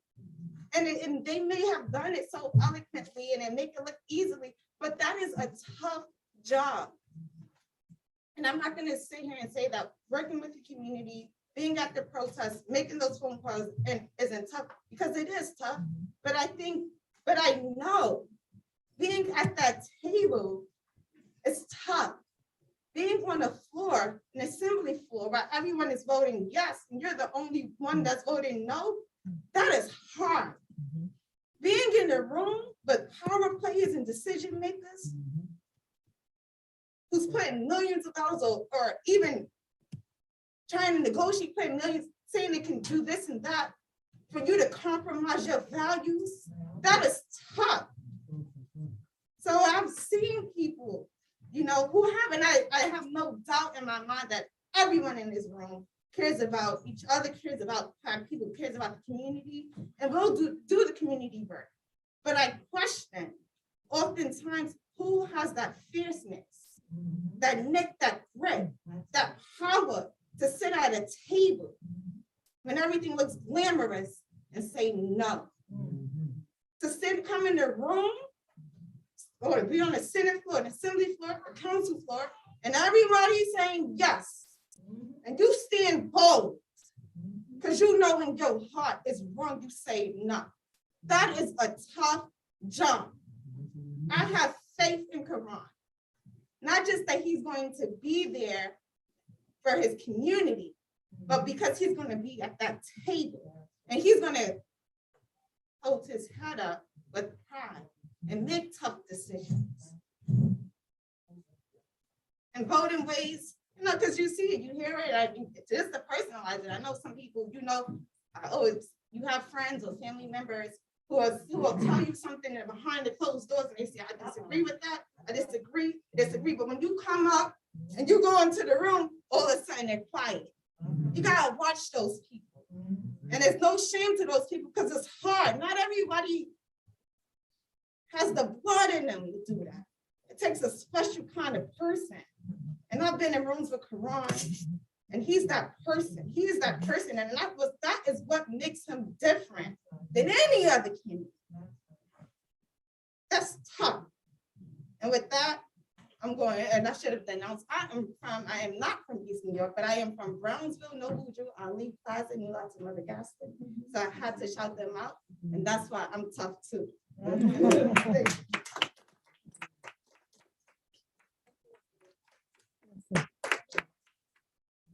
And they may have done it so eloquently and make it look easily, but that is a tough job. And I'm not going to sit here and say that working with the community, being at the protests, making those phone calls isn't tough, because it is tough. But I know being at that table is tough. Being on the floor, an assembly floor, where everyone is voting yes, and you're the only one that's voting no, that is hard. Being in the room with power players and decision makers who's putting millions of dollars or even trying to negotiate, putting millions, saying they can do this and that, for you to compromise your values, that is tough. So I've seen people, you know, who have, and I have no doubt in my mind that everyone in this room cares about each other, cares about Black people, cares about the community, and will do the community work. But I question oftentimes who has that fierceness, that grit, that power to sit at a table when everything looks glamorous and say no. To come in the room or to be on the Senate floor, an assembly floor, a council floor, and everybody's saying yes. And you stand bold because you know in your heart is wrong, you say no. That is a tough job. I have faith in Karan. Not just that he's going to be there for his community, but because he's going to be at that table and he's going to hold his head up with pride and make tough decisions. And vote in ways, you know, because you see it, you hear it, I mean, just to personalize it. I know some people, you know, you have friends or family members who will tell you something behind the closed doors and they say, I disagree with that, I disagree. But when you come up and you go into the room, all of a sudden they're quiet. You gotta watch those people. And there's no shame to those people because it's hard. Not everybody has the blood in them to do that. It takes a special kind of person. And I've been in rooms with Karan, and he's that person. He is that person, and that is what makes him different than any other candidate. That's tough. And with that, I'm going, and I should have announced, I am not from East New York, but I am from Brownsville, Noble Drew, Ali Plaza, New Lots, and Mother Gaston. So I had to shout them out, and that's why I'm tough too.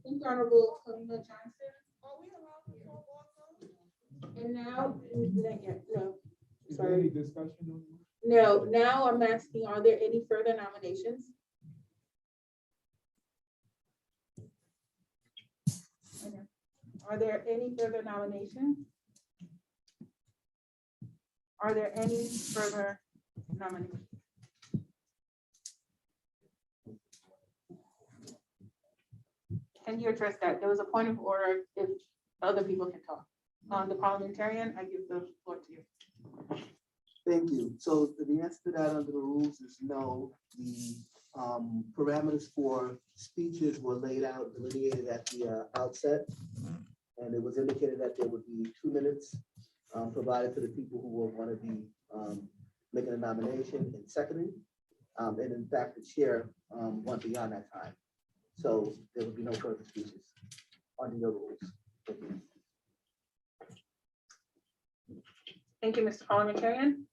Thank you, Honorable Selena Johnson. And now, no, Is there sorry. any discussion on this? No, now I'm asking, are there any further nominations? Are there any further nominations? Are there any further nominations? Can you address that? There was a point of order if other people can talk. The parliamentarian, I give the floor to you. Thank you. So the answer to that under the rules is no. The parameters for speeches were laid out, delineated at the outset. And it was indicated that there would be 2 minutes provided to the people who will want to be making a nomination and seconding. And in fact, the chair went beyond that time. So there would be no further speeches under your rules. Thank you. Thank you, Mr. Parliamentarian.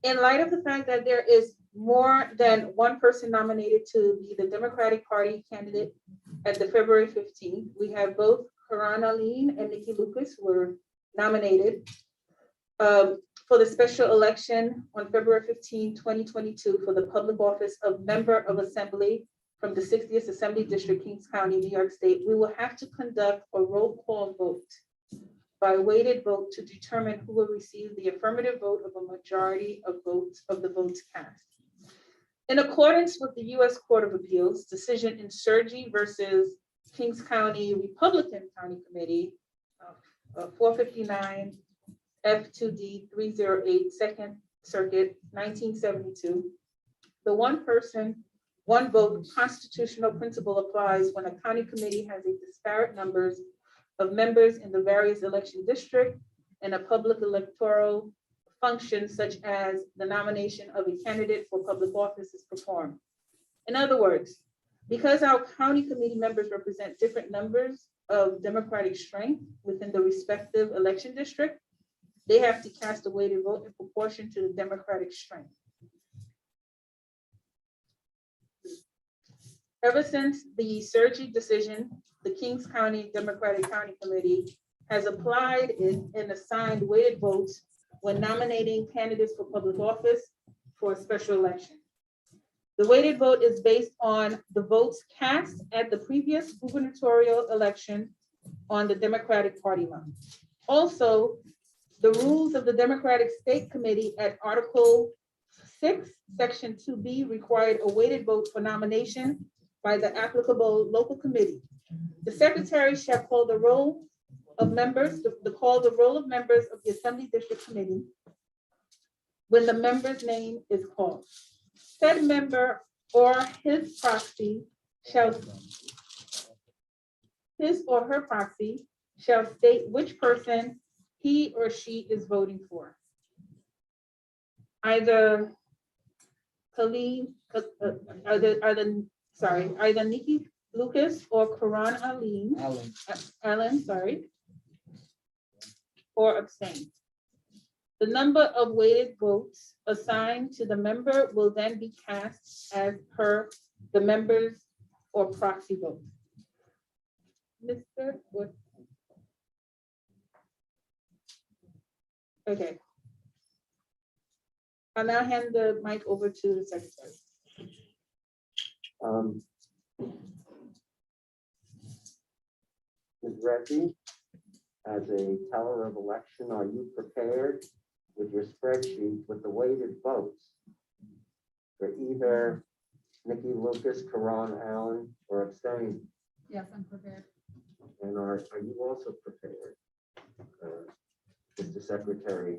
In light of the fact that there is more than one person nominated to be the Democratic Party candidate at the February 15th, we have both Karan Aline and Nikki Lucas were nominated for the special election on February 15, 2022 for the public office of Member of Assembly from the 60th Assembly District, Kings County, New York State. We will have to conduct a roll call vote by weighted vote to determine who will receive the affirmative vote of a majority of votes of the votes cast. In accordance with the U.S. Court of Appeals decision in Sergi versus Kings County Republican County Committee, 459 F2D 308 Second Circuit 1972, the one person, one vote constitutional principle applies when a county committee has a disparate numbers of members in the various election district and a public electoral function such as the nomination of a candidate for public office is performed. In other words, because our county committee members represent different numbers of democratic strength within the respective election district, they have to cast a weighted vote in proportion to the democratic strength. Ever since the Sergi decision, the Kings County Democratic County Committee has applied and assigned weighted votes when nominating candidates for public office for a special election. The weighted vote is based on the votes cast at the previous gubernatorial election on the Democratic Party line. Also, the rules of the Democratic State Committee at Article 6, Section 2B required a weighted vote for nomination by the applicable local committee. The secretary shall call the roll of members, the roll of members of the Assembly District Committee when the member's name is called. Said member or his proxy shall, his or her proxy shall state which person he or she is voting for. Either either Nikki Lucas or Karan Allen, or abstain. The number of weighted votes assigned to the member will then be cast as per the members or proxy vote. Mr. Wood. Okay. I'll now hand the mic over to the secretary. Ms. Reddy, as a teller of election, are you prepared with your spreadsheet with the weighted votes for either Nikki Lucas, Karan Allen, or abstain? Yes, I'm prepared. And are you also prepared, Mr. Secretary,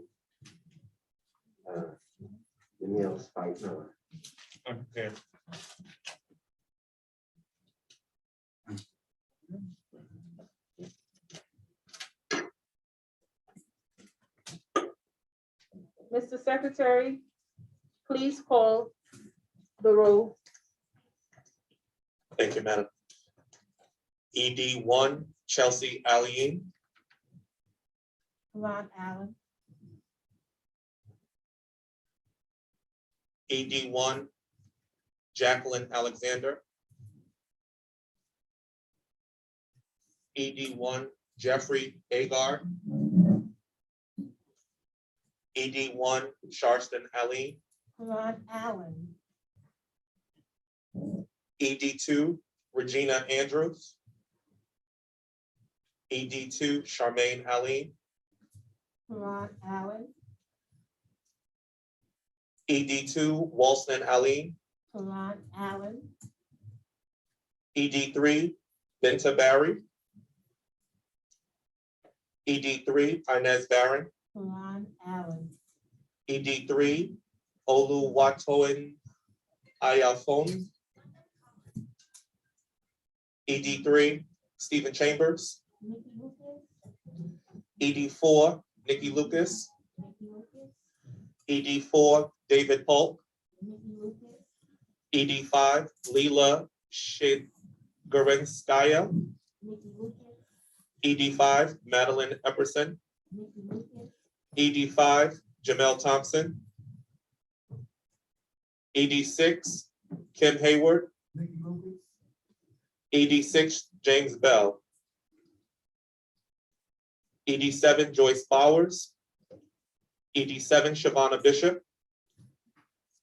Emil Spicer? I'm prepared. Mr. Secretary, please call the roll. Thank you, Madam. ED1, Chelsea Allian. Ron Allen, ED1, Jacqueline Alexander. ED1, Jeffrey Agar. ED1, Sharston Aline. Ron Allen, ED2, Regina Andrews. ED2, Charmaine Aline. Ron Allen, ED2, Walston Aline. Ron Allen, ED3, Binta Barry. ED3, Inez Barron. Ron Allen, ED3, Oluwatoyin Ayafon. ED3, Stephen Chambers. Nikki Lucas, ED4, Nikki Lucas. Nikki Lucas, ED4, David Polk. Nikki Lucas, ED5, Leela Shigarinskaya. Nikki Lucas, ED5, Madeline Epperson. Nikki Lucas, ED5, Jamel Thompson. ED6, Kim Hayward. ED6, James Bell. ED7, Joyce Bowers. ED7, Shavonna Bishop.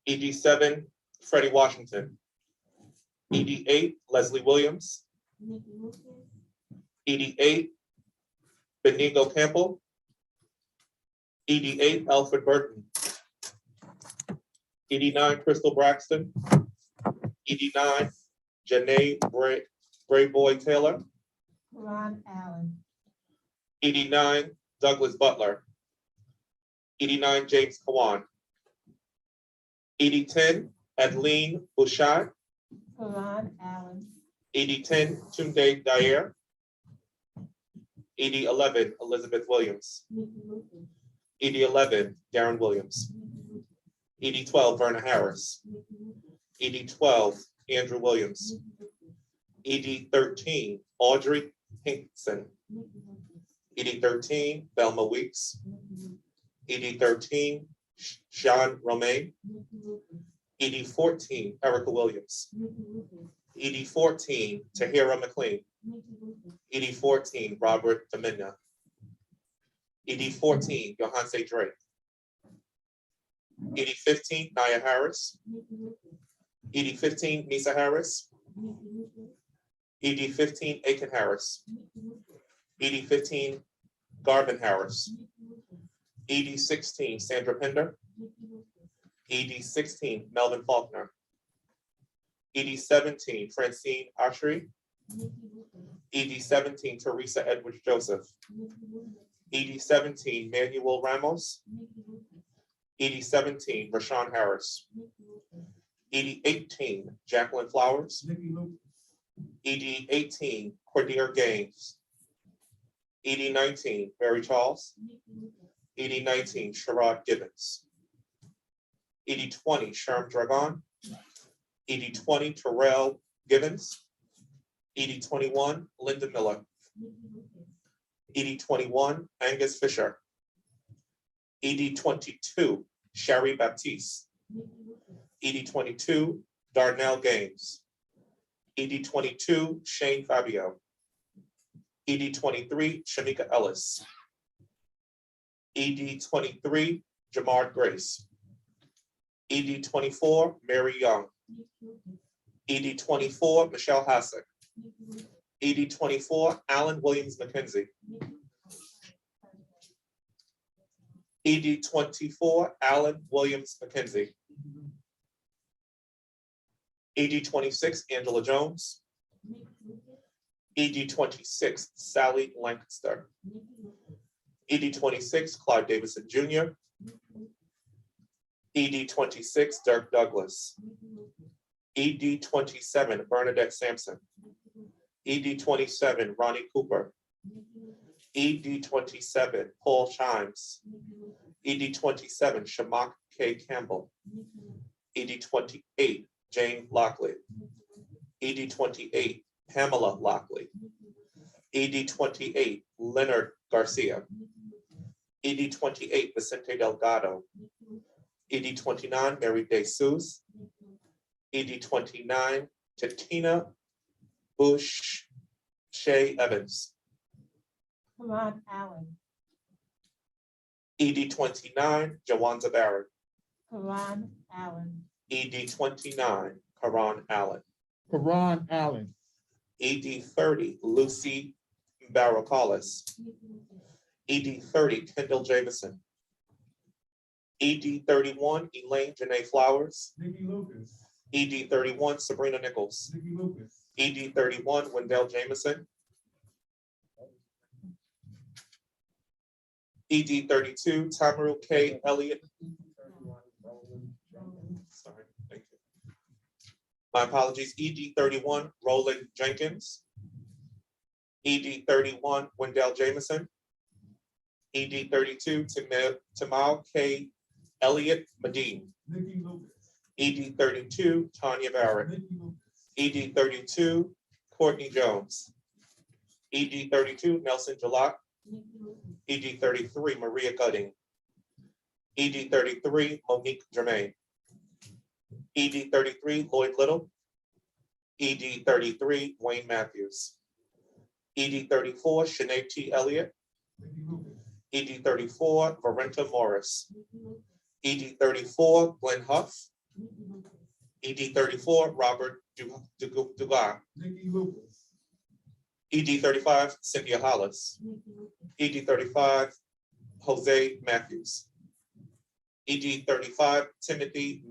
ED7, Freddie Washington. ED8, Leslie Williams. ED8, Benigo Campbell. ED8, Alfred Burton. ED9, Crystal Braxton. ED9, Janae Brayboy Taylor. Ron Allen. ED9, Douglas Butler. ED9, James Kawan. ED10, Adeline Bouchard. Ron Allen. ED10, Tunde Dyer. ED11, Elizabeth Williams. ED11, Darren Williams. ED12, Verna Harris. ED12, Andrew Williams. ED13, Audrey Hinkson. ED13, Velma Weeks. ED13, Sean Romaine. ED14, Erica Williams. ED14, Tahira McLean. ED14, Robert Domina. ED14, Johanse Drake. ED15, Naya Harris. ED15, Nisa Harris. ED15, Aiken Harris. ED15, Garvin Harris. ED16, Sandra Pender. ED16, Melvin Faulkner. ED17, Francine Ashry. ED17, Teresa Edwards Joseph. ED17, Manuel Ramos. ED17, Rashawn Harris. ED18, Jacqueline Flowers. ED18, Cordelia Gaines. ED19, Barry Charles. ED19, Sherrod Gibbons. ED20, Sherm Dragon. ED20, Terrell Gibbons. ED21, Linda Miller. ED21, Angus Fisher. ED22, Sherry Baptiste. ED22, Darnell Gaines. ED22, Shane Fabio. ED23, Shamika Ellis. ED23, Jamard Grace. ED24, Mary Young. ED24, Michelle Hassick. ED24, Alan Williams McKenzie. ED24, Alan Williams McKenzie. ED26, Angela Jones. ED26, Sally Lancaster. ED26, Clyde Davison Jr. ED26, Dirk Douglas. ED27, Bernadette Sampson. ED27, Ronnie Cooper. ED27, Paul Chimes. ED27, Shamak K. Campbell. ED28, Jane Lockley. ED28, Pamela Lockley. ED28, Leonard Garcia. ED28, Vicente Delgado. ED29, Mary Day Seuss. ED29, Tatina Bush Shea Evans. Ron Allen. ED29, Jawanza Barrett. Ron Allen. ED29, Karan Allen. Karan Allen. ED30, Lucy Barrocalis. ED30, Kendall Jamison. ED31, Elaine Janae Flowers. Nikki Lucas. ED31, Sabrina Nichols. Nikki Lucas. ED31, Wendell Jameson. ED32, Tamaru K. Elliott. Sorry, thank you. My apologies. ED31, Roland Jenkins. ED31, Wendell Jameson. ED32, Tamal K. Elliott Medine. Nikki Lucas. ED32, Tanya Barrett. Nikki Lucas. ED32, Courtney Jones. ED32, Nelson Jalak. ED33, Maria Gudding. ED 33, Monique Germain. ED 33, Lloyd Little. ED 33, Wayne Matthews. ED 34, Shanae T. Elliott. ED 34, Varenta Morris. ED 34, Glenn Huff. ED 34, Robert Dugas. Nikki Lucas. ED 35, Cynthia Hollis. ED 35, Jose Matthews. ED 35, Timothy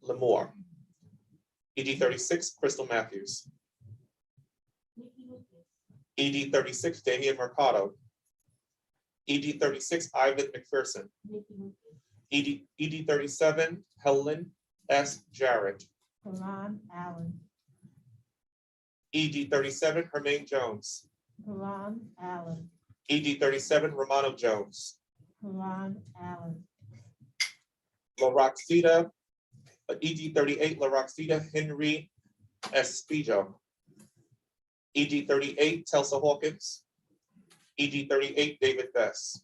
McLemore. ED 36, Crystal Matthews. ED 36, Damian Mercado. ED 36, Ivan McPherson. ED 37, Helen S. Jarrett. Karan Allen. ED 37, Hermaine Jones. Karan Allen. ED 37, Romano Jones. Karan Allen. LaRoxita, ED 38, LaRoxita Henry Espijo. ED 38, Telsa Hawkins. ED 38, David Bess.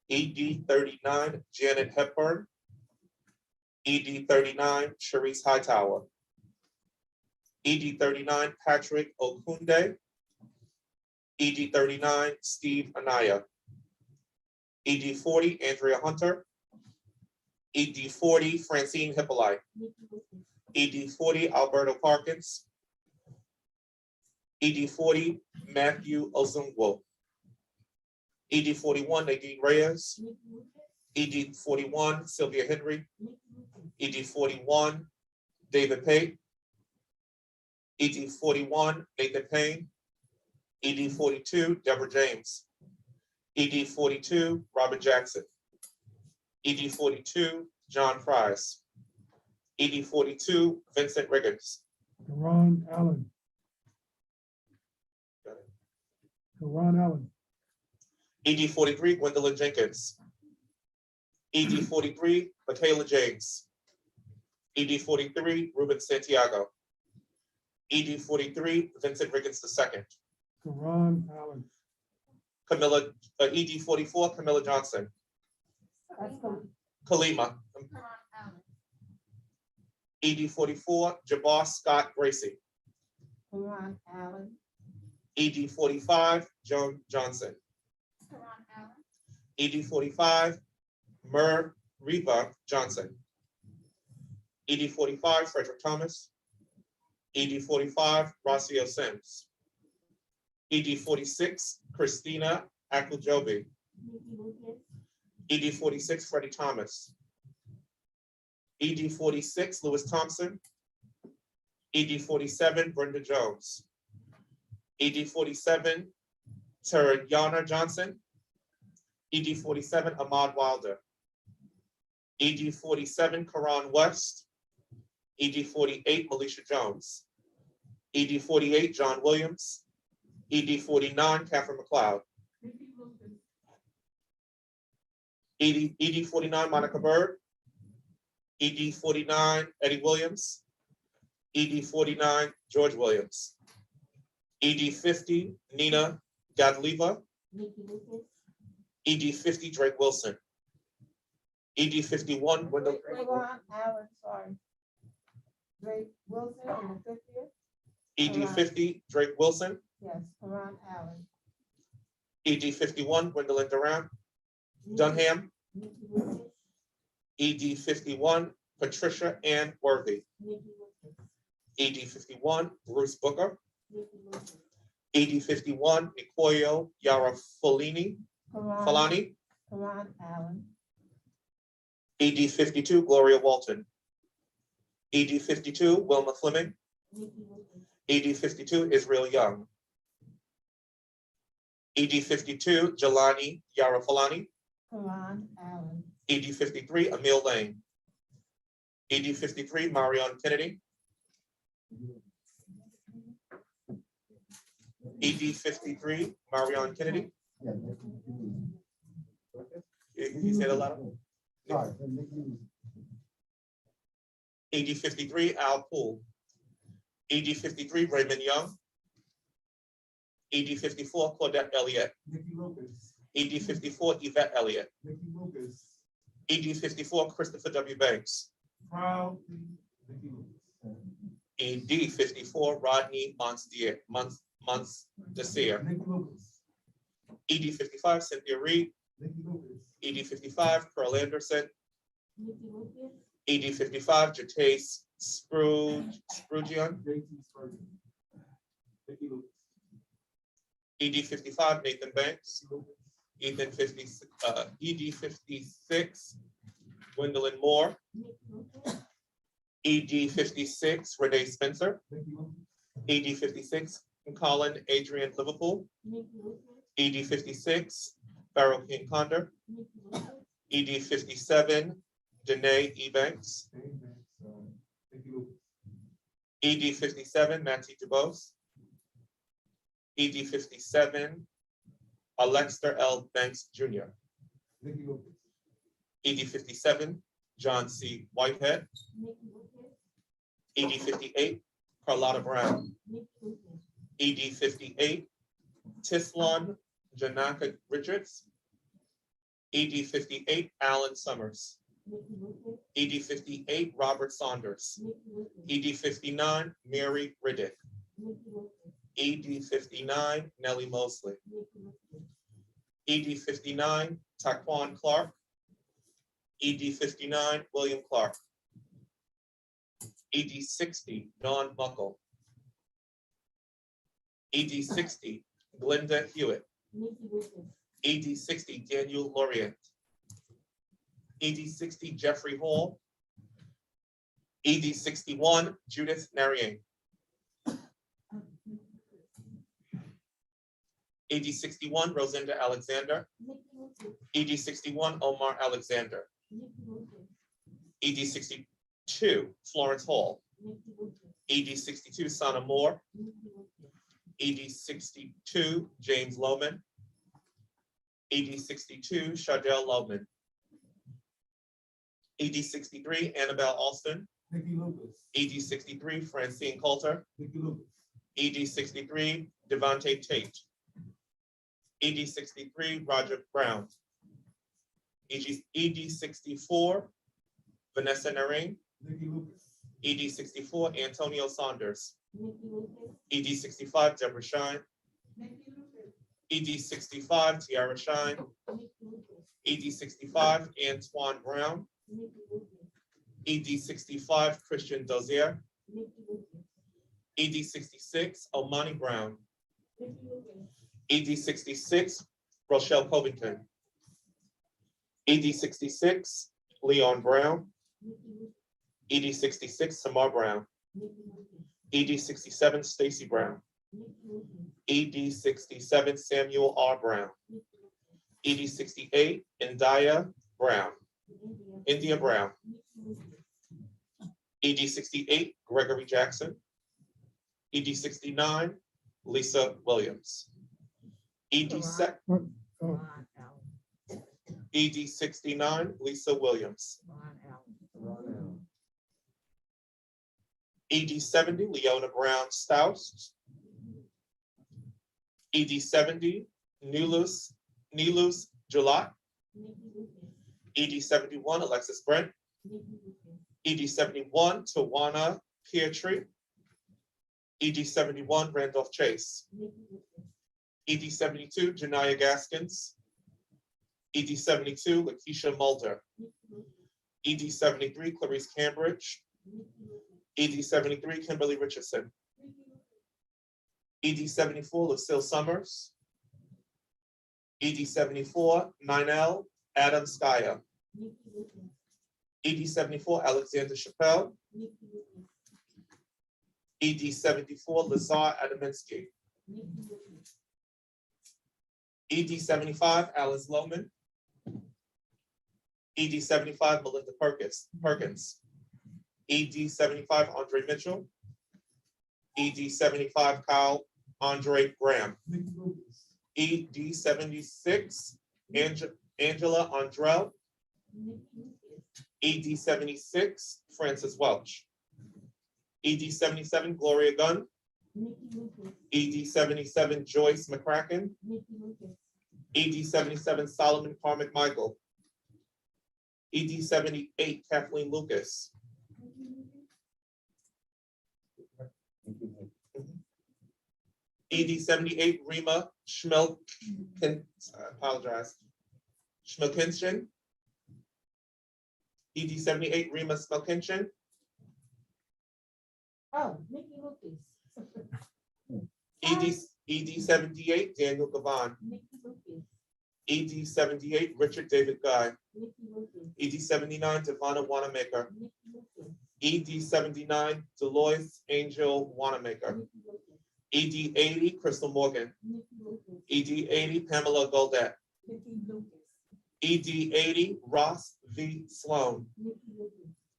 ED 39, Janet Hepburn. ED 39, Sharice Hightower. ED 39, Patrick Okunde. ED 39, Steve Anaya. ED 40, Andrea Hunter. ED 40, Francine Hippolyte. ED 40, Alberto Parkins. ED 40, Matthew Ozungwo. ED 41, Nadine Reyes. ED 41, Sylvia Henry. ED 41, David Pate. ED 41, Nathan Payne. ED 42, Deborah James. ED 42, Robert Jackson. ED 42, John Price. ED 42, Vincent Riggins. Karan Allen. Karan Allen. ED 43, Gwendolyn Jenkins. ED 43, Michaela James. ED 43, Ruben Santiago. ED 43, Vincent Riggins II. Karan Allen. ED 44, Camilla Johnson. Kalima. ED 44, Jabbar Scott Gracie. Karan Allen. ED 45, Joan Johnson. ED 45, Mer Reva Johnson. ED 45, Frederick Thomas. ED 45, Rocio Sims. ED 46, Christina Akujobi. ED 46, Freddie Thomas. ED 46, Lewis Thompson. ED 47, Brenda Jones. ED 47, Tariana Johnson. ED 47, Ahmad Wilder. ED 47, Karan West. ED 48, Alicia Jones. ED 48, John Williams. ED 49, Catherine McLeod. ED 49, Monica Bird. ED 49, Eddie Williams. ED 49, George Williams. ED 50, Nina Gadliva. ED 50, Drake Wilson. ED 51, Wendell. Karan Allen, sorry. Drake Wilson in the 50th? ED 50, Drake Wilson. Yes, Karan Allen. ED 51, Gwendolyn Durant. Dunham. ED 51, Patricia Ann Worthy. ED 51, Bruce Booker. ED 51, Nikoyo Yara Falani. Karan Allen. ED 52, Gloria Walton. ED 52, Wilma Fleming. ED 52, Israel Young. ED 52, Jelani Yara Falani. Karan Allen. ED 53, Emil Lane. ED 53, Marion Kennedy. ED 53, Marion Kennedy. You said a lot of. ED 53, Al Poole. ED 53, Raymond Young. ED 54, Claudette Elliott. Nikki Lucas. ED 54, Yvette Elliott. Nikki Lucas. ED 54, Christopher W. Banks. Proud, Nikki Lucas. ED 54, Rodney Monsieur. Nikki Lucas. ED 55, Cynthia Reed. Nikki Lucas. ED 55, Pearl Anderson. ED 55, Jatace Sprugion. JT Spurgeon. Nikki Lucas. ED 55, Nathan Banks. ED 56, Gwendolyn Moore. ED 56, Renee Spencer. Nikki Lucas. ED 56, Colin Adrian Liverpool. ED 56, Farrell King Condor. ED 57, Danae Ebanks. Nikki Lucas. ED 57, Matthew DuBose. ED 57, Alexander L. Banks Jr. Nikki Lucas. ED 57, John C. Whitehead. ED 58, Carlotta Brown. ED 58, Tislon Janaka Richards. ED 58, Alan Summers. ED 58, Robert Saunders. ED 59, Mary Riddick. ED 59, Nellie Mosley. ED 59, Taquan Clark. ED 59, William Clark. ED 60, Don Buckle. ED 60, Glenda Hewitt. ED 60, Daniel Lorient. ED 60, Jeffrey Hall. ED 61, Judith Nariang. ED 61, Rosinda Alexander. ED 61, Omar Alexander. ED 62, Florence Hall. ED 62, Sana Moore. ED 62, James Lohman. ED 62, Shardell Lohman. ED 63, Annabelle Alston. Nikki Lucas. ED 63, Francine Coulter. Nikki Lucas. ED 63, Devontae Tate. ED 63, Roger Brown. ED 64, Vanessa Naring. Nikki Lucas. ED 64, Antonio Saunders. ED 65, Deborah Shine. ED 65, Tiara Shine. ED 65, Antoine Brown. ED 65, Christian Dozier. ED 66, Omani Brown. ED 66, Rochelle Covington. ED 66, Leon Brown. ED 66, Samar Brown. ED 67, Stacy Brown. ED 67, Samuel R. Brown. ED 68, India Brown. India Brown. ED 68, Gregory Jackson. ED 69, Lisa Williams. ED 69, Lisa Williams. ED 70, Leona Brown Stouse. ED 70, Nilus Julat. ED 71, Alexis Brent. ED 71, Tawana Pietri. ED 71, Randolph Chase. ED 72, Janaya Gaskins. ED 72, Lakeisha Mulder. ED 73, Clarice Cambridge. ED 73, Kimberly Richardson. ED 74, Lucille Summers. ED 74, Ninel Adam Skaya. ED 74, Alexander Chappelle. ED 74, Lazar Adaminsky. ED 75, Alice Lohman. ED 75, Melinda Perkins. ED 75, Andre Mitchell. ED 75, Kyle Andre Graham. ED 76, Angela Andrell. ED 76, Francis Welch. ED 77, Gloria Gunn. ED 77, Joyce McCracken. ED 77, Solomon Carmick Michael. ED 78, Kathleen Lucas. ED 78, Rima Schmelkin, I apologize, Schmelkinchin. ED 78, Rima Schmelkinchin. Oh, Nikki Lucas. ED 78, Daniel Gavon. Nikki Lucas. ED 78, Richard David Guy. Nikki Lucas. ED 79, Devonna Wanamaker. Nikki Lucas. ED 79, Deloitte Angel Wanamaker. Nikki Lucas. ED 80, Crystal Morgan. Nikki Lucas. ED 80, Pamela Goldet. Nikki Lucas. ED 80, Ross V. Sloan. Nikki Lucas.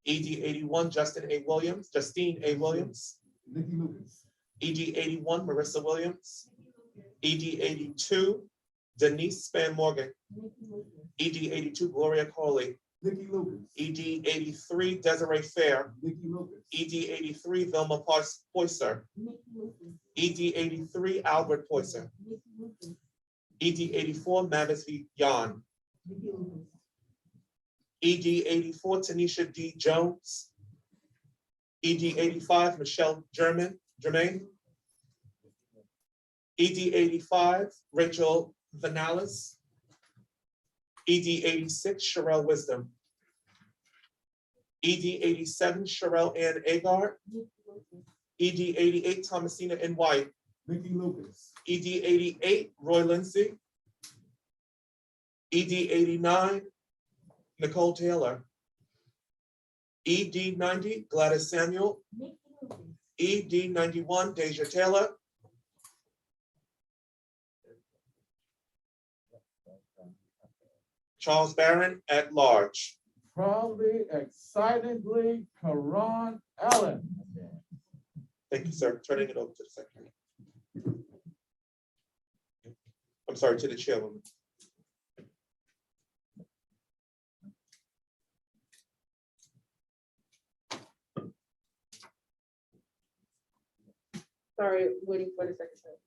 ED 81, Justine A. Williams. Nikki Lucas. ED 81, Marissa Williams. ED 82, Denise Span Morgan. Nikki Lucas. ED 82, Gloria Coley. Nikki Lucas. ED 83, Desiree Fair. Nikki Lucas. ED 83, Vilma Poisser. Nikki Lucas. ED 83, Albert Poisser. Nikki Lucas. ED 84, Mavis V. Yan. Nikki Lucas. ED 84, Tanisha D. Jones. ED 85, Michelle Germain. ED 85, Rachel Vanales. ED 86, Sherelle Wisdom. ED 87, Sherelle Ann Agar. Nikki Lucas. ED 88, Thomasina N. White. Nikki Lucas. ED 88, Roy Lindsay. ED 89, Nicole Taylor. ED 90, Gladys Samuel. Nikki Lucas. ED 91, Deja Taylor. Charles Barron at large. Proudly, excitingly, Karan Allen. Thank you, sir. Turning it over to the secretary. I'm sorry, to the chairwoman. Sorry, waiting for the secretary.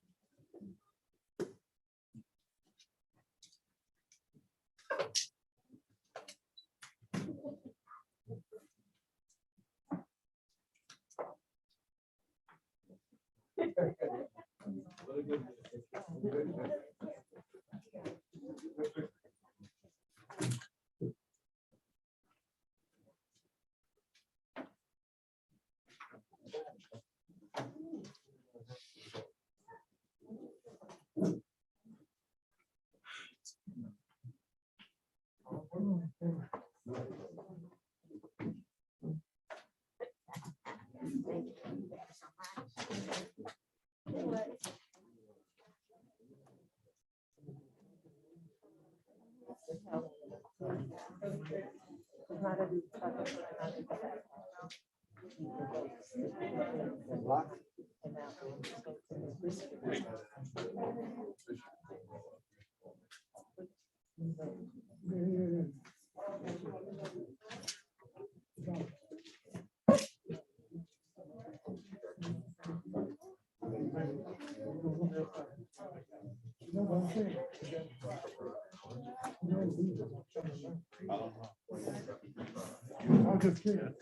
I'm just kidding.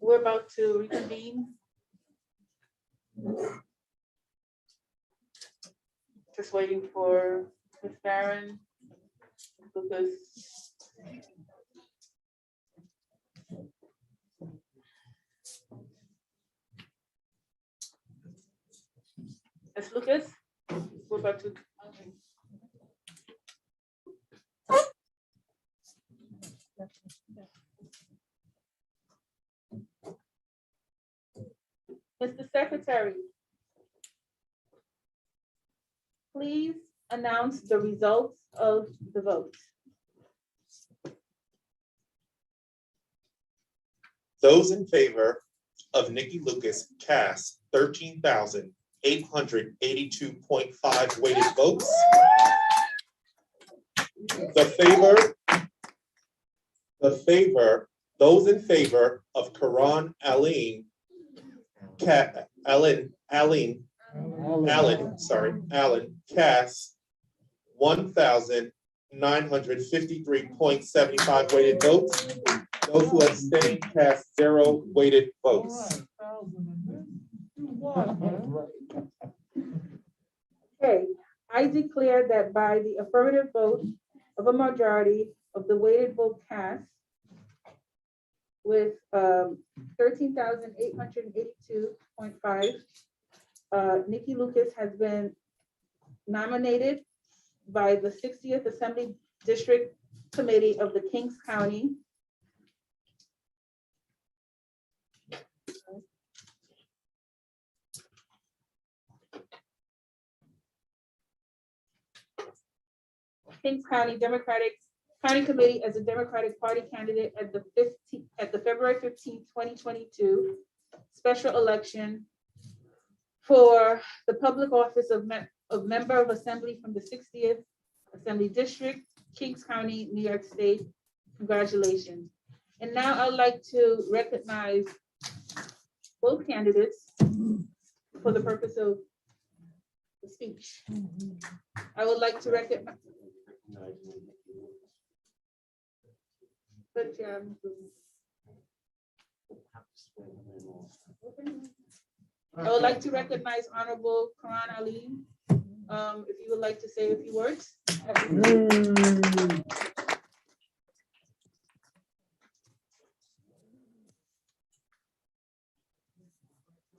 We're about to reconvene. Just waiting for Ms. Barron, Lucas. Ms. Lucas, we're about to. Mr. Secretary, please announce the results of the vote. Those in favor of Nikki Lucas cast 13,882.5 weighted votes. Those in favor of Karan Allen cast 1,953.75 weighted votes. Those who abstain cast 0 weighted votes. Okay, I declare that by the affirmative vote of a majority of the weighted vote cast with 13,882.5, Nikki Lucas has been nominated by the 60th Assembly District Committee of the Kings County Democratic County Committee as a Democratic Party candidate at the February 15, 2022 special election for the public office of member of assembly from the 60th Assembly District, Kings County, New York State. Congratulations. And now I'd like to recognize both candidates for the purpose of the speech. I would like to recognize. But yeah. I would like to recognize Honorable Karan Ali. If you would like to say a few words.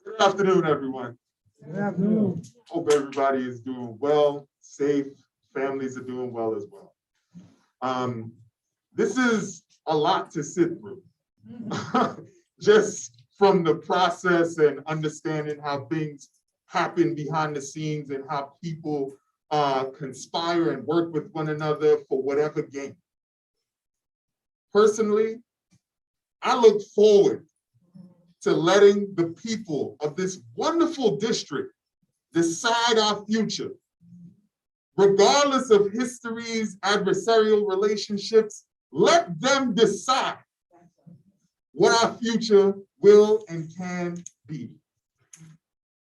Good afternoon, everyone. Good afternoon. Hope everybody is doing well, safe, families are doing well as well. This is a lot to sit through. Just from the process and understanding how things happen behind the scenes and how people conspire and work with one another for whatever gain. Personally, I look forward to letting the people of this wonderful district decide our future. Regardless of history's adversarial relationships, let them decide what our future will and can be.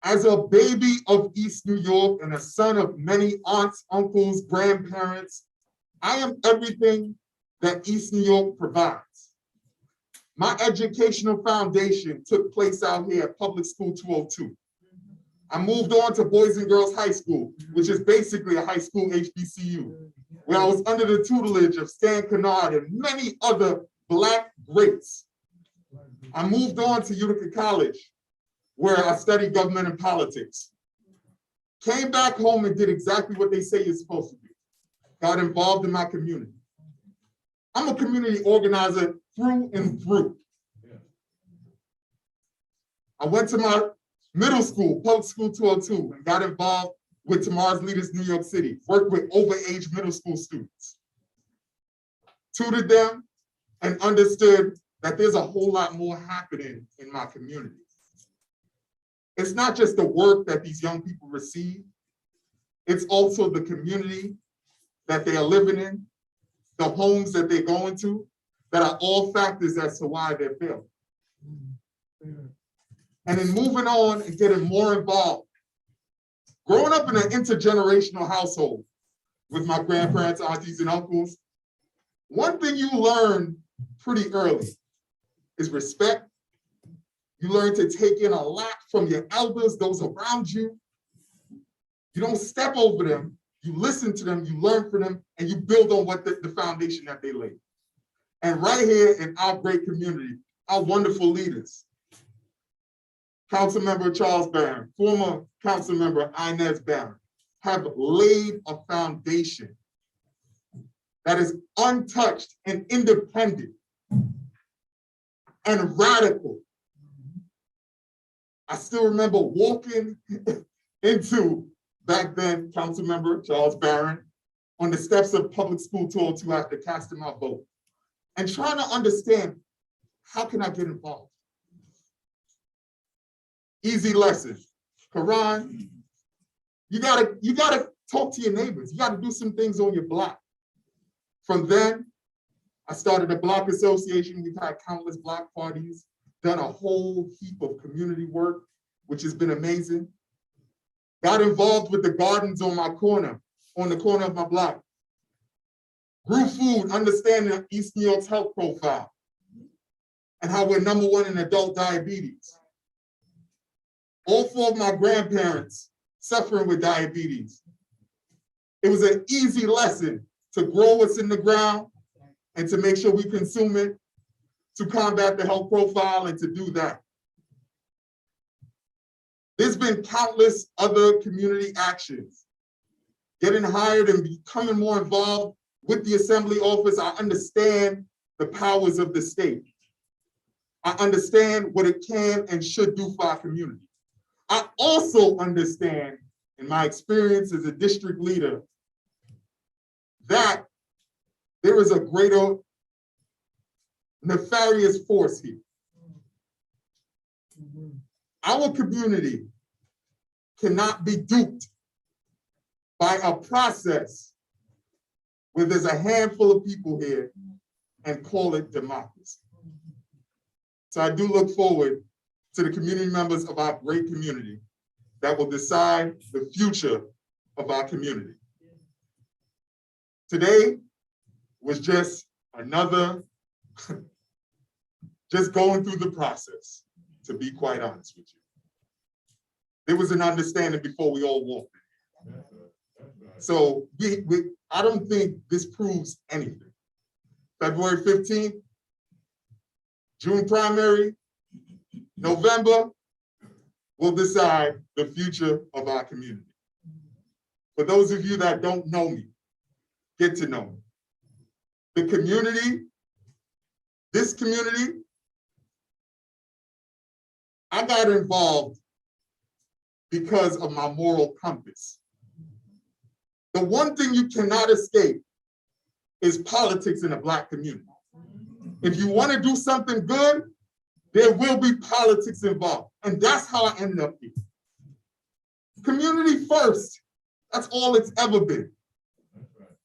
As a baby of East New York and a son of many aunts, uncles, grandparents, I am everything that East New York provides. My educational foundation took place out here at Public School 202. I moved on to Boys and Girls High School, which is basically a high school HBCU, where I was under the tutelage of Stan Kennard and many other Black greats. I moved on to Utica College, where I studied government and politics. Came back home and did exactly what they say you're supposed to do. Got involved in my community. I'm a community organizer through and through. I went to my middle school, Public School 202, and got involved with Tomorrow's Leaders New York City, worked with overage middle school students. Tutored them and understood that there's a whole lot more happening in my community. It's not just the work that these young people receive, it's also the community that they are living in, the homes that they're going to, that are all factors as to why they're failing. And in moving on and getting more involved, growing up in an intergenerational household with my grandparents, aunties, and uncles, one thing you learn pretty early is respect. You learn to take in a lot from your elders, those around you. You don't step over them, you listen to them, you learn from them, and you build on what the foundation that they laid. And right here in our great community, our wonderful leaders, Councilmember Charles Barron, former Councilmember Inez Barron, have laid a foundation that is untouched and independent and radical. I still remember walking into, back then, Councilmember Charles Barron on the steps of Public School 202 after casting my vote and trying to understand, how can I get involved? Easy lesson. Karan, you gotta talk to your neighbors. You gotta do some things on your block. From then, I started a block association. We've had countless block parties, done a whole heap of community work, which has been amazing. Got involved with the gardens on the corner of my block. Grew food, understanding East New York's health profile and how we're #1 in adult diabetes. All 4 of my grandparents suffering with diabetes. It was an easy lesson to grow what's in the ground and to make sure we consume it, to combat the health profile and to do that. There's been countless other community actions. Getting hired and becoming more involved with the assembly office, I understand the powers of the state. I understand what it can and should do for our community. I also understand, in my experience as a district leader, that there is a greater nefarious force here. Our community cannot be duped by a process where there's a handful of people here and call it democracy. So I do look forward to the community members of our great community that will decide the future of our community. Today was just another, just going through the process, to be quite honest with you. There was an understanding before we all walked in. So I don't think this proves anything. February 15th, June primary, November, we'll decide the future of our community. For those of you that don't know me, get to know me. The community, this community, I got involved because of my moral compass. The one thing you cannot escape is politics in a Black community. If you want to do something good, there will be politics involved. And that's how I ended up here. Community first. That's all it's ever been.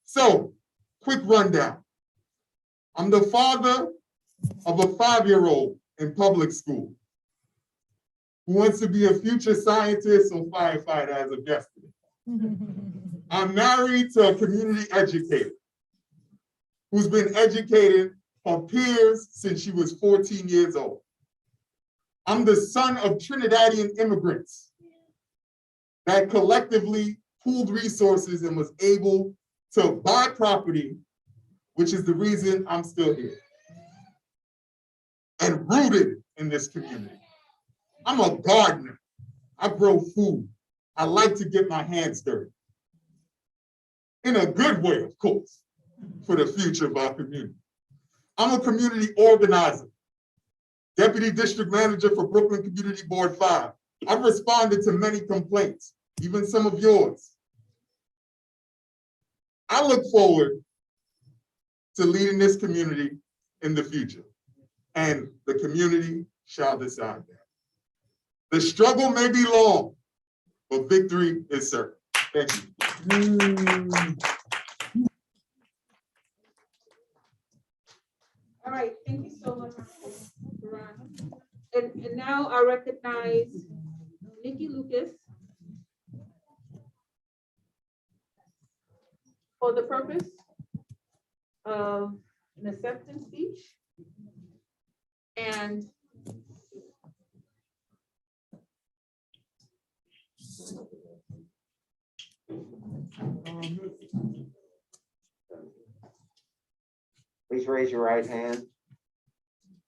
So, quick rundown. I'm the father of a 5-year-old in public school who wants to be a future scientist or firefighter as of yesterday. I'm married to a community educator who's been educating her peers since she was 14 years old. I'm the son of Trinidadian immigrants that collectively pooled resources and was able to buy property, which is the reason I'm still here, and rooted in this community. I'm a gardener. I grow food. I like to get my hands dirty. In a good way, of course, for the future of our community. I'm a community organizer, deputy district manager for Brooklyn Community Board 5. I've responded to many complaints, even some of yours. I look forward to leading this community in the future, and the community shall decide that. The struggle may be long, but victory is certain. Thank you. All right, thank you so much, Ron. And now I recognize Nikki Lucas for the purpose of an acceptance speech. And Please raise your right hand.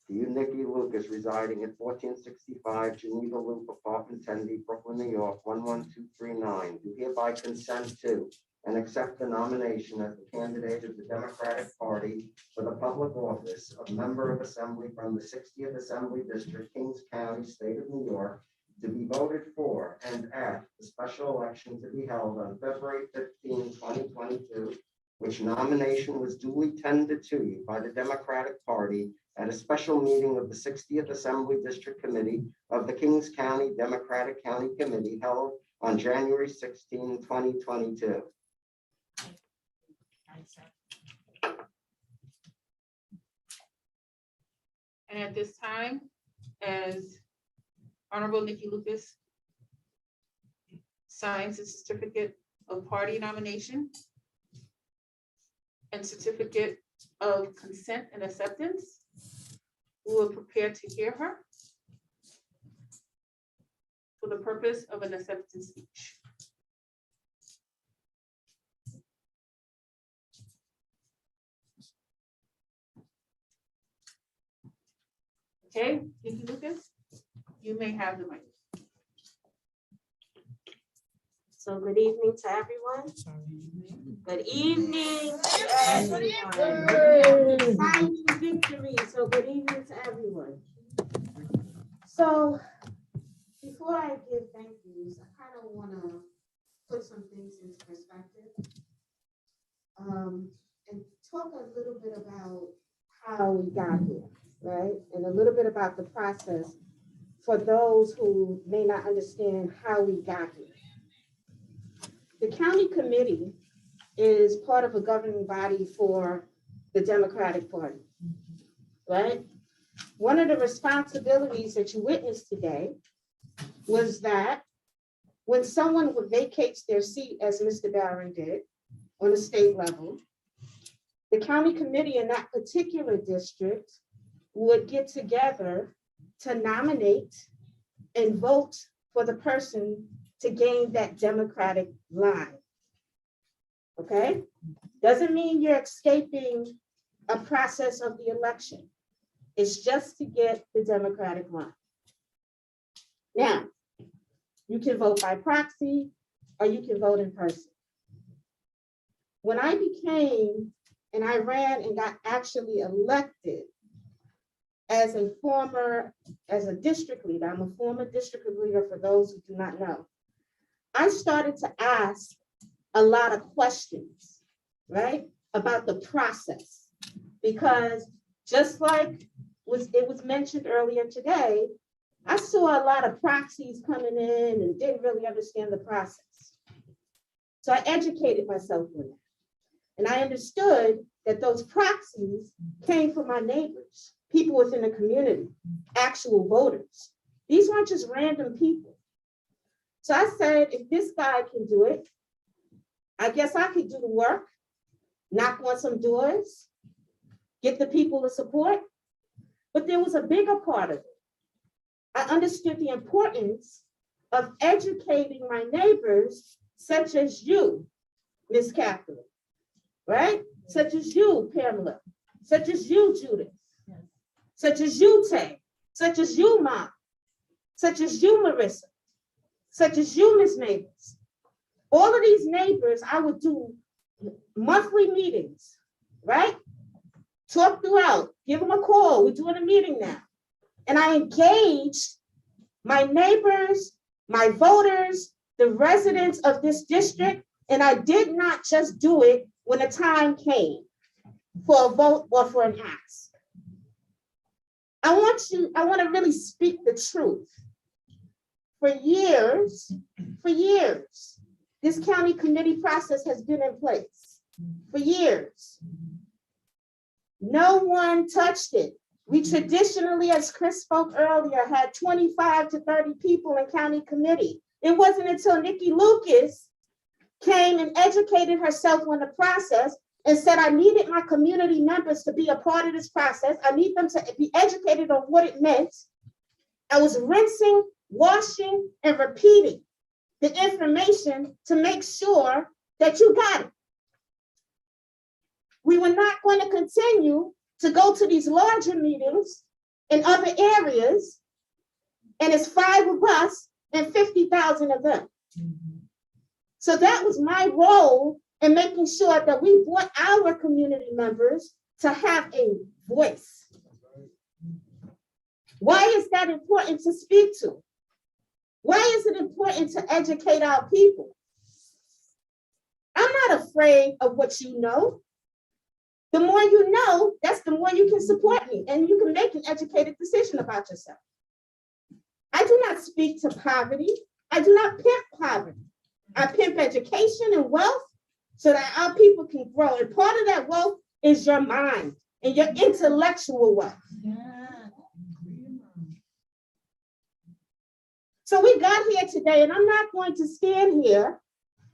Do you, Nikki Lucas, residing at 1465 Geneva Loop, Apartment 10D, Brooklyn, New York, 11239, do hereby consent to and accept the nomination as the candidate of the Democratic Party for the public office of Member of Assembly from the 60th Assembly District, Kings County, State of New York, to be voted for and at the special election to be held on February 15, 2022, which nomination was duly tendered to you by the Democratic Party at a special meeting of the 60th Assembly District Committee of the Kings County Democratic County Committee held on January 16, 2022. And at this time, as Honorable Nikki Lucas signs a certificate of party nomination and certificate of consent and acceptance, we will prepare to hear her for the purpose of an acceptance speech. Okay, Nikki Lucas, you may have the mic. So good evening to everyone. Good evening to everyone. Signing victory. So good evening to everyone. So before I give thank yous, I kind of want to put some things into perspective and talk a little bit about how we got here, right? And a little bit about the process for those who may not understand how we got here. The county committee is part of a governing body for the Democratic Party, right? One of the responsibilities that you witnessed today was that when someone vacates their seat, as Mr. Barron did on a state level, the county committee in that particular district would get together to nominate and vote for the person to gain that Democratic line. Okay? Doesn't mean you're escaping a process of the election. It's just to get the Democratic line. Now, you can vote by proxy or you can vote in person. When I became and I ran and got actually elected as a district leader, I'm a former district leader for those who do not know, I started to ask a lot of questions, right, about the process. Because just like it was mentioned earlier today, I saw a lot of proxies coming in and didn't really understand the process. So I educated myself on that. And I understood that those proxies came from my neighbors, people within the community, actual voters. These weren't just random people. So I said, if this guy can do it, I guess I could do the work, knock on some doors, get the people to support. But there was a bigger part of it. I understood the importance of educating my neighbors, such as you, Miss Catherine, right? Such as you, Pamela, such as you, Judith, such as you, Tay, such as you, Mom, such as you, Marissa, such as you, Miss Neighbors. All of these neighbors, I would do monthly meetings, right? Talk throughout, give them a call. We're doing a meeting now. And I engaged my neighbors, my voters, the residents of this district, and I did not just do it when the time came for a vote or for an ask. I want to really speak the truth. For years, this county committee process has been in place. For years. No one touched it. We traditionally, as Chris spoke earlier, had 25 to 30 people in county committee. It wasn't until Nikki Lucas came and educated herself on the process and said, I needed my community members to be a part of this process. I need them to be educated on what it meant. I was rinsing, washing, and repeating the information to make sure that you got it. We were not going to continue to go to these larger meetings in other areas, and it's 5 of us and 50,000 of them. So that was my role in making sure that we brought our community members to have a voice. Why is that important to speak to? Why is it important to educate our people? I'm not afraid of what you know. The more you know, that's the more you can support me and you can make an educated decision about yourself. I do not speak to poverty. I do not pimp poverty. I pimp education and wealth so that our people can grow. And part of that wealth is your mind and your intellectual wealth. So we got here today, and I'm not going to stand here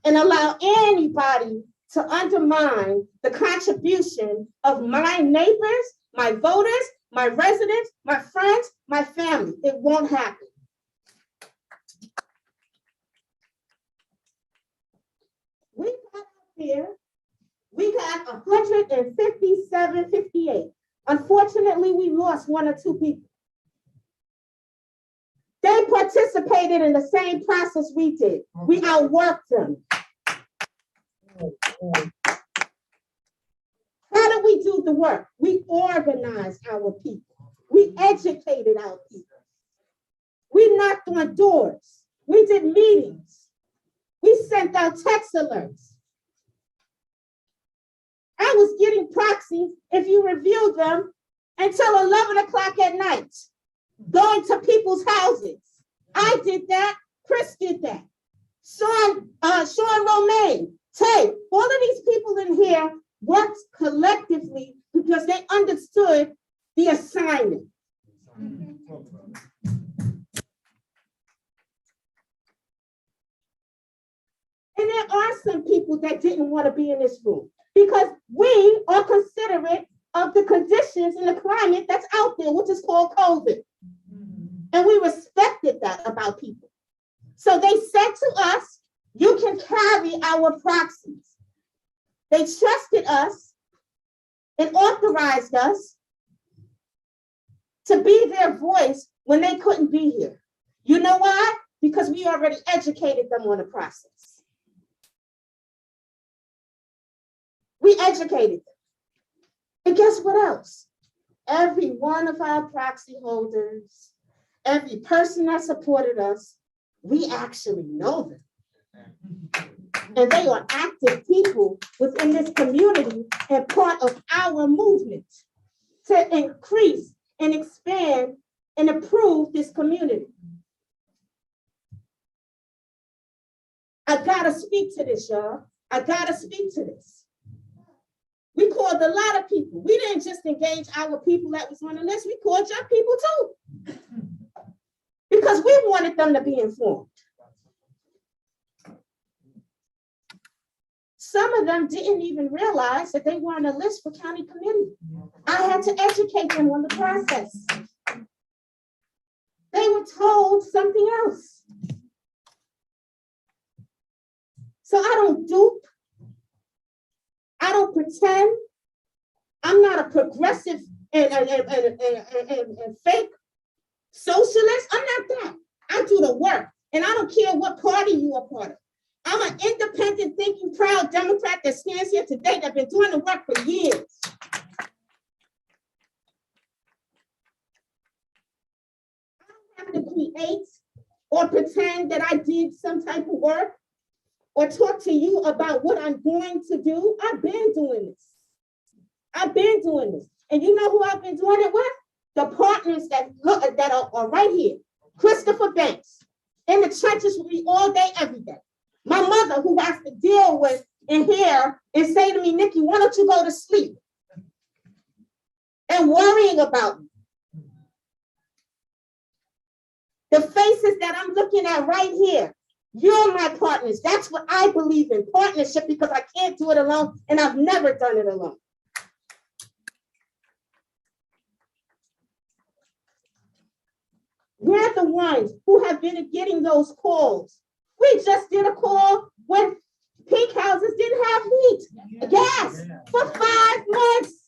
and allow anybody to undermine the contribution of my neighbors, my voters, my residents, my friends, my family. It won't happen. We got out there, we got 157, 58. Unfortunately, we lost 1 or 2 people. They participated in the same process we did. We outworked them. How do we do the work? We organized our people. We educated our people. We knocked on doors. We did meetings. We sent out text alerts. I was getting proxies, if you review them, until 11 o'clock at night, going to people's houses. I did that. Chris did that. Sean Romaine, Tay, all of these people in here worked collectively because they understood the assignment. And there are some people that didn't want to be in this room because we are considerate of the conditions and the climate that's out there, which is called COVID. And we respected that about people. So they said to us, you can carry our proxies. They trusted us and authorized us to be their voice when they couldn't be here. You know why? Because we already educated them on the process. We educated them. And guess what else? Every one of our proxy holders, every person that supported us, we actually know them. And they are active people within this community and part of our movement to increase and expand and improve this community. I gotta speak to this, y'all. I gotta speak to this. We called a lot of people. We didn't just engage our people that was on the list. We called your people too. Because we wanted them to be informed. Some of them didn't even realize that they were on the list for county committee. I had to educate them on the process. They were told something else. So I don't dupe. I don't pretend. I'm not a progressive and fake socialist. I'm not that. I do the work. And I don't care what party you are part of. I'm an independent, thinking, proud Democrat that stands here today that's been doing the work for years. I don't have to create or pretend that I did some type of work or talk to you about what I'm going to do. I've been doing this. I've been doing this. And you know who I've been doing it with? The partners that are right here. Christopher Banks, in the trenches with me all day, every day. My mother, who has to deal with and hear and say to me, Nikki, why don't you go to sleep? And worrying about me. The faces that I'm looking at right here, you're my partners. That's what I believe in, partnership, because I can't do it alone, and I've never done it alone. We're the ones who have been getting those calls. We just did a call when pink houses didn't have heat, gas for 5 months.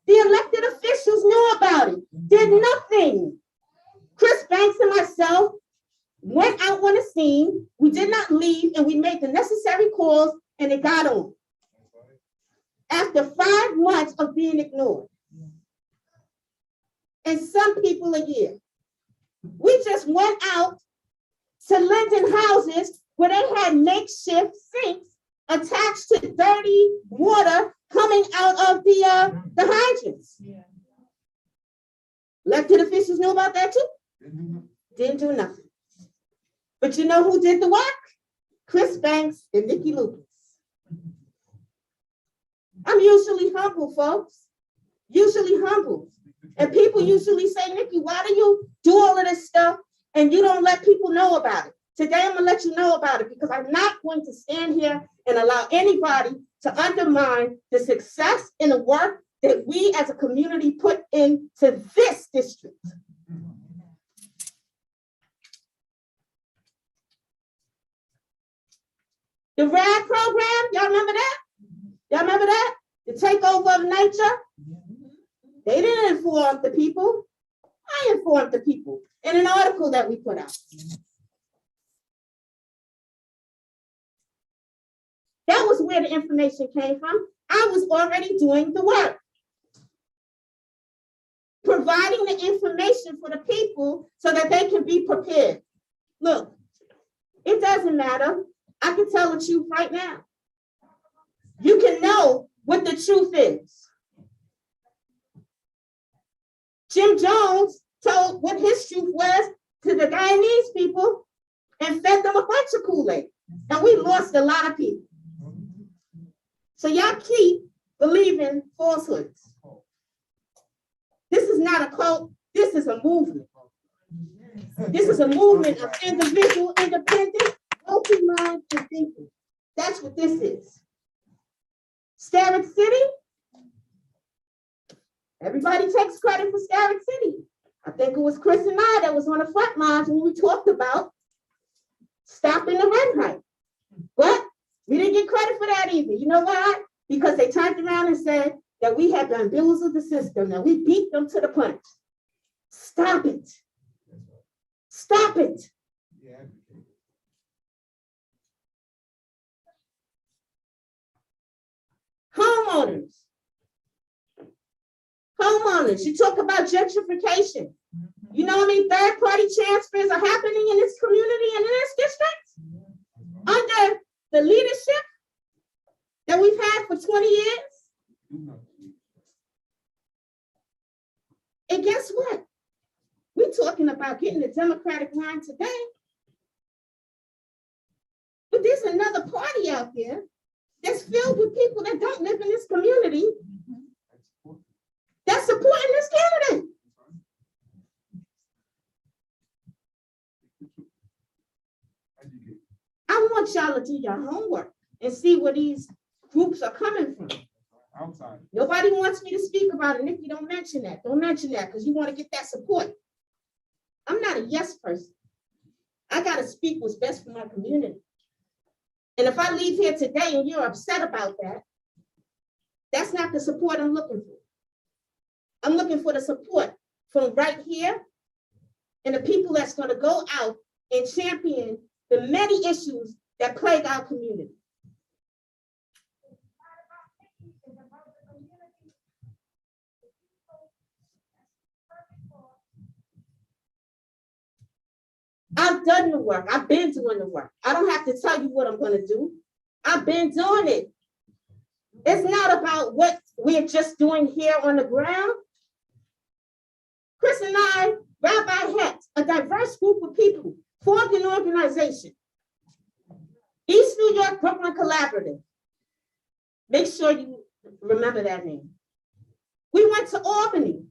The elected officials knew about it, did nothing. Chris Banks and myself went out on the scene. We did not leave, and we made the necessary calls, and it got on. After 5 months of being ignored, and some people a year. We just went out to Linden houses where they had makeshift sinks attached to dirty water coming out of the hydrants. Elected officials knew about that too. Didn't do nothing. But you know who did the work? Chris Banks and Nikki Lucas. I'm usually humble, folks. Usually humble. And people usually say, Nikki, why do you do all of this stuff and you don't let people know about it. Today, I'm gonna let you know about it because I'm not going to stand here and allow anybody to undermine the success and the work that we as a community put into this district. The RAD program, y'all remember that? Y'all remember that? The takeover of nature? They didn't inform the people. I informed the people in an article that we put out. That was where the information came from. I was already doing the work. Providing the information for the people so that they can be prepared. Look, it doesn't matter. I can tell the truth right now. You can know what the truth is. Jim Jones told what his truth was to the Guyanese people and fed them a bunch of Kool-Aid. And we lost a lot of people. So y'all keep believing falsehoods. This is not a cult. This is a movement. This is a movement of individual, independent, multi-minded thinking. That's what this is. Starrett City. Everybody takes credit for Starrett City. I think it was Chris and I that was on the front lines when we talked about stopping the rent hike. But we didn't get credit for that either. You know why? Because they turned around and said that we had bamboozled the system and we beat them to the punch. Stop it. Stop it. Homeowners. Homeowners, you talk about gentrification. You know how many third-party transfers are happening in this community and in this district? Under the leadership that we've had for 20 years? And guess what? We're talking about getting the Democratic line today. But there's another party out there that's filled with people that don't live in this community that's supporting this candidate. I want y'all to do your homework and see where these groups are coming from. Outside. Nobody wants me to speak about it. And if you don't mention that because you want to get that support. I'm not a yes person. I got to speak what's best for my community. And if I leave here today and you're upset about that, that's not the support I'm looking for. I'm looking for the support from right here and the people that's going to go out and champion the many issues that plague our community. I've done the work. I've been doing the work. I don't have to tell you what I'm going to do. I've been doing it. It's not about what we're just doing here on the ground. Chris and I, Rabbi Het, a diverse group of people, formed an organization, East New York Brooklyn Collaborative. Make sure you remember that name. We went to Albany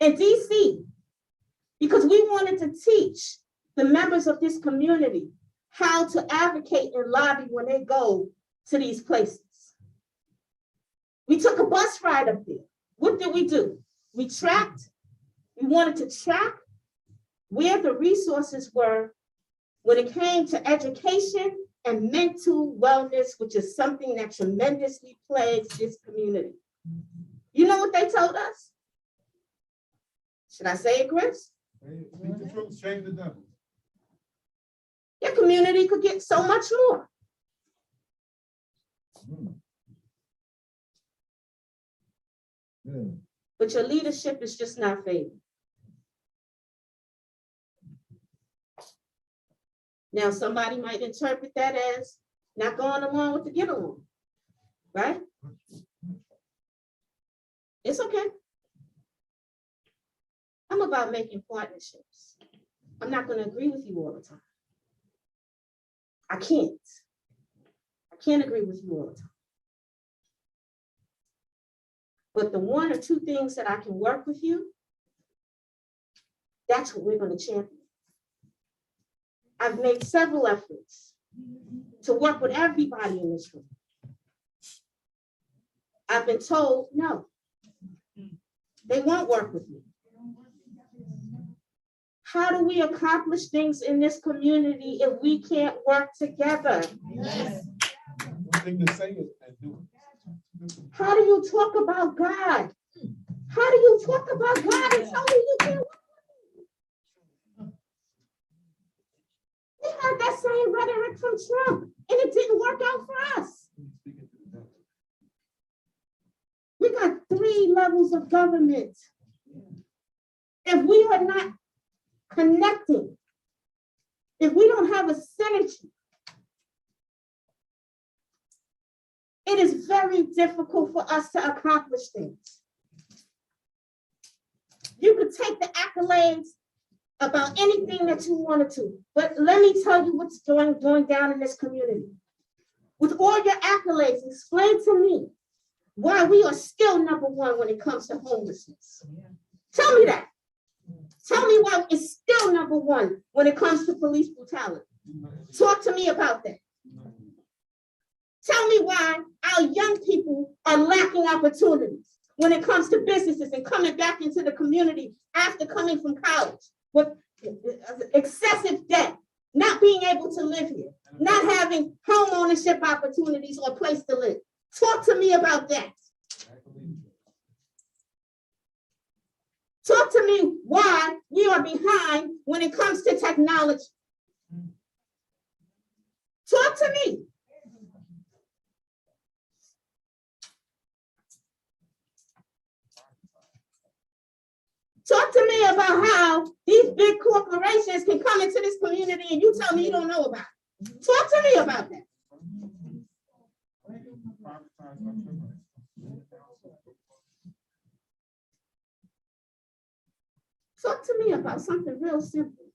and DC because we wanted to teach the members of this community how to advocate and lobby when they go to these places. We took a bus ride up there. What did we do? We wanted to track where the resources were when it came to education and mental wellness, which is something that tremendously plagues this community. You know what they told us? Should I say it, Chris? Speak the truth, shame the devil. Your community could get so much more. But your leadership is just not favored. Now, somebody might interpret that as not going along with the get along, right? It's okay. I'm about making partnerships. I'm not going to agree with you all the time. I can't agree with you all the time. But the one or two things that I can work with you, that's what we're going to champion. I've made several efforts to work with everybody in this room. I've been told, no, they won't work with me. How do we accomplish things in this community if we can't work together? One thing to say is and do it. How do you talk about God? How do you talk about God and tell me you can't work with me? We had that same rhetoric from Trump, and it didn't work out for us. We got 3 levels of government. If we are not connecting, if we don't have a synergy, it is very difficult for us to accomplish things. You could take the accolades about anything that you wanted to, but let me tell you what's going down in this community. With all your accolades, explain to me why we are still #1 when it comes to homelessness. Tell me that. Tell me why it's still #1 when it comes to police brutality. Talk to me about that. Tell me why our young people are lacking opportunities when it comes to businesses and coming back into the community after coming from college with excessive debt, not being able to live here, not having home ownership opportunities or a place to live. Talk to me about that. Talk to me why we are behind when it comes to technology. Talk to me. Talk to me about how these big corporations can come into this community and you tell me you don't know about it. Talk to me about that. Talk to me about something real simple.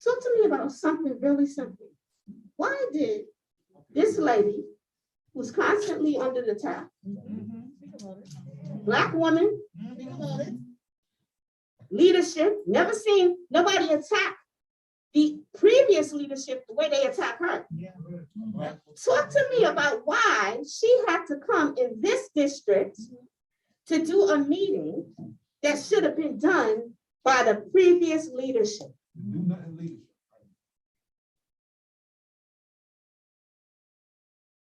Talk to me about something really simple. Why did this lady, who's constantly under the attack, Black woman, leadership, never seen nobody attack the previous leadership the way they attack her. Talk to me about why she had to come in this district to do a meeting that should have been done by the previous leadership. Do nothing leadership.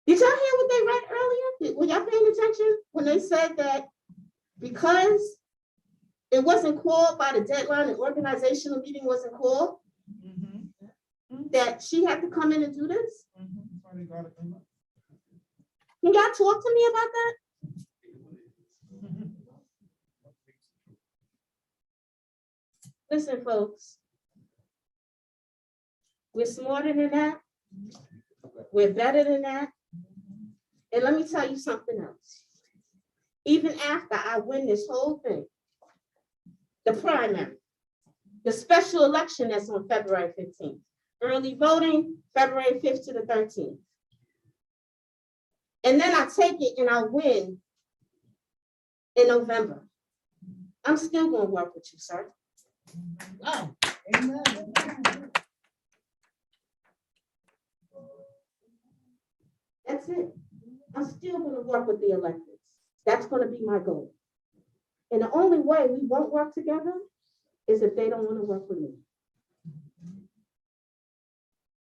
Did y'all hear what they read earlier? Were y'all paying attention when they said that because it wasn't called by the deadline, the organizational meeting wasn't called, that she had to come in and do this? Can y'all talk to me about that? Listen, folks, we're smarter than that. We're better than that. And let me tell you something else. Even after I win this whole thing, the primary, the special election that's on February 15th, early voting, February 5th to the 13th. And then I take it and I win in November. I'm still going to work with you, sir. Wow. Amen. That's it. I'm still going to work with the electeds. That's going to be my goal. And the only way we won't work together is if they don't want to work with me.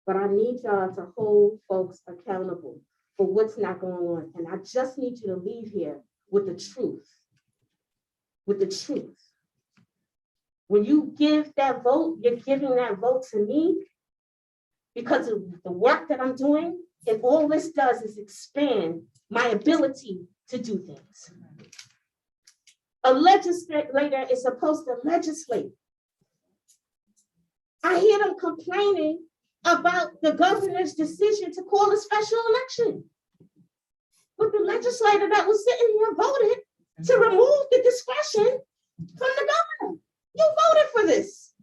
But I need y'all to hold folks accountable for what's not going on. And I just need you to leave here with the truth. With the truth. When you give that vote, you're giving that vote to me because of the work that I'm doing. And all this does is expand my ability to do things. A legislator is supposed to legislate. I hear them complaining about the governor's decision to call a special election. But the legislator that was sitting here voted to remove the discretion from the governor. You voted for this.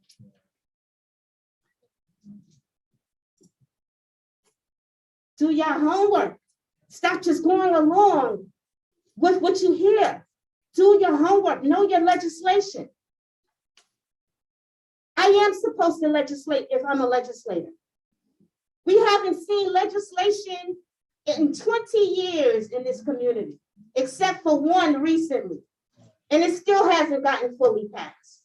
Do your homework. Stop just going along with what you hear. Do your homework. Know your legislation. I I am supposed to legislate if I'm a legislator. We haven't seen legislation in 20 years in this community, except for one recently, and it still hasn't gotten fully passed.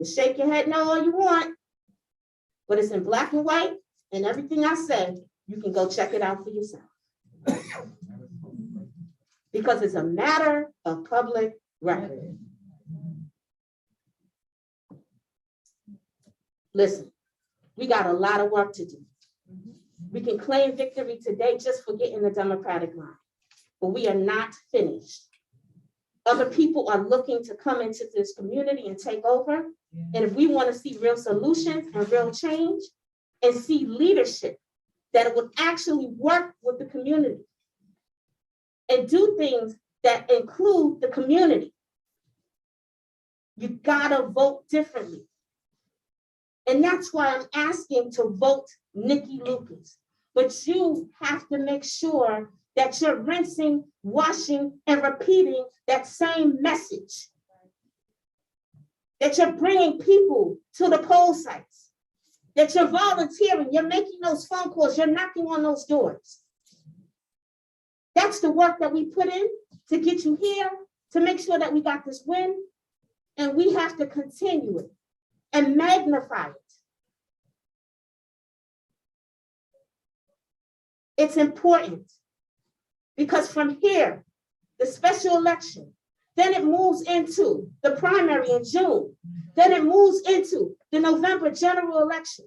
You shake your head no all you want, but it's in black and white, and everything I said, you can go check it out for yourself. Because it's a matter of public record. Listen, we got a lot of work to do. We can claim victory today just for getting the Democratic line, but we are not finished. Other people are looking to come into this community and take over. And if we want to see real solutions and real change and see leadership that would actually work with the community and do things that include the community, you gotta vote differently. And that's why I'm asking to vote Nikki Lucas. But you have to make sure that you're rinsing, washing, and repeating that same message. That you're bringing people to the poll sites. That you're volunteering, you're making those phone calls, you're knocking on those doors. That's the work that we put in to get you here, to make sure that we got this win. And we have to continue it and magnify it. It's important because from here, the special election, then it moves into the primary in June, then it moves into the November general election.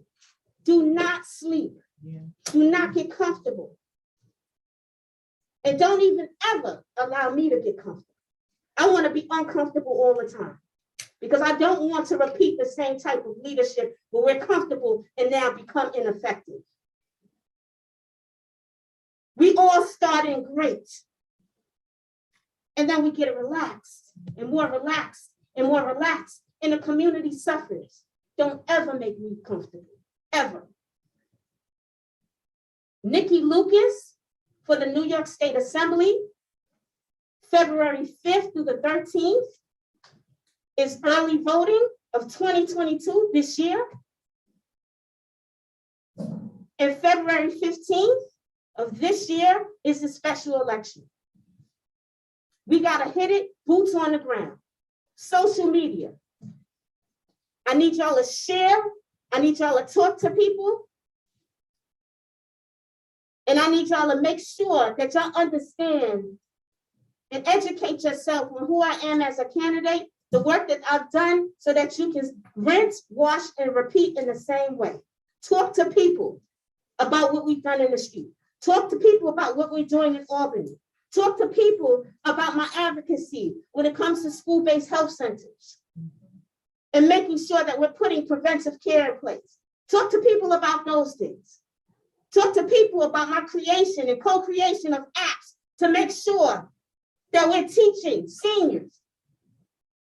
Do not sleep. Do not get comfortable. And don't even ever allow me to get comfortable. I want to be uncomfortable all the time because I don't want to repeat the same type of leadership where we're comfortable and now become ineffective. We all start in great. And then we get relaxed and more relaxed and more relaxed. And the community suffers. Don't ever make me comfortable, ever. Nikki Lucas for the New York State Assembly, February 5th through the 13th is early voting of 2022 this year. And February 15th of this year is the special election. We gotta hit it, boots on the ground, social media. I need y'all to share. I need y'all to talk to people. And I need y'all to make sure that y'all understand and educate yourself on who I am as a candidate, the work that I've done so that you can rinse, wash, and repeat in the same way. Talk to people about what we've done in the street. Talk to people about what we're doing in Albany. Talk to people about my advocacy when it comes to school-based health centers and making sure that we're putting preventive care in place. Talk to people about those things. Talk to people about my creation and co-creation of apps to make sure that we're teaching seniors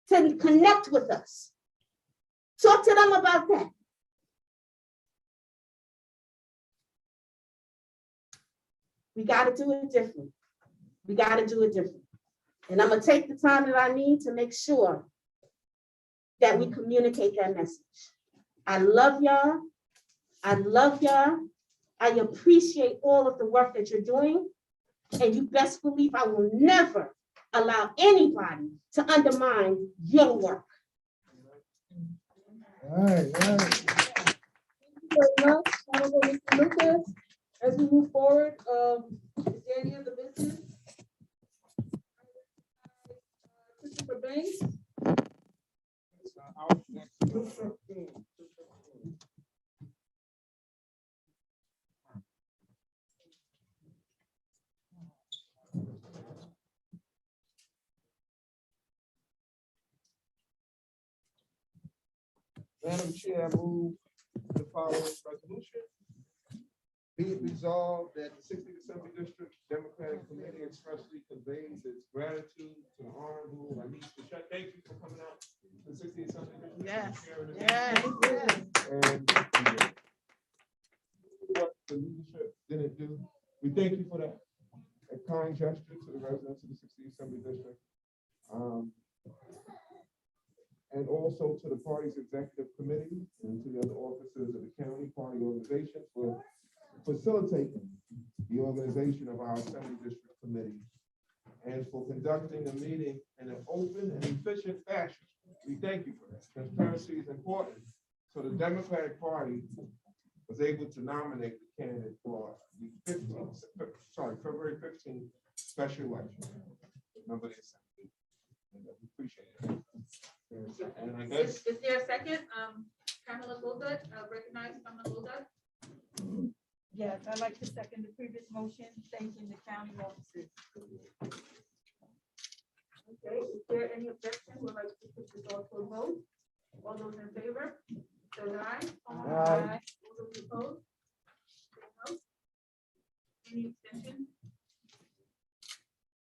to connect with us. Talk to them about that. We got to do it different. We got to do it different. And I'm going to take the time that I need to make sure that we communicate that message. I love y'all. I love y'all. I appreciate all of the work that you're doing. And you best believe I will never allow anybody to undermine your work. All right. Thank you very much, Honorable Mr. Lucas. As we move forward, is there any other business? Christopher Banks? Madam Chair, I move the following resolution. Be it resolved that the 60th Assembly District Democratic Committee expressly conveys its gratitude to the Honorable Anise Bichette. Thank you for coming out to the 60th Assembly District. Yes. Yes. And what the leadership didn't do. We thank you for that. A kind gesture to the residents of the 60th Assembly District. And also to the party's executive committee and to the other officers of the county party organization for facilitating the organization of our Assembly District Committee and for conducting the meeting in an open and efficient fashion. We thank you for that. Transparency is important. So the Democratic Party was able to nominate the candidate for the February 15th special election. Member of the Assembly. And we appreciate it. And I guess. Is there a second? Pamela Golda, recognize Pamela Golda. Yes, I'd like to second the previous motion, thanking the county officers. Okay, is there any objection? Would like to put this all to a vote? All those in favor? Say aye. Aye. All those opposed? Say no. Any extension?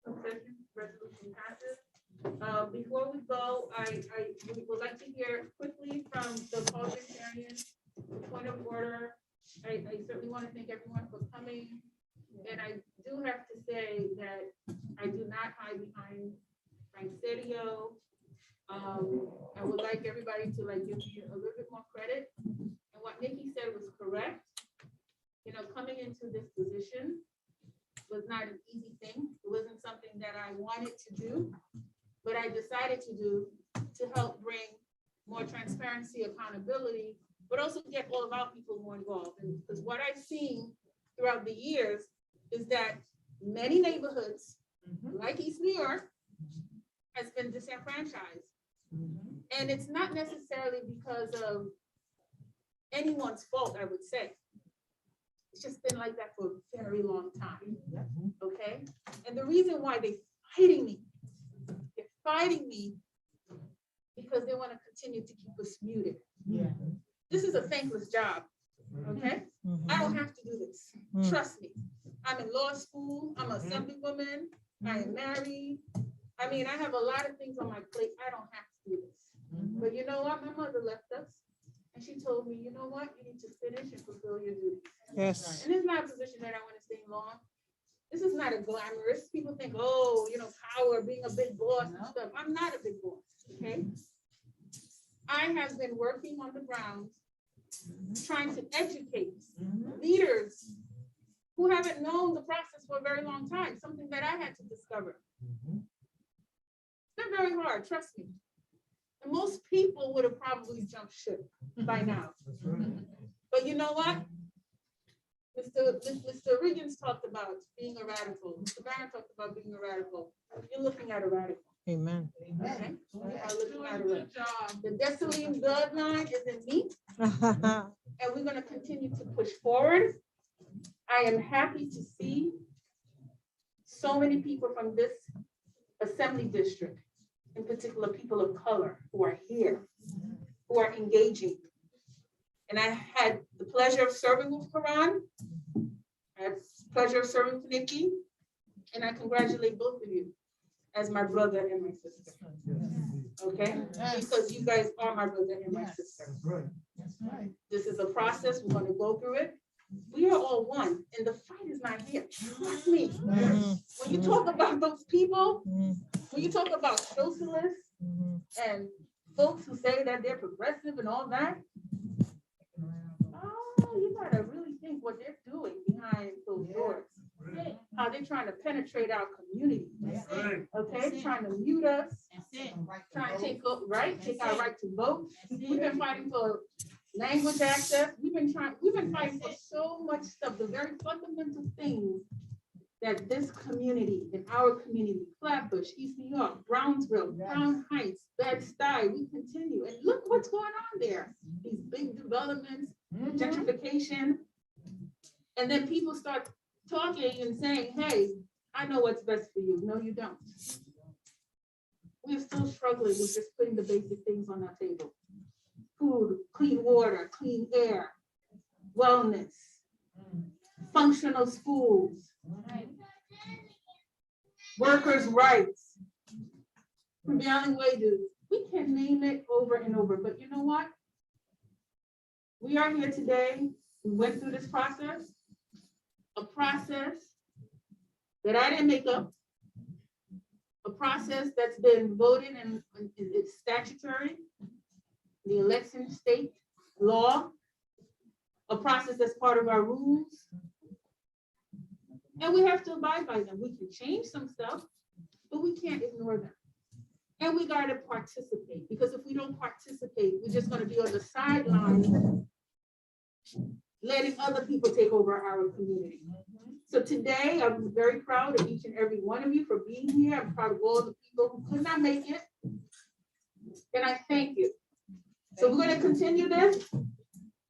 Objection, resolution passes. Before we go, I would like to hear quickly from the parliamentarian, point of order. I certainly want to thank everyone for coming. And I do have to say that I do not hide behind Frank Stadio. I would like everybody to give me a little bit more credit. And what Nikki said was correct. You know, coming into this position was not an easy thing. It wasn't something that I wanted to do, but I decided to do to help bring more transparency, accountability, but also get all of our people more involved. And because what I've seen throughout the years is that many neighborhoods, like East New York, has been disenfranchised. And it's not necessarily because of anyone's fault, I would say. It's just been like that for a very long time, okay? And the reason why they're fighting me because they want to continue to keep us muted. Yeah. This is a thankless job, okay? I don't have to do this, trust me. I'm in law school, I'm an assemblywoman, I am married. I mean, I have a lot of things on my plate, I don't have to do this. But you know what, my mother left us and she told me, you know what, you need to finish and fulfill your duties. Yes. And it's not a position that I want to stay long. This is not a glamorous, people think, oh, you know, power, being a big boss and stuff. I'm not a big boss, okay? I have been working on the ground, trying to educate leaders who haven't known the process for a very long time, something that I had to discover. It's been very hard, trust me. And most people would have probably jumped ship by now. But you know what? Mr. Riggins talked about being a radical. Mr. Barron talked about being a radical. You're looking at a radical. Amen. Okay? You are looking at a radical. The Dessalines bloodline is in me. And we're going to continue to push forward. I am happy to see so many people from this assembly district, in particular people of color, who are here, who are engaging. And I had the pleasure of serving with Karan. I had the pleasure of serving with Nikki. And I congratulate both of you as my brother and my sister. Okay? Because you guys are my brother and my sister. That's right. That's right. This is a process. We're going to go through it. We are all one, and the fight is not here. Trust me. When you talk about those people, when you talk about socialists and folks who say that they're progressive and all that, oh, you gotta really think what they're doing behind those doors. How they're trying to penetrate our community. Okay, trying to mute us, trying to take our right to vote. We've been fighting for language access. We've been fighting for so much stuff, the very fundamental things that this community, in our community, Flatbush, East New York, Brownsville, Crown Heights, Bed-Stuy, we continue. And look what's going on there. These big developments, gentrification. And then people start talking and saying, hey, I know what's best for you. No, you don't. We're still struggling with just putting the basic things on our table. Food, clean water, clean air, wellness, functional schools, workers' rights, prevailing wages. We can name it over and over, but you know what? We are here today. We went through this process, a process that I didn't make up, a process that's been voted and it's statutory, the election state law, a process that's part of our rules. And we have to abide by them. We can change some stuff, but we can't ignore them. And we gotta participate, because if we don't participate, we're just gonna be on the sideline, letting other people take over our community. So today, I'm very proud of each and every one of you for being here. I'm proud of all the people who could not make it. And I thank you. So we're gonna continue this.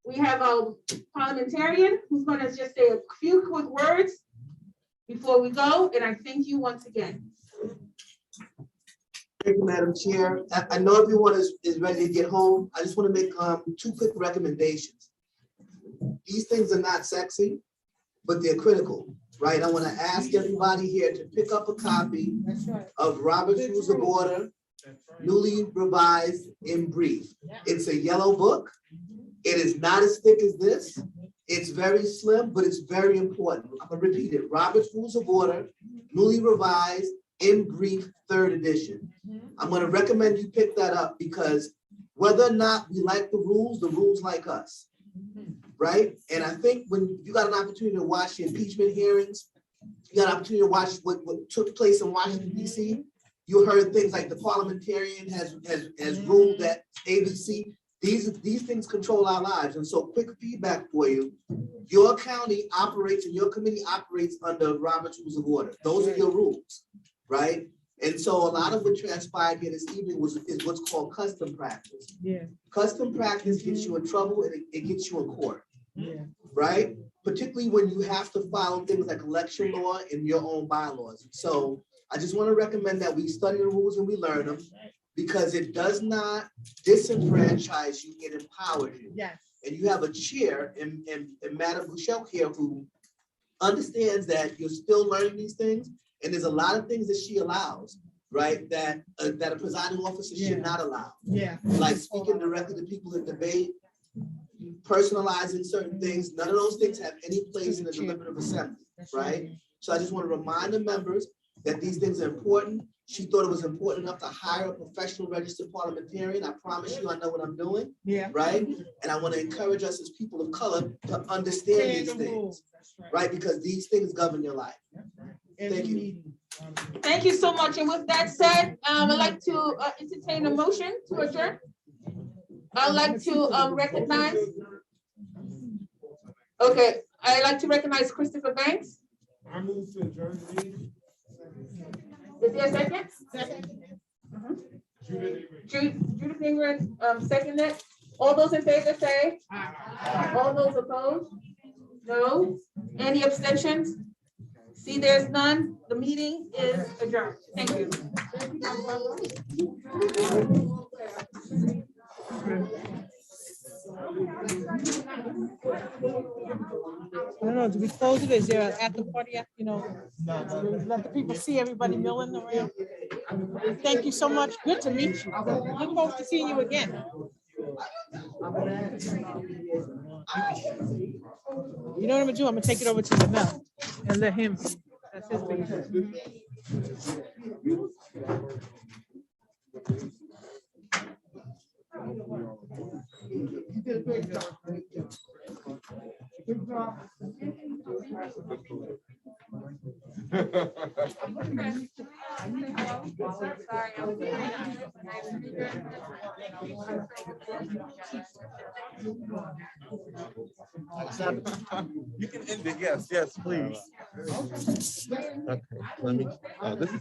We have a parliamentarian who's gonna just say a few quick words before we go, and I thank you once again. Thank you, Madam Chair. I know everyone is ready to get home. I just want to make 2 quick recommendations. These things are not sexy, but they're critical, right? I want to ask everybody here to pick up a copy of Robert's Rules of Order, newly revised in brief. It's a yellow book. It is not as thick as this. It's very slim, but it's very important. I'm gonna repeat it. Robert's Rules of Order, newly revised in brief, 3rd edition. I'm gonna recommend you pick that up because whether or not we like the rules like us, right? And I think when you got an opportunity to watch the impeachment hearings, you got an opportunity to watch what took place in Washington, D.C., you heard things like the parliamentarian has ruled that ABC, these things control our lives. And so quick feedback for you, your county operates and your committee operates under Robert's Rules of Order. Those are your rules, right? And so a lot of what transpired here this evening is what's called custom practice. Yeah. Custom practice gets you in trouble and it gets you in court, Yeah. right? Particularly when you have to follow things like election law and your own bylaws. So I just want to recommend that we study the rules and we learn them because it does not disenfranchise you, it empowers you. Yes. And you have a chair in Madam Bouchel here who understands that you're still learning these things. And there's a lot of things that she allows, right? That a presiding officer should not allow. Yeah. Like speaking directly to people in debate, personalizing certain things. None of those things have any place in the deliberative assembly, right? So I just want to remind the members that these things are important. She thought it was important enough to hire a professional registered parliamentarian. I promise you, I know what I'm doing. Yeah. Right? And I want to encourage us as people of color to understand these things, right? Because these things govern your life. Thank you. Thank you so much. And with that said, I'd like to entertain a motion to adjourn. I'd like to recognize. Okay, I'd like to recognize Christopher Banks. I move to adjourn the meeting. Is there a second? Second. Judith Ingram, seconded. All those in favor say aye. All those opposed? No. Any abstentions? See, there's none. The meeting is adjourned. Thank you. I don't know, do we close it? Is there an after party, you know? Let the people see everybody milling around. Thank you so much. Good to meet you. Look forward to seeing you again. You know what I'm gonna do? I'm gonna take it over to the mill and let him. That's his big. You did a great job. Good job. You can end it, yes, please. Okay, let me, this is